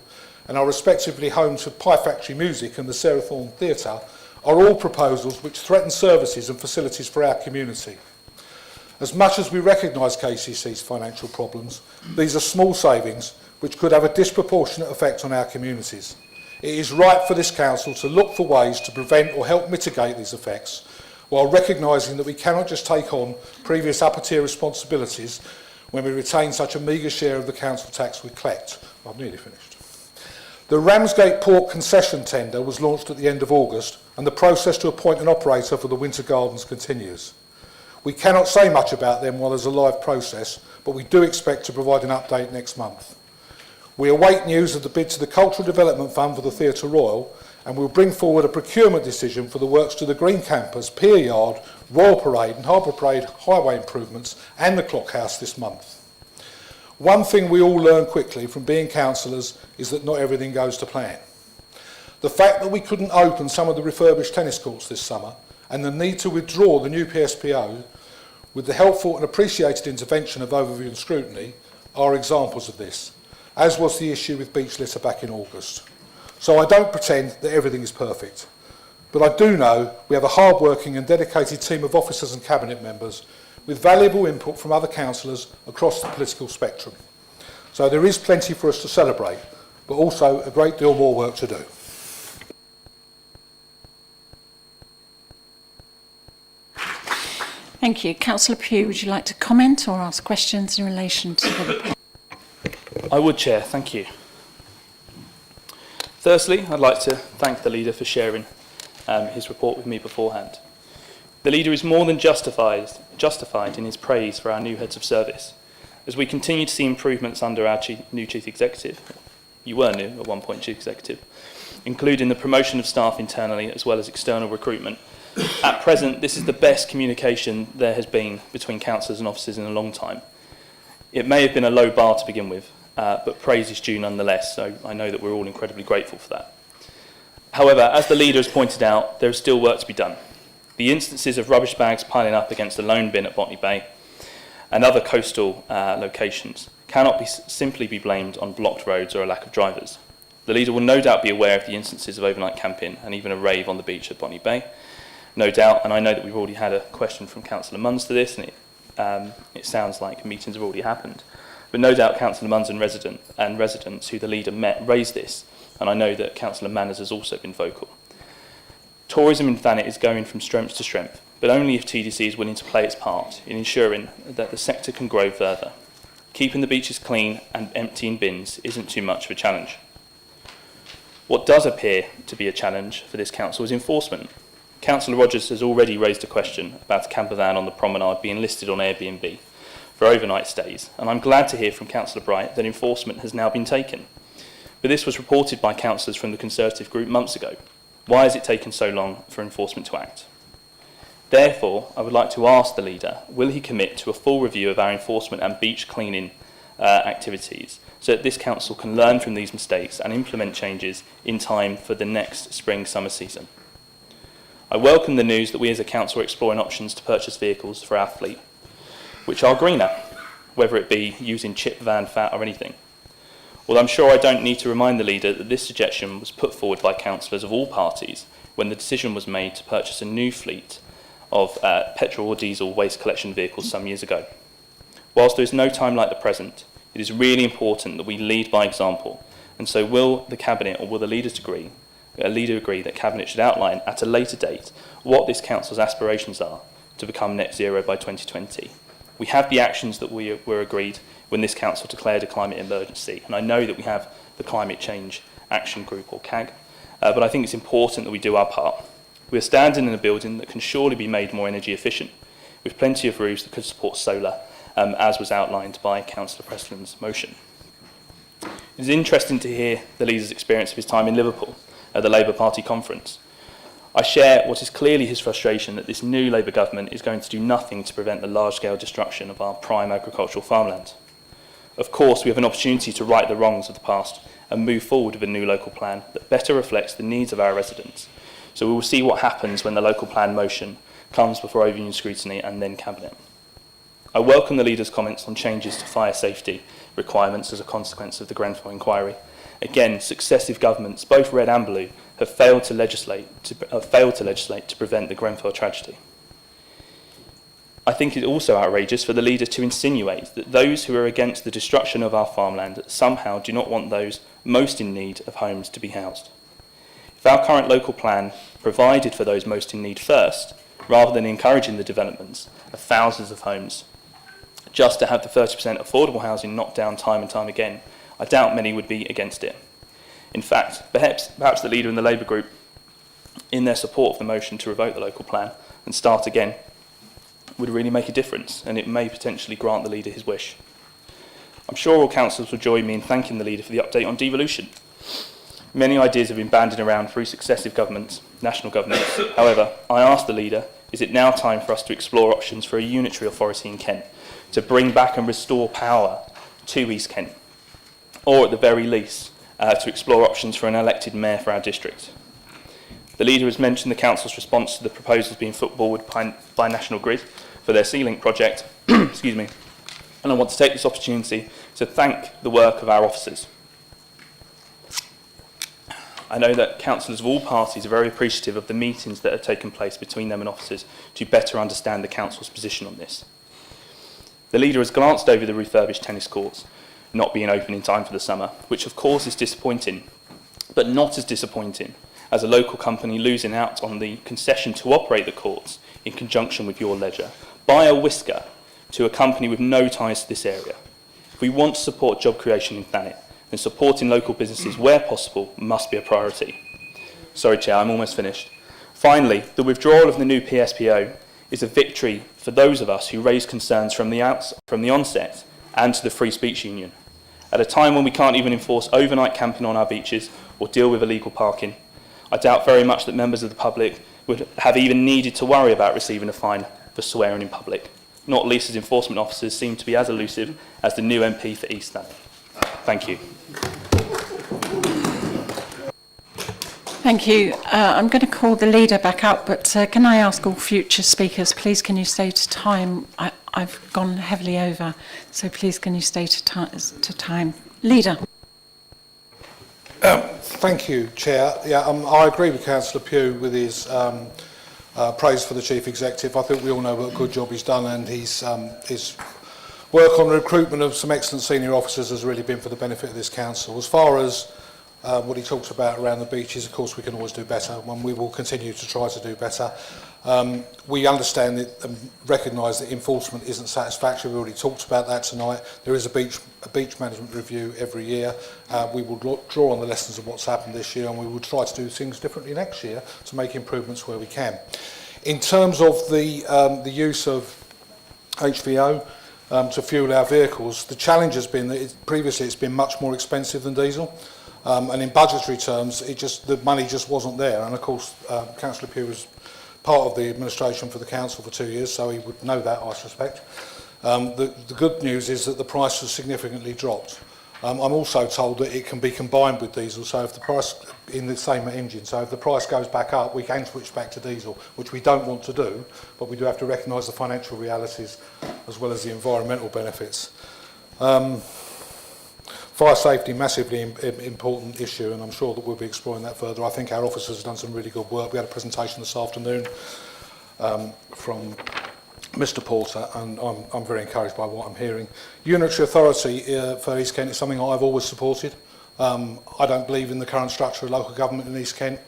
I: and are respectively home to Pie Factory Music and the Sarah Thorne Theatre, are all proposals which threaten services and facilities for our community. As much as we recognise KCC's financial problems, these are small savings which could have a disproportionate effect on our communities. It is right for this council to look for ways to prevent or help mitigate these effects, while recognising that we cannot just take on previous upper-tier responsibilities when we retain such a meagre share of the council tax we collect. I've nearly finished. The Ramsgate Port concession tender was launched at the end of August, and the process to appoint an operator for the Winter Gardens continues. We cannot say much about them while there's a live process, but we do expect to provide an update next month. We await news of the bid to the Cultural Development Fund for the Theatre Royal, and we'll bring forward a procurement decision for the works to the Green Campus, Pier Yard, Royal Parade and Harbour Parade highway improvements and the Clock House this month. One thing we all learn quickly from being councillors is that not everything goes to plan. The fact that we couldn't open some of the refurbished tennis courts this summer and the need to withdraw the new PSPO with the helpful and appreciated intervention of overview and scrutiny are examples of this, as was the issue with beach litter back in August. So I don't pretend that everything is perfect, but I do know we have a hard-working and dedicated team of officers and cabinet members with valuable input from other councillors across the political spectrum. So there is plenty for us to celebrate, but also a great deal more work to do.
B: Thank you. Councillor Pugh, would you like to comment or ask questions in relation to the report?
S: I would, Chair. Thank you. Firstly, I'd like to thank the Leader for sharing his report with me beforehand. The Leader is more than justified in his praise for our new heads of service. As we continue to see improvements under our new Chief Executive, you were new at one point Chief Executive, including the promotion of staff internally as well as external recruitment. At present, this is the best communication there has been between councillors and officers in a long time. It may have been a low bar to begin with, but praise is due nonetheless, so I know that we're all incredibly grateful for that. However, as the Leader has pointed out, there is still work to be done. The instances of rubbish bags piling up against a lone bin at Botany Bay and other coastal locations cannot simply be blamed on blocked roads or a lack of drivers. The Leader will no doubt be aware of the instances of overnight camping and even a rave on the beach at Botany Bay. No doubt, and I know that we've already had a question from Councillor Munns to this, and it sounds like meetings have already happened. But no doubt Councillor Munns and residents who the Leader met raised this, and I know that Councillor Manners has also been vocal. Tourism in Thanet is going from strength to strength, but only if TDC is willing to play its part in ensuring that the sector can grow further. Keeping the beaches clean and emptying bins isn't too much of a challenge. What does appear to be a challenge for this council is enforcement. Councillor Rogers has already raised a question about a camper van on the promenade being listed on Airbnb for overnight stays, and I'm glad to hear from Councillor Bright that enforcement has now been taken. But this was reported by councillors from the Conservative group months ago. Why has it taken so long for enforcement to act? Therefore, I would like to ask the Leader, will he commit to a full review of our enforcement and beach cleaning activities so that this council can learn from these mistakes and implement changes in time for the next spring-summer season? I welcome the news that we as a council are exploring options to purchase vehicles for our fleet, which are greener, whether it be using chip van fat or anything. Well, I'm sure I don't need to remind the Leader that this suggestion was put forward by councillors of all parties when the decision was made to purchase a new fleet of petrol or diesel waste collection vehicles some years ago. Whilst there is no time like the present, it is really important that we lead by example, and so will the Cabinet or will the Leader agree that Cabinet should outline at a later date what this council's aspirations are to become net zero by 2020. We have the actions that were agreed when this council declared a climate emergency, and I know that we have the Climate Change Action Group, or CAG, but I think it's important that we do our part. We are standing in a building that can surely be made more energy efficient, with plenty of roofs that could support solar, as was outlined by Councillor Preston's motion. It is interesting to hear the Leader's experience of his time in Liverpool at the Labour Party conference. I share what is clearly his frustration that this new Labour government is going to do nothing to prevent the large-scale destruction of our prime agricultural farmland. Of course, we have an opportunity to right the wrongs of the past and move forward with a new local plan that better reflects the needs of our residents. So we will see what happens when the local plan motion comes before overview scrutiny and then Cabinet. I welcome the Leader's comments on changes to fire safety requirements as a consequence of the Grenfell inquiry. Again, successive governments, both red and blue, have failed to legislate to prevent the Grenfell tragedy. I think it's also outrageous for the leader to insinuate that those who are against the destruction of our farmland somehow do not want those most in need of homes to be housed. If our current local plan provided for those most in need first, rather than encouraging the developments of thousands of homes, just to have the 30% affordable housing knocked down time and time again, I doubt many would be against it. In fact, perhaps the leader and the Labour group, in their support of the motion to revoke the local plan and start again, would really make a difference, and it may potentially grant the leader his wish. I'm sure all councillors will join me in thanking the leader for the update on devolution. Many ideas have been bandied around through successive governments, national governments. However, I ask the leader, is it now time for us to explore options for a unitary authority in Kent, to bring back and restore power to East Kent, or at the very least, to explore options for an elected mayor for our district? The leader has mentioned the council's response to the proposals being put forward by National Grid for their Sea-Link project, excuse me, and I want to take this opportunity to thank the work of our officers. I know that councillors of all parties are very appreciative of the meetings that have taken place between them and officers to better understand the council's position on this. The leader has glanced over the refurbished tennis courts not being open in time for the summer, which of course is disappointing, but not as disappointing as a local company losing out on the concession to operate the courts in conjunction with your leisure by a whisker to a company with no ties to this area. If we want to support job creation in Thanet, then supporting local businesses where possible must be a priority. Sorry, Chair, I'm almost finished. Finally, the withdrawal of the new PSPO is a victory for those of us who raised concerns from the onset and to the Free Speech Union. At a time when we can't even enforce overnight camping on our beaches or deal with illegal parking, I doubt very much that members of the public would have even needed to worry about receiving a fine for swearing in public, not least as enforcement officers seem to be as elusive as the new MP for East Thanet. Thank you.
B: Thank you. I'm going to call the leader back up, but can I ask all future speakers, please can you stay to time? I've gone heavily over, so please can you stay to time. Leader.
I: Thank you, Chair. Yeah, I agree with Councillor Pugh with his praise for the Chief Executive. I think we all know what a good job he's done, and his work on the recruitment of some excellent senior officers has really been for the benefit of this council. As far as what he talks about around the beaches, of course we can always do better, and we will continue to try to do better. We understand it and recognise that enforcement isn't satisfactory. We already talked about that tonight. There is a beach management review every year. We will draw on the lessons of what's happened this year, and we will try to do things differently next year to make improvements where we can. In terms of the use of HVO to fuel our vehicles, the challenge has been that previously it's been much more expensive than diesel. And in budgetary terms, the money just wasn't there. And of course, Councillor Pugh was part of the administration for the council for 2 years, so he would know that, I suspect. The good news is that the price has significantly dropped. I'm also told that it can be combined with diesel, so if the price in the same engine, so if the price goes back up, we can switch back to diesel, which we don't want to do, but we do have to recognise the financial realities as well as the environmental benefits. Fire safety, massively important issue, and I'm sure that we'll be exploring that further. I think our officers have done some really good work. We had a presentation this afternoon from Mr Porter, and I'm very encouraged by what I'm hearing. Unitary authority for East Kent is something I've always supported. I don't believe in the current structure of local government in East Kent.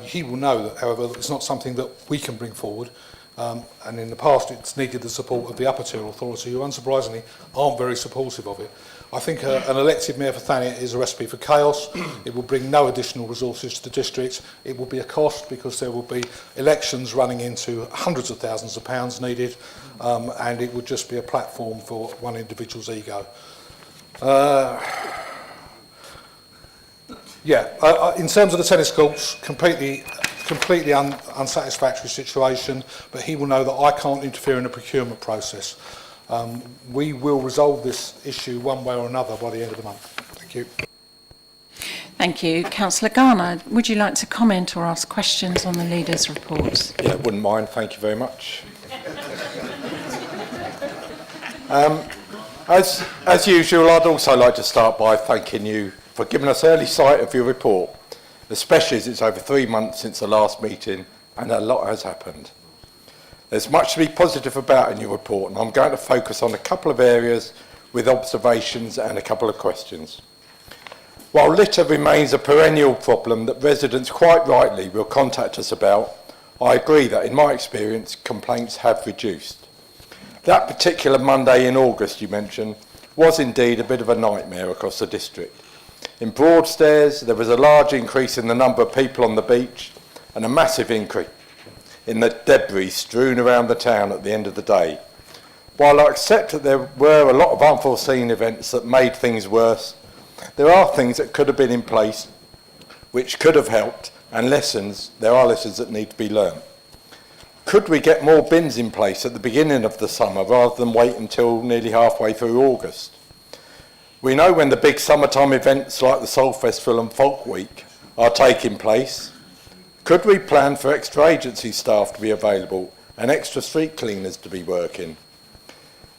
I: He will know that, however, it's not something that we can bring forward. And in the past, it's needed the support of the upper tier authority, who, unsurprisingly, aren't very supportive of it. I think an elected mayor for Thanet is a recipe for chaos. It will bring no additional resources to the district. It will be a cost because there will be elections running into hundreds of thousands of pounds needed, and it would just be a platform for one individual's ego. In terms of the tennis courts, completely unsatisfactory situation, but he will know that I can't interfere in the procurement process. We will resolve this issue one way or another by the end of the month. Thank you.
B: Thank you. Councillor Garner, would you like to comment or ask questions on the leader's report?
G: Yeah, wouldn't mind. Thank you very much. As usual, I'd also like to start by thanking you for giving us early sight of your report, especially as it's over 3 months since the last meeting and a lot has happened. There's much to be positive about in your report, and I'm going to focus on a couple of areas with observations and a couple of questions. While litter remains a perennial problem that residents quite rightly will contact us about, I agree that in my experience complaints have reduced. That particular Monday in August you mentioned was indeed a bit of a nightmare across the district. In Broadstairs there was a large increase in the number of people on the beach and a massive increase in the debris strewn around the town at the end of the day. While I accept that there were a lot of unforeseen events that made things worse, there are things that could have been in place which could have helped, and there are lessons that need to be learned. Could we get more bins in place at the beginning of the summer rather than wait until nearly halfway through August? We know when the big summertime events like the Soul Festival and Folk Week are taking place. Could we plan for extra agency staff to be available and extra street cleaners to be working?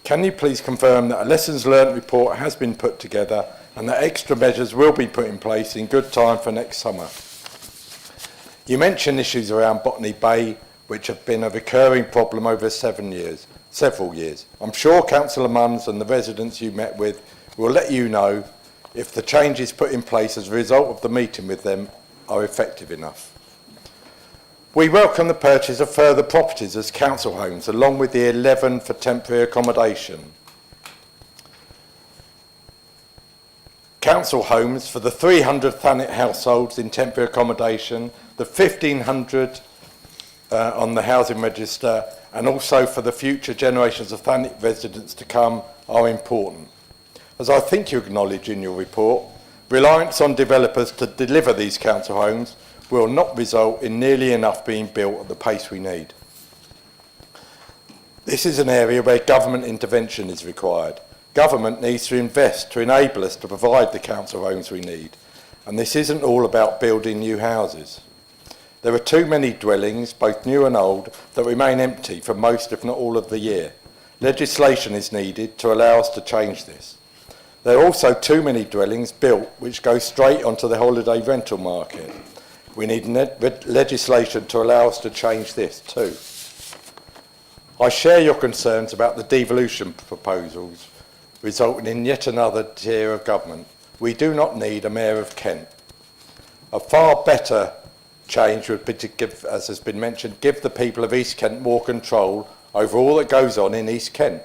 G: Can you please confirm that a lessons learned report has been put together and that extra measures will be put in place in good time for next summer? You mentioned issues around Botany Bay, which have been a recurring problem over several years. I'm sure Councillor Munns and the residents you met with will let you know if the changes put in place as a result of the meeting with them are effective enough. We welcome the purchase of further properties as council homes, along with the 11 for temporary accommodation. Council homes for the 300 Thanet households in temporary accommodation, the 1,500 on the housing register, and also for the future generations of Thanet residents to come are important. As I think you acknowledge in your report, reliance on developers to deliver these council homes will not result in nearly enough being built at the pace we need. This is an area where government intervention is required. Government needs to invest to enable us to provide the council homes we need, and this isn't all about building new houses. There are too many dwellings, both new and old, that remain empty for most, if not all, of the year. Legislation is needed to allow us to change this. There are also too many dwellings built which go straight onto the holiday rental market. We need legislation to allow us to change this too. I share your concerns about the devolution proposals, resulting in yet another tier of government. We do not need a Mayor of Kent. A far better change would be to give, as has been mentioned, give the people of East Kent more control over all that goes on in East Kent,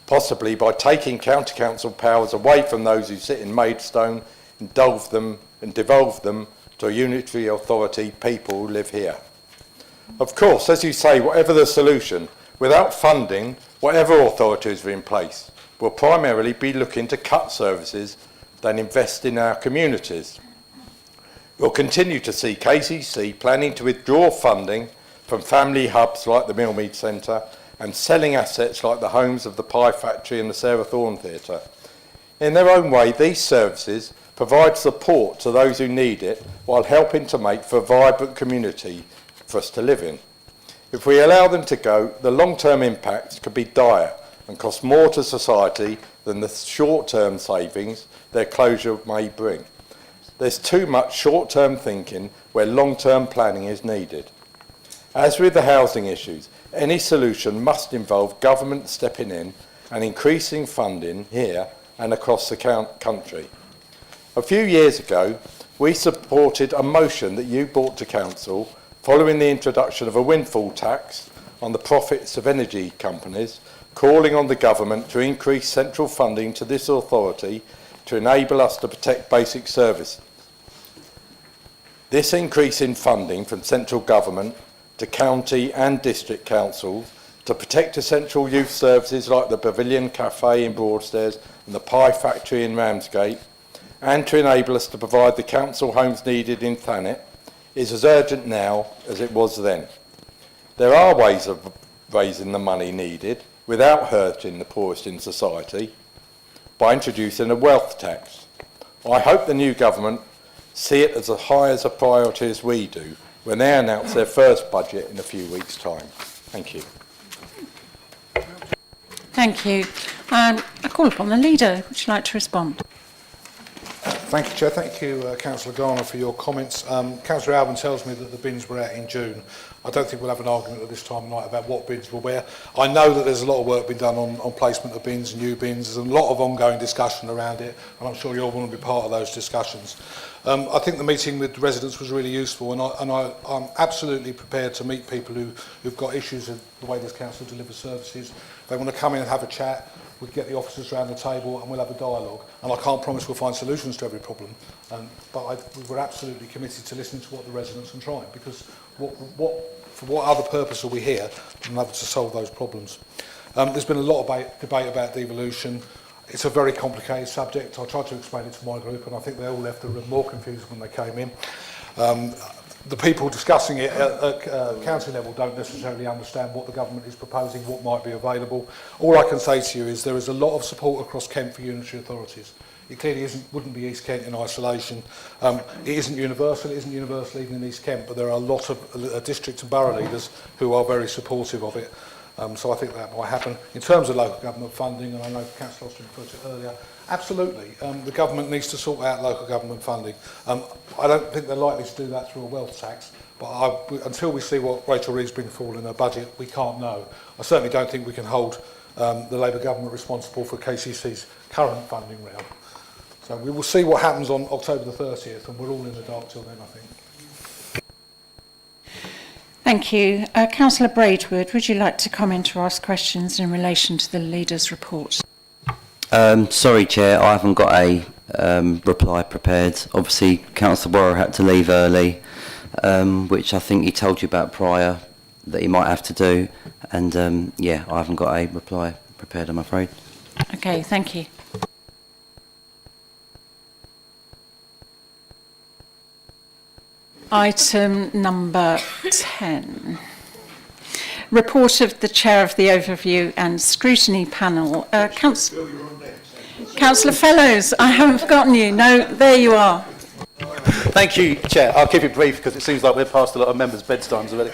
G: possibly by taking county council powers away from those who sit in Maidstone and devolve them to a unitary authority, people who live here. Of course, as you say, whatever the solution, without funding, whatever authorities are in place, will primarily be looking to cut services than invest in our communities. We'll continue to see KCC planning to withdraw funding from family hubs like the Millmead Centre and selling assets like the homes of the Pie Factory and the Sarah Thorne Theatre. In their own way, these services provide support to those who need it while helping to make for a vibrant community for us to live in. If we allow them to go, the long-term impacts could be dire and cost more to society than the short-term savings their closure may bring. There's too much short-term thinking where long-term planning is needed. As with the housing issues, any solution must involve government stepping in and increasing funding here and across the country. A few years ago, we supported a motion that you brought to Council following the introduction of a windfall tax on the profits of energy companies, calling on the government to increase central funding to this authority to enable us to protect basic services. This increase in funding from central government to county and district councils to protect essential youth services like the Pavilion Cafe in Broadstairs and the Pie Factory in Ramsgate, and to enable us to provide the council homes needed in Thanet, is as urgent now as it was then. There are ways of raising the money needed without hurting the poorest in society by introducing a wealth tax. I hope the new government see it as high as a priority as we do when they announce their first budget in a few weeks' time. Thank you.
B: Thank you. I call upon the leader. Would you like to respond?
I: Thank you, Chair. Thank you, Councillor Garner, for your comments. Councillor Alban tells me that the bins were out in June. I don't think we'll have an argument at this time of night about what bins were where. I know that there's a lot of work being done on placement of bins, new bins. There's a lot of ongoing discussion around it, and I'm sure you all want to be part of those discussions. I think the meeting with residents was really useful, and I'm absolutely prepared to meet people who've got issues with the way this council delivers services. They want to come in and have a chat. We'll get the officers around the table and we'll have a dialogue. And I can't promise we'll find solutions to every problem, but we're absolutely committed to listening to what the residents and trying, because for what other purpose are we here than to solve those problems? There's been a lot of debate about devolution. It's a very complicated subject. I tried to explain it to my group, and I think they all left the room more confused when they came in. The people discussing it at county level don't necessarily understand what the government is proposing, what might be available. All I can say to you is there is a lot of support across Kent for unitary authorities. It clearly wouldn't be East Kent in isolation. It isn't universal even in East Kent, but there are a lot of district and borough leaders who are very supportive of it. So I think that might happen. In terms of local government funding, and I know Councillor Austin referred to it earlier, absolutely. The government needs to sort out local government funding. I don't think they're likely to do that through a wealth tax, but until we see what Rachel Reeves brings forward in her budget, we can't know. I certainly don't think we can hold the Labour government responsible for KCC's current funding round. So we will see what happens on October the 30th, and we're all in the dark till then, I think.
B: Thank you. Councillor Braidwood, would you like to comment or ask questions in relation to the leader's report?
A: Sorry, Chair, I haven't got a reply prepared. Obviously, Councillor Borrow had to leave early, which I think he told you about prior that he might have to do. And yeah, I haven't got a reply prepared, I'm afraid.
B: Okay, thank you. Item number 10. Report of the Chair of the Overview and Scrutiny Panel. Councillor Fellows, I haven't forgotten you. No, there you are.
N: Thank you, Chair. I'll keep it brief because it seems like we're past a lot of members' bedtimes already.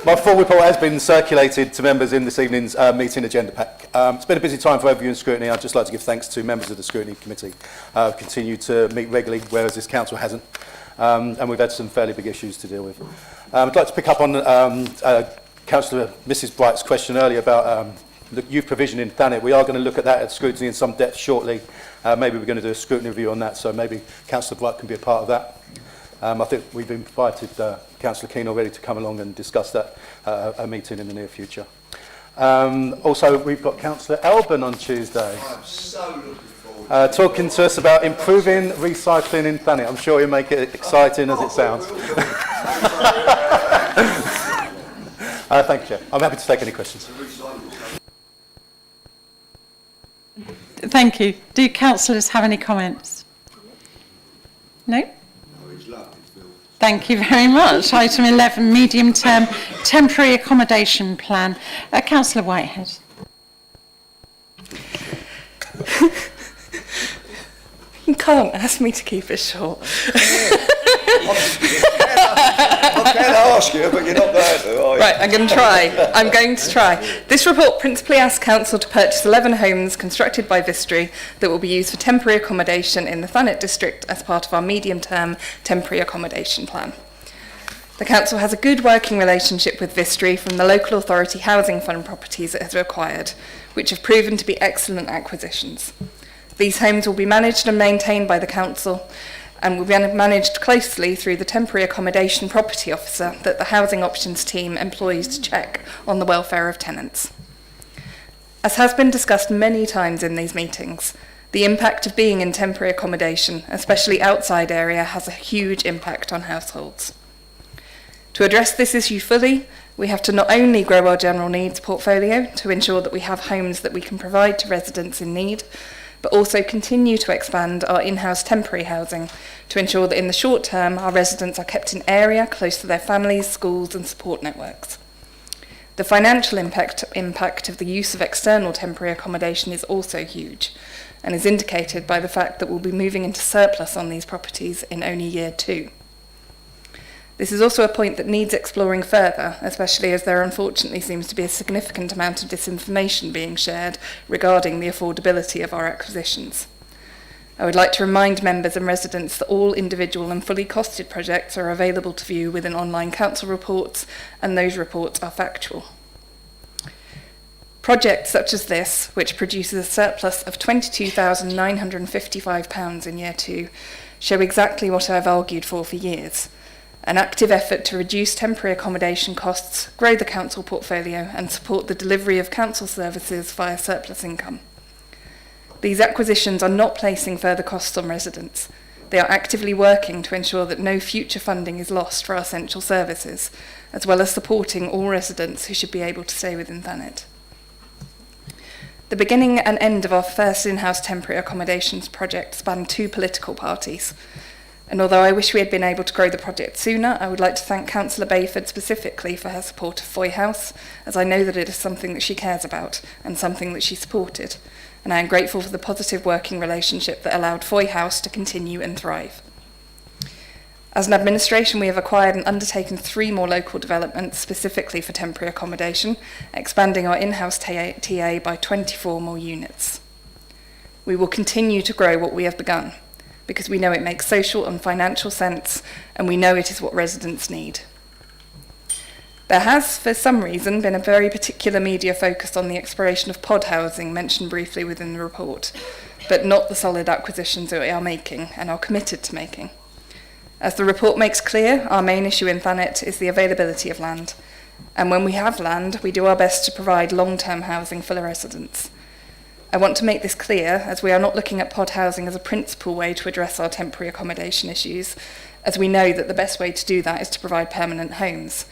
N: My full report has been circulated to members in this evening's meeting agenda pack. It's been a busy time for Overview and Scrutiny. I'd just like to give thanks to members of the Scrutiny Committee who continue to meet regularly, whereas this council hasn't. And we've had some fairly big issues to deal with. I'd like to pick up on Councillor Mrs Bright's question earlier about the youth provision in Thanet. We are going to look at that at scrutiny in some depth shortly. Maybe we're going to do a scrutiny review on that, so maybe Councillor Bright can be a part of that. I think we've invited Councillor Keane already to come along and discuss that at a meeting in the near future. Also, we've got Councillor Alban on Tuesday.
E: I'm so looking forward.
N: Talking to us about improving recycling in Thanet. I'm sure you'll make it exciting as it sounds. Thank you, Chair. I'm happy to take any questions.
B: Thank you. Do councillors have any comments? No? Thank you very much. Item 11, medium-term temporary accommodation plan. Councillor Whitehead.
T: You can't ask me to keep it short.
E: I can ask you, but you're not there to, are you?
T: Right, I'm going to try. I'm going to try. This report principally asks Council to purchase 11 homes constructed by Vistry that will be used for temporary accommodation in the Thanet district as part of our medium-term temporary accommodation plan. The Council has a good working relationship with Vistry from the local authority housing fund properties it has acquired, which have proven to be excellent acquisitions. These homes will be managed and maintained by the Council and will be managed closely through the temporary accommodation property officer that the housing options team employs to check on the welfare of tenants. As has been discussed many times in these meetings, the impact of being in temporary accommodation, especially outside area, has a huge impact on households. To address this issue fully, we have to not only grow our general needs portfolio to ensure that we have homes that we can provide to residents in need, but also continue to expand our in-house temporary housing to ensure that in the short term our residents are kept in area close to their families, schools and support networks. The financial impact of the use of external temporary accommodation is also huge and is indicated by the fact that we'll be moving into surplus on these properties in only year 2. This is also a point that needs exploring further, especially as there unfortunately seems to be a significant amount of disinformation being shared regarding the affordability of our acquisitions. I would like to remind members and residents that all individual and fully costed projects are available to view within online council reports, and those reports are factual. Projects such as this, which produces a surplus of £22,955 in year 2, show exactly what I've argued for years: an active effort to reduce temporary accommodation costs, grow the council portfolio, and support the delivery of council services via surplus income. These acquisitions are not placing further costs on residents. They are actively working to ensure that no future funding is lost for our essential services, as well as supporting all residents who should be able to stay within Thanet. The beginning and end of our first in-house temporary accommodations project spanned 2 political parties. And although I wish we had been able to grow the project sooner, I would like to thank Councillor Bayford specifically for her support of Foy House, as I know that it is something that she cares about and something that she supported. And I am grateful for the positive working relationship that allowed Foy House to continue and thrive. As an administration, we have acquired and undertaken 3 more local developments specifically for temporary accommodation, expanding our in-house TA by 24 more units. We will continue to grow what we have begun, because we know it makes social and financial sense, and we know it is what residents need. There has, for some reason, been a very particular media focus on the exploration of pod housing mentioned briefly within the report, but not the solid acquisitions that we are making and are committed to making. As the report makes clear, our main issue in Thanet is the availability of land, and when we have land, we do our best to provide long-term housing for the residents. I want to make this clear, as we are not looking at pod housing as a principal way to address our temporary accommodation issues, as we know that the best way to do that is to provide permanent homes.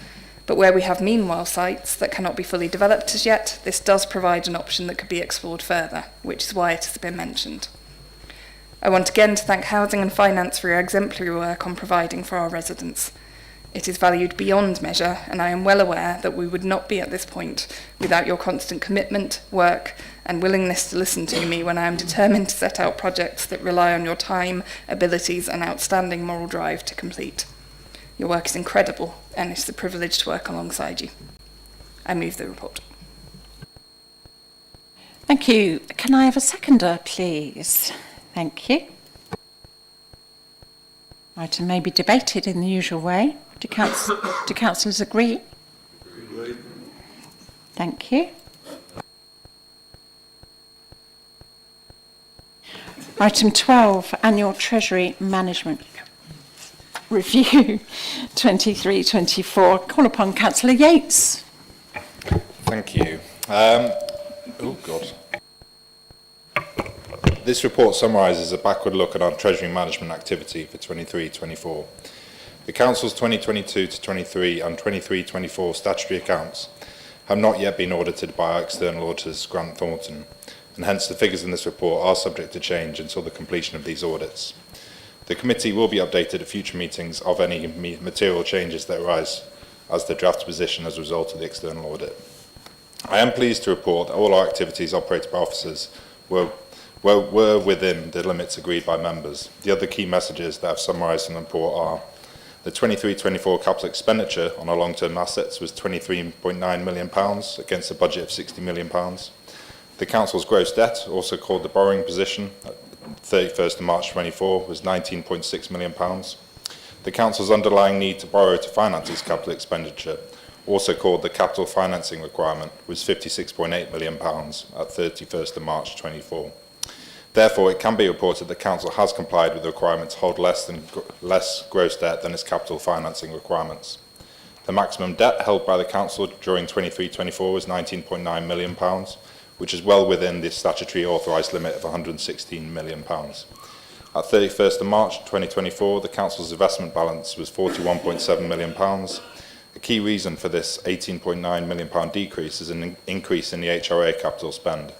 T: But where we have meanwhile sites that cannot be fully developed as yet, this does provide an option that could be explored further, which is why it has been mentioned. I want again to thank Housing and Finance for your exemplary work on providing for our residents. It is valued beyond measure, and I am well aware that we would not be at this point without your constant commitment, work, and willingness to listen to me when I am determined to set out projects that rely on your time, abilities, and outstanding moral drive to complete. Your work is incredible, and it's a privilege to work alongside you. I move the report.
B: Thank you. Can I have a seconder, please? Thank you. Item may be debated in the usual way. Do councillors agree? Agree. Thank you. Item 12, Annual Treasury Management Review 23-24. Call upon Councillor Yates.
D: Thank you. Oh God. This report summarises a backward look at our Treasury management activity for 23-24. The Council's 2022-23 and 23-24 statutory accounts have not yet been audited by our external auditors, Grant Thornton, and hence the figures in this report are subject to change until the completion of these audits. The committee will be updated at future meetings of any material changes that arise as the draft position as a result of the external audit. I am pleased to report that all our activities operated by officers were within the limits agreed by members. The other key messages that I've summarised in the report are: the 23-24 capital expenditure on our long-term assets was £23.9 million against a budget of £60 million. The Council's gross debt, also called the borrowing position, at 31st of March 24 was £19.6 million. The Council's underlying need to borrow to finance its capital expenditure, also called the capital financing requirement, was £56.8 million at 31st of March 24. Therefore, it can be reported that Council has complied with the requirement to hold less gross debt than its capital financing requirements. The maximum debt held by the Council during 23-24 was £19.9 million, which is well within the statutory authorised limit of £116 million. At 31st of March 2024, the Council's investment balance was £41.7 million. A key reason for this £18.9 million decrease is an increase in the HRA capital spend.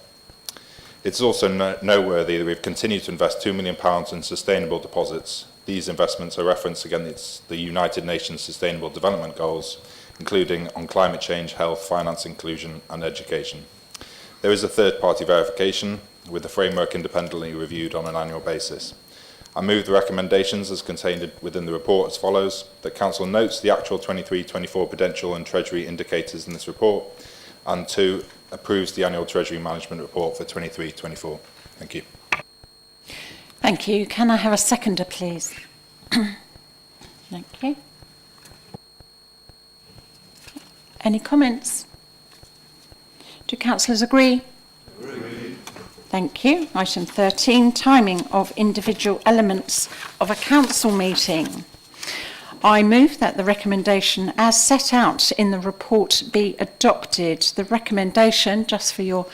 D: It's also noteworthy that we've continued to invest £2 million in sustainable deposits. These investments are referenced against the United Nations Sustainable Development Goals, including on climate change, health, finance, inclusion and education. There is a third-party verification, with the framework independently reviewed on an annual basis. I move the recommendations as contained within the report as follows: that Council notes the actual 23-24 Prudential and Treasury indicators in this report, and 2, approves the annual Treasury Management Report for 23-24. Thank you.
B: Thank you. Can I have a seconder, please? Thank you. Any comments? Do councillors agree? Agree. Thank you. Item 13, timing of individual elements of a council meeting. I move that the recommendation as set out in the report be adopted. The recommendation, just for your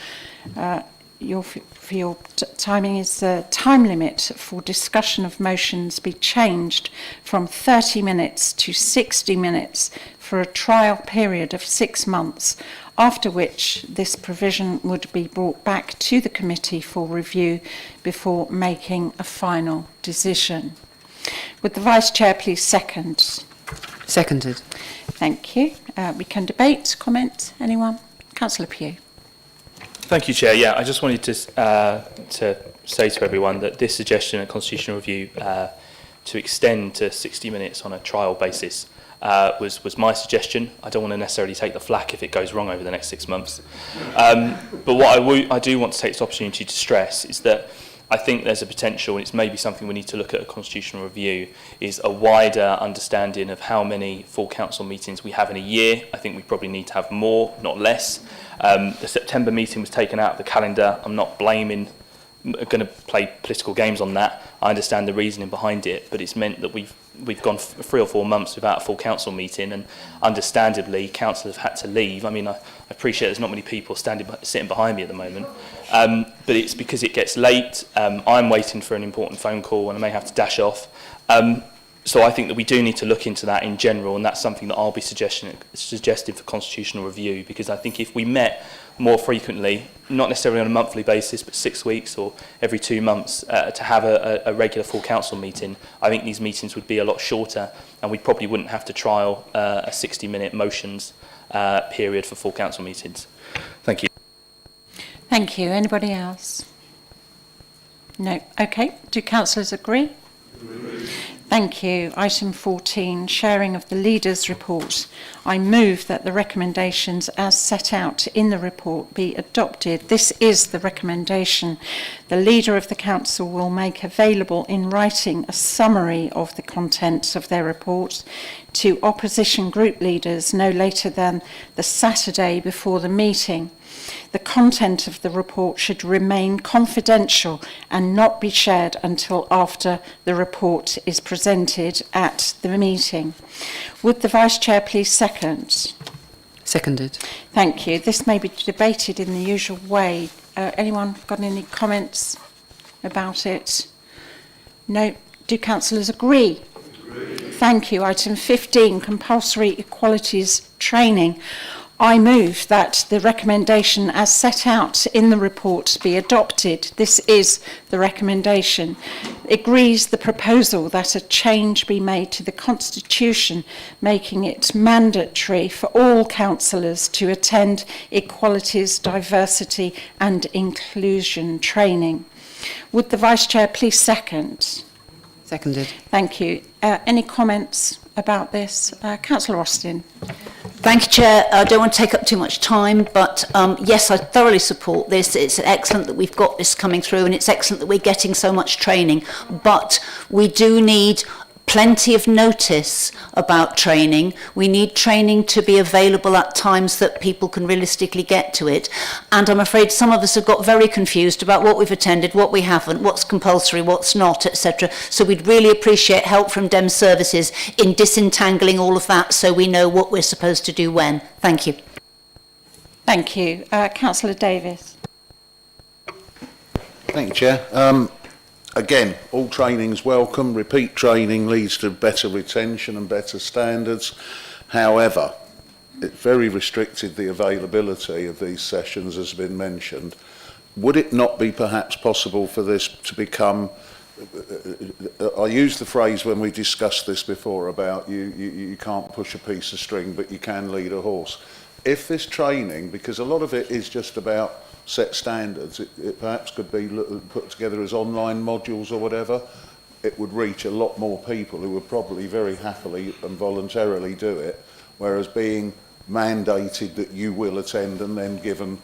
B: timing, is the time limit for discussion of motions be changed from 30 minutes to 60 minutes for a trial period of 6 months, after which this provision would be brought back to the committee for review before making a final decision. Would the Vice Chair please second?
J: Seconded.
B: Thank you. We can debate, comment, anyone? Councillor Pugh.
S: Thank you, Chair. Yeah, I just wanted to say to everyone that this suggestion at Constitutional Review to extend to 60 minutes on a trial basis was my suggestion. I don't want to necessarily take the flak if it goes wrong over the next 6 months. But what I do want to take this opportunity to stress is that I think there's a potential, and it's maybe something we need to look at a constitutional review, is a wider understanding of how many full council meetings we have in a year. I think we probably need to have more, not less. The September meeting was taken out of the calendar. I'm not going to play political games on that. I understand the reasoning behind it, but it's meant that we've gone 3 or 4 months without a full council meeting, and understandably councillors have had to leave. I mean, I appreciate there's not many people sitting behind me at the moment, but it's because it gets late. I'm waiting for an important phone call and I may have to dash off. So I think that we do need to look into that in general, and that's something that I'll be suggesting for constitutional review, because I think if we met more frequently, not necessarily on a monthly basis, but 6 weeks or every 2 months, to have a regular full council meeting, I think these meetings would be a lot shorter, and we probably wouldn't have to trial a 60-minute motions period for full council meetings. Thank you.
B: Thank you. Anybody else? No. Okay. Do councillors agree? Agree. Thank you. Item 14, sharing of the leaders' report. I move that the recommendations as set out in the report be adopted. This is the recommendation. The leader of the council will make available in writing a summary of the contents of their report to opposition group leaders no later than the Saturday before the meeting. The content of the report should remain confidential and not be shared until after the report is presented at the meeting. Would the Vice Chair please second?
J: Seconded.
B: Thank you. This may be debated in the usual way. Anyone got any comments about it? No. Do councillors agree? Agree. Thank you. Item 15, compulsory equalities training. I move that the recommendation as set out in the report be adopted. This is the recommendation. Agrees the proposal that a change be made to the Constitution, making it mandatory for all councillors to attend equalities, diversity and inclusion training. Would the Vice Chair please second?
J: Seconded.
B: Thank you. Any comments about this? Councillor Austin.
R: Thank you, Chair. I don't want to take up too much time, but yes, I thoroughly support this. It's excellent that we've got this coming through, and it's excellent that we're getting so much training. But we do need plenty of notice about training. We need training to be available at times that people can realistically get to it. And I'm afraid some of us have got very confused about what we've attended, what we haven't, what's compulsory, what's not, etc. So we'd really appreciate help from DEM services in disentangling all of that so we know what we're supposed to do when. Thank you.
B: Thank you. Councillor Davis.
X: Thank you, Chair. Again, all training's welcome. Repeat training leads to better retention and better standards. However, it very restricted the availability of these sessions, as has been mentioned. Would it not be perhaps possible for this to become, I used the phrase when we discussed this before about you can't push a piece of string, but you can lead a horse. If this training, because a lot of it is just about set standards, it perhaps could be put together as online modules or whatever, it would reach a lot more people who would probably very happily and voluntarily do it, whereas being mandated that you will attend and then given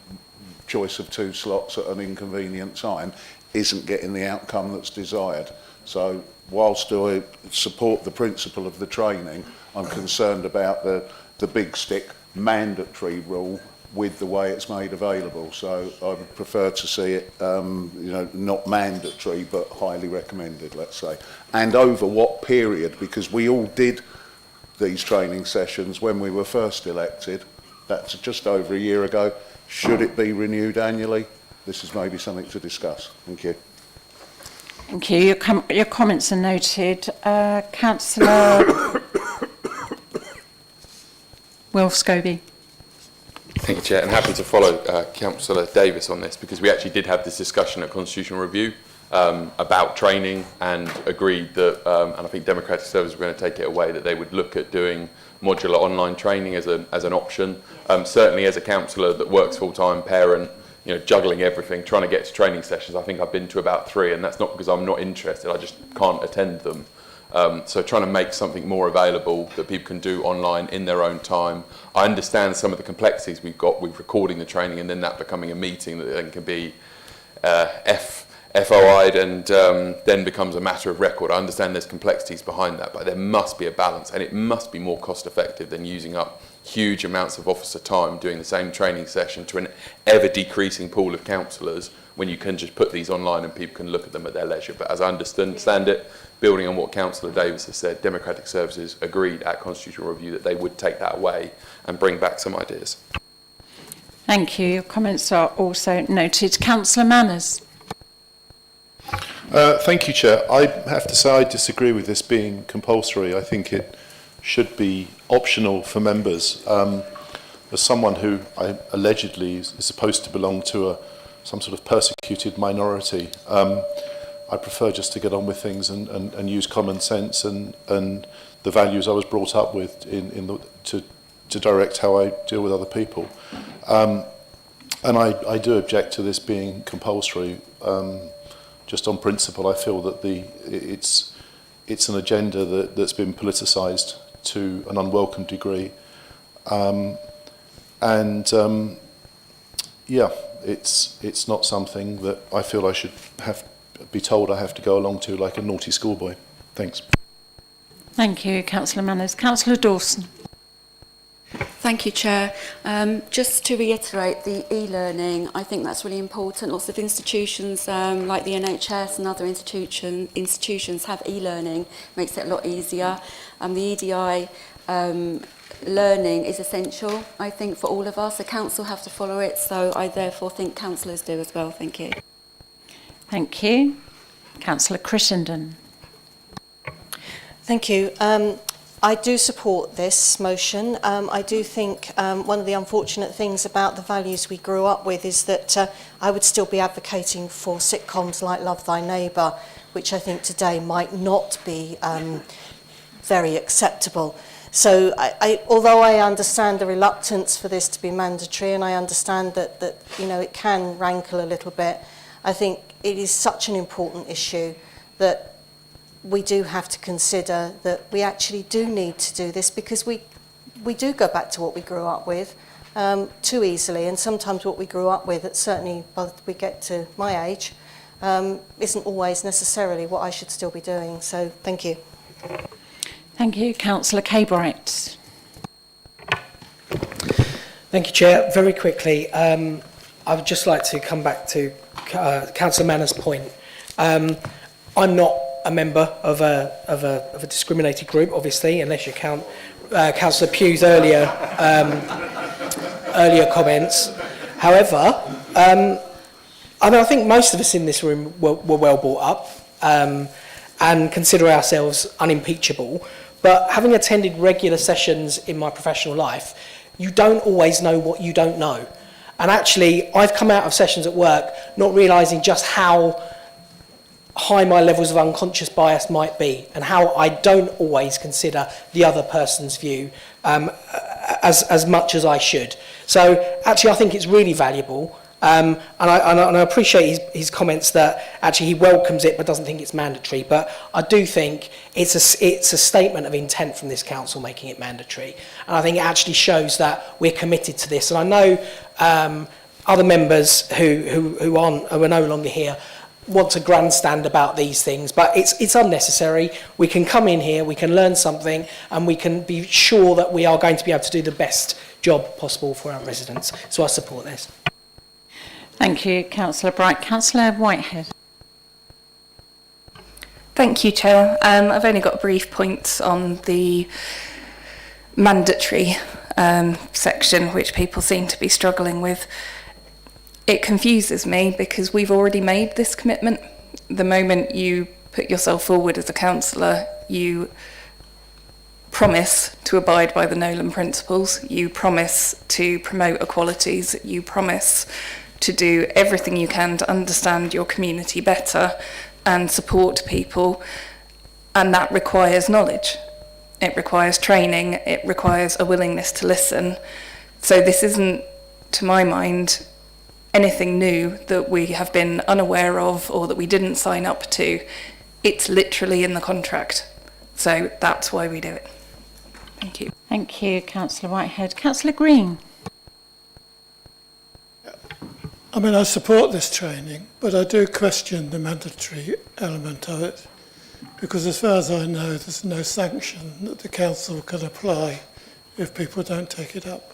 X: choice of 2 slots at an inconvenient time, isn't getting the outcome that's desired. So whilst I support the principle of the training, I'm concerned about the big stick mandatory rule with the way it's made available. So I would prefer to see it, not mandatory, but highly recommended, let's say. And over what period? Because we all did these training sessions when we were first elected. That's just over a year ago. Should it be renewed annually? This is maybe something to discuss. Thank you.
B: Thank you. Your comments are noted. Councillor Will Scobie.
V: Thank you, Chair, and happy to follow Councillor Davis on this, because we actually did have this discussion at Constitutional Review about training, and agreed that, and I think Democratic Services were going to take it away, that they would look at doing modular online training as an option. Certainly as a councillor that works full-time, parent, juggling everything, trying to get to training sessions, I think I've been to about 3, and that's not because I'm not interested, I just can't attend them. So trying to make something more available that people can do online in their own time. I understand some of the complexities we've got with recording the training and then that becoming a meeting that then can be FOI'd and then becomes a matter of record. I understand there's complexities behind that, but there must be a balance, and it must be more cost effective than using up huge amounts of officer time doing the same training session to an ever decreasing pool of councillors, when you can just put these online and people can look at them at their leisure. But as I understand it, building on what Councillor Davis has said, Democratic Services agreed at Constitutional Review that they would take that away and bring back some ideas.
B: Thank you. Your comments are also noted. Councillor Manners.
L: Thank you, Chair. I have to say I disagree with this being compulsory. I think it should be optional for members. As someone who allegedly is supposed to belong to some sort of persecuted minority, I prefer just to get on with things and use common sense and the values I was brought up with to direct how I deal with other people. And I do object to this being compulsory. Just on principle, I feel that it's an agenda that's been politicised to an unwelcome degree. It's not something that I feel I should be told I have to go along to like a naughty schoolboy. Thanks.
B: Thank you, Councillor Manners. Councillor Dawson.
H: Thank you, Chair. Just to reiterate the e-learning, I think that's really important. Lots of institutions like the NHS and other institutions have e-learning, makes it a lot easier. The EDI learning is essential, I think, for all of us. The council have to follow it, so I therefore think councillors do as well. Thank you.
B: Thank you. Councillor Crittenden.
K: Thank you. I do support this motion. I do think one of the unfortunate things about the values we grew up with is that I would still be advocating for sitcoms like Love Thy Neighbour, which I think today might not be very acceptable. So although I understand the reluctance for this to be mandatory, and I understand that it can rankle a little bit, I think it is such an important issue that we do have to consider that we actually do need to do this, because we do go back to what we grew up with too easily, and sometimes what we grew up with, certainly by the time we get to my age, isn't always necessarily what I should still be doing. So thank you.
B: Thank you. Councillor Cabright.
O: Thank you, Chair. Very quickly, I would just like to come back to Councillor Manners' point. I'm not a member of a discriminated group, obviously, unless you count Councillor Pugh's earlier comments. However, I think most of us in this room were well brought up and consider ourselves unimpeachable. But having attended regular sessions in my professional life, you don't always know what you don't know. And actually, I've come out of sessions at work not realising just how high my levels of unconscious bias might be, and how I don't always consider the other person's view as much as I should. So actually I think it's really valuable, and I appreciate his comments that actually he welcomes it but doesn't think it's mandatory, but I do think it's a statement of intent from this council making it mandatory, and I think it actually shows that we're committed to this. And I know other members who are no longer here want to grandstand about these things, but it's unnecessary. We can come in here, we can learn something, and we can be sure that we are going to be able to do the best job possible for our residents. So I support this.
B: Thank you, Councillor Bright. Councillor Whitehead.
T: Thank you, Chair. I've only got brief points on the mandatory section, which people seem to be struggling with. It confuses me because we've already made this commitment. The moment you put yourself forward as a councillor, you promise to abide by the Nolan principles, you promise to promote equalities, you promise to do everything you can to understand your community better and support people, and that requires knowledge. It requires training, it requires a willingness to listen. So this isn't, to my mind, anything new that we have been unaware of or that we didn't sign up to. It's literally in the contract. So that's why we do it. Thank you.
B: Thank you, Councillor Whitehead. Councillor Green.
M: I mean, I support this training, but I do question the mandatory element of it, because as far as I know, there's no sanction that the council can apply if people don't take it up.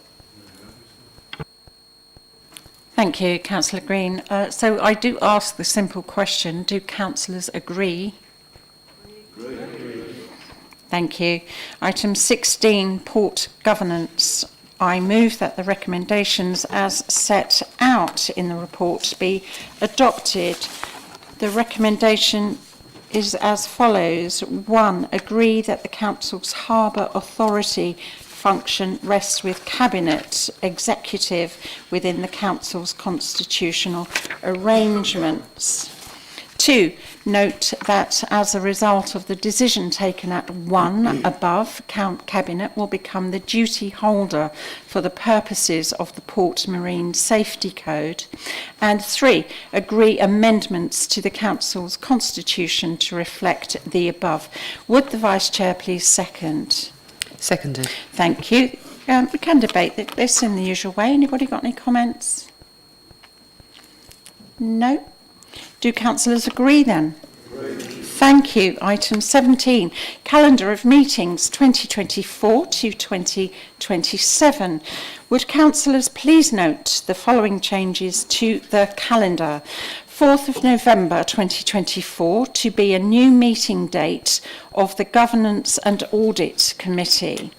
B: Thank you, Councillor Green. So I do ask the simple question, do councillors agree? Agree. Thank you. Item 16, port governance. I move that the recommendations as set out in the report be adopted. The recommendation is as follows. 1, agree that the Council's Harbour Authority function rests with Cabinet Executive within the Council's constitutional arrangements. 2, note that as a result of the decision taken at 1 above, Cabinet will become the duty holder for the purposes of the Port Marine Safety Code. And 3, agree amendments to the Council's constitution to reflect the above. Would the Vice Chair please second?
J: Seconded.
B: Thank you. We can debate this in the usual way. Anybody got any comments? No? Do councillors agree then? Agree. Thank you. Item 17, calendar of meetings 2024 to 2027. Would councillors please note the following changes to the calendar? 4th of November 2024 to be a new meeting date of the Governance and Audit Committee.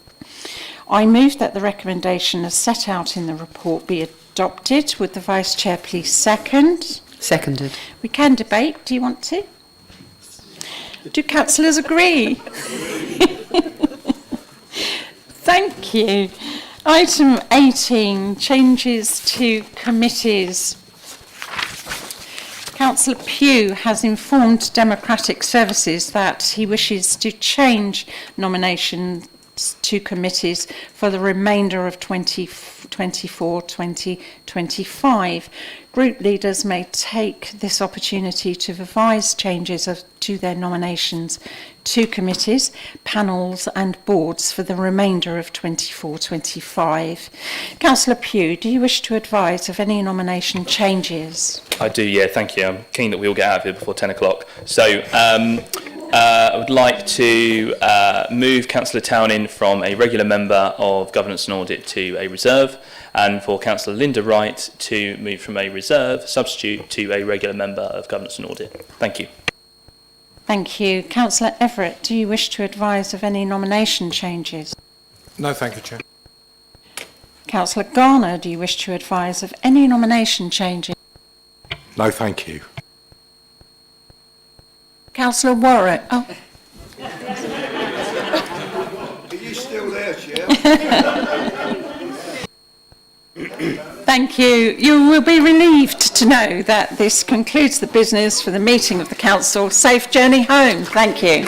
B: I move that the recommendation as set out in the report be adopted. Would the Vice Chair please second?
J: Seconded.
B: We can debate. Do you want to? Do councillors agree? Thank you. Item 18, changes to committees. Councillor Pugh has informed Democratic Services that he wishes to change nominations to committees for the remainder of 2024-2025. Group leaders may take this opportunity to revise changes to their nominations to committees, panels and boards for the remainder of 24-25. Councillor Pugh, do you wish to advise of any nomination changes?
S: I do, yeah, thank you. I'm keen that we all get out of here before 10 o'clock. So I would like to move Councillor Townend from a regular member of Governance and Audit to a reserve, and for Councillor Linda Wright to move from a reserve substitute to a regular member of Governance and Audit. Thank you.
B: Thank you. Councillor Everett, do you wish to advise of any nomination changes?
I: No, thank you, Chair.
B: Councillor Garner, do you wish to advise of any nomination changes?
I: No, thank you.
B: Councillor Warwick. Oh.
E: Are you still there, Chair?
B: Thank you. You will be relieved to know that this concludes the business for the meeting of the Council. Safe journey home. Thank you.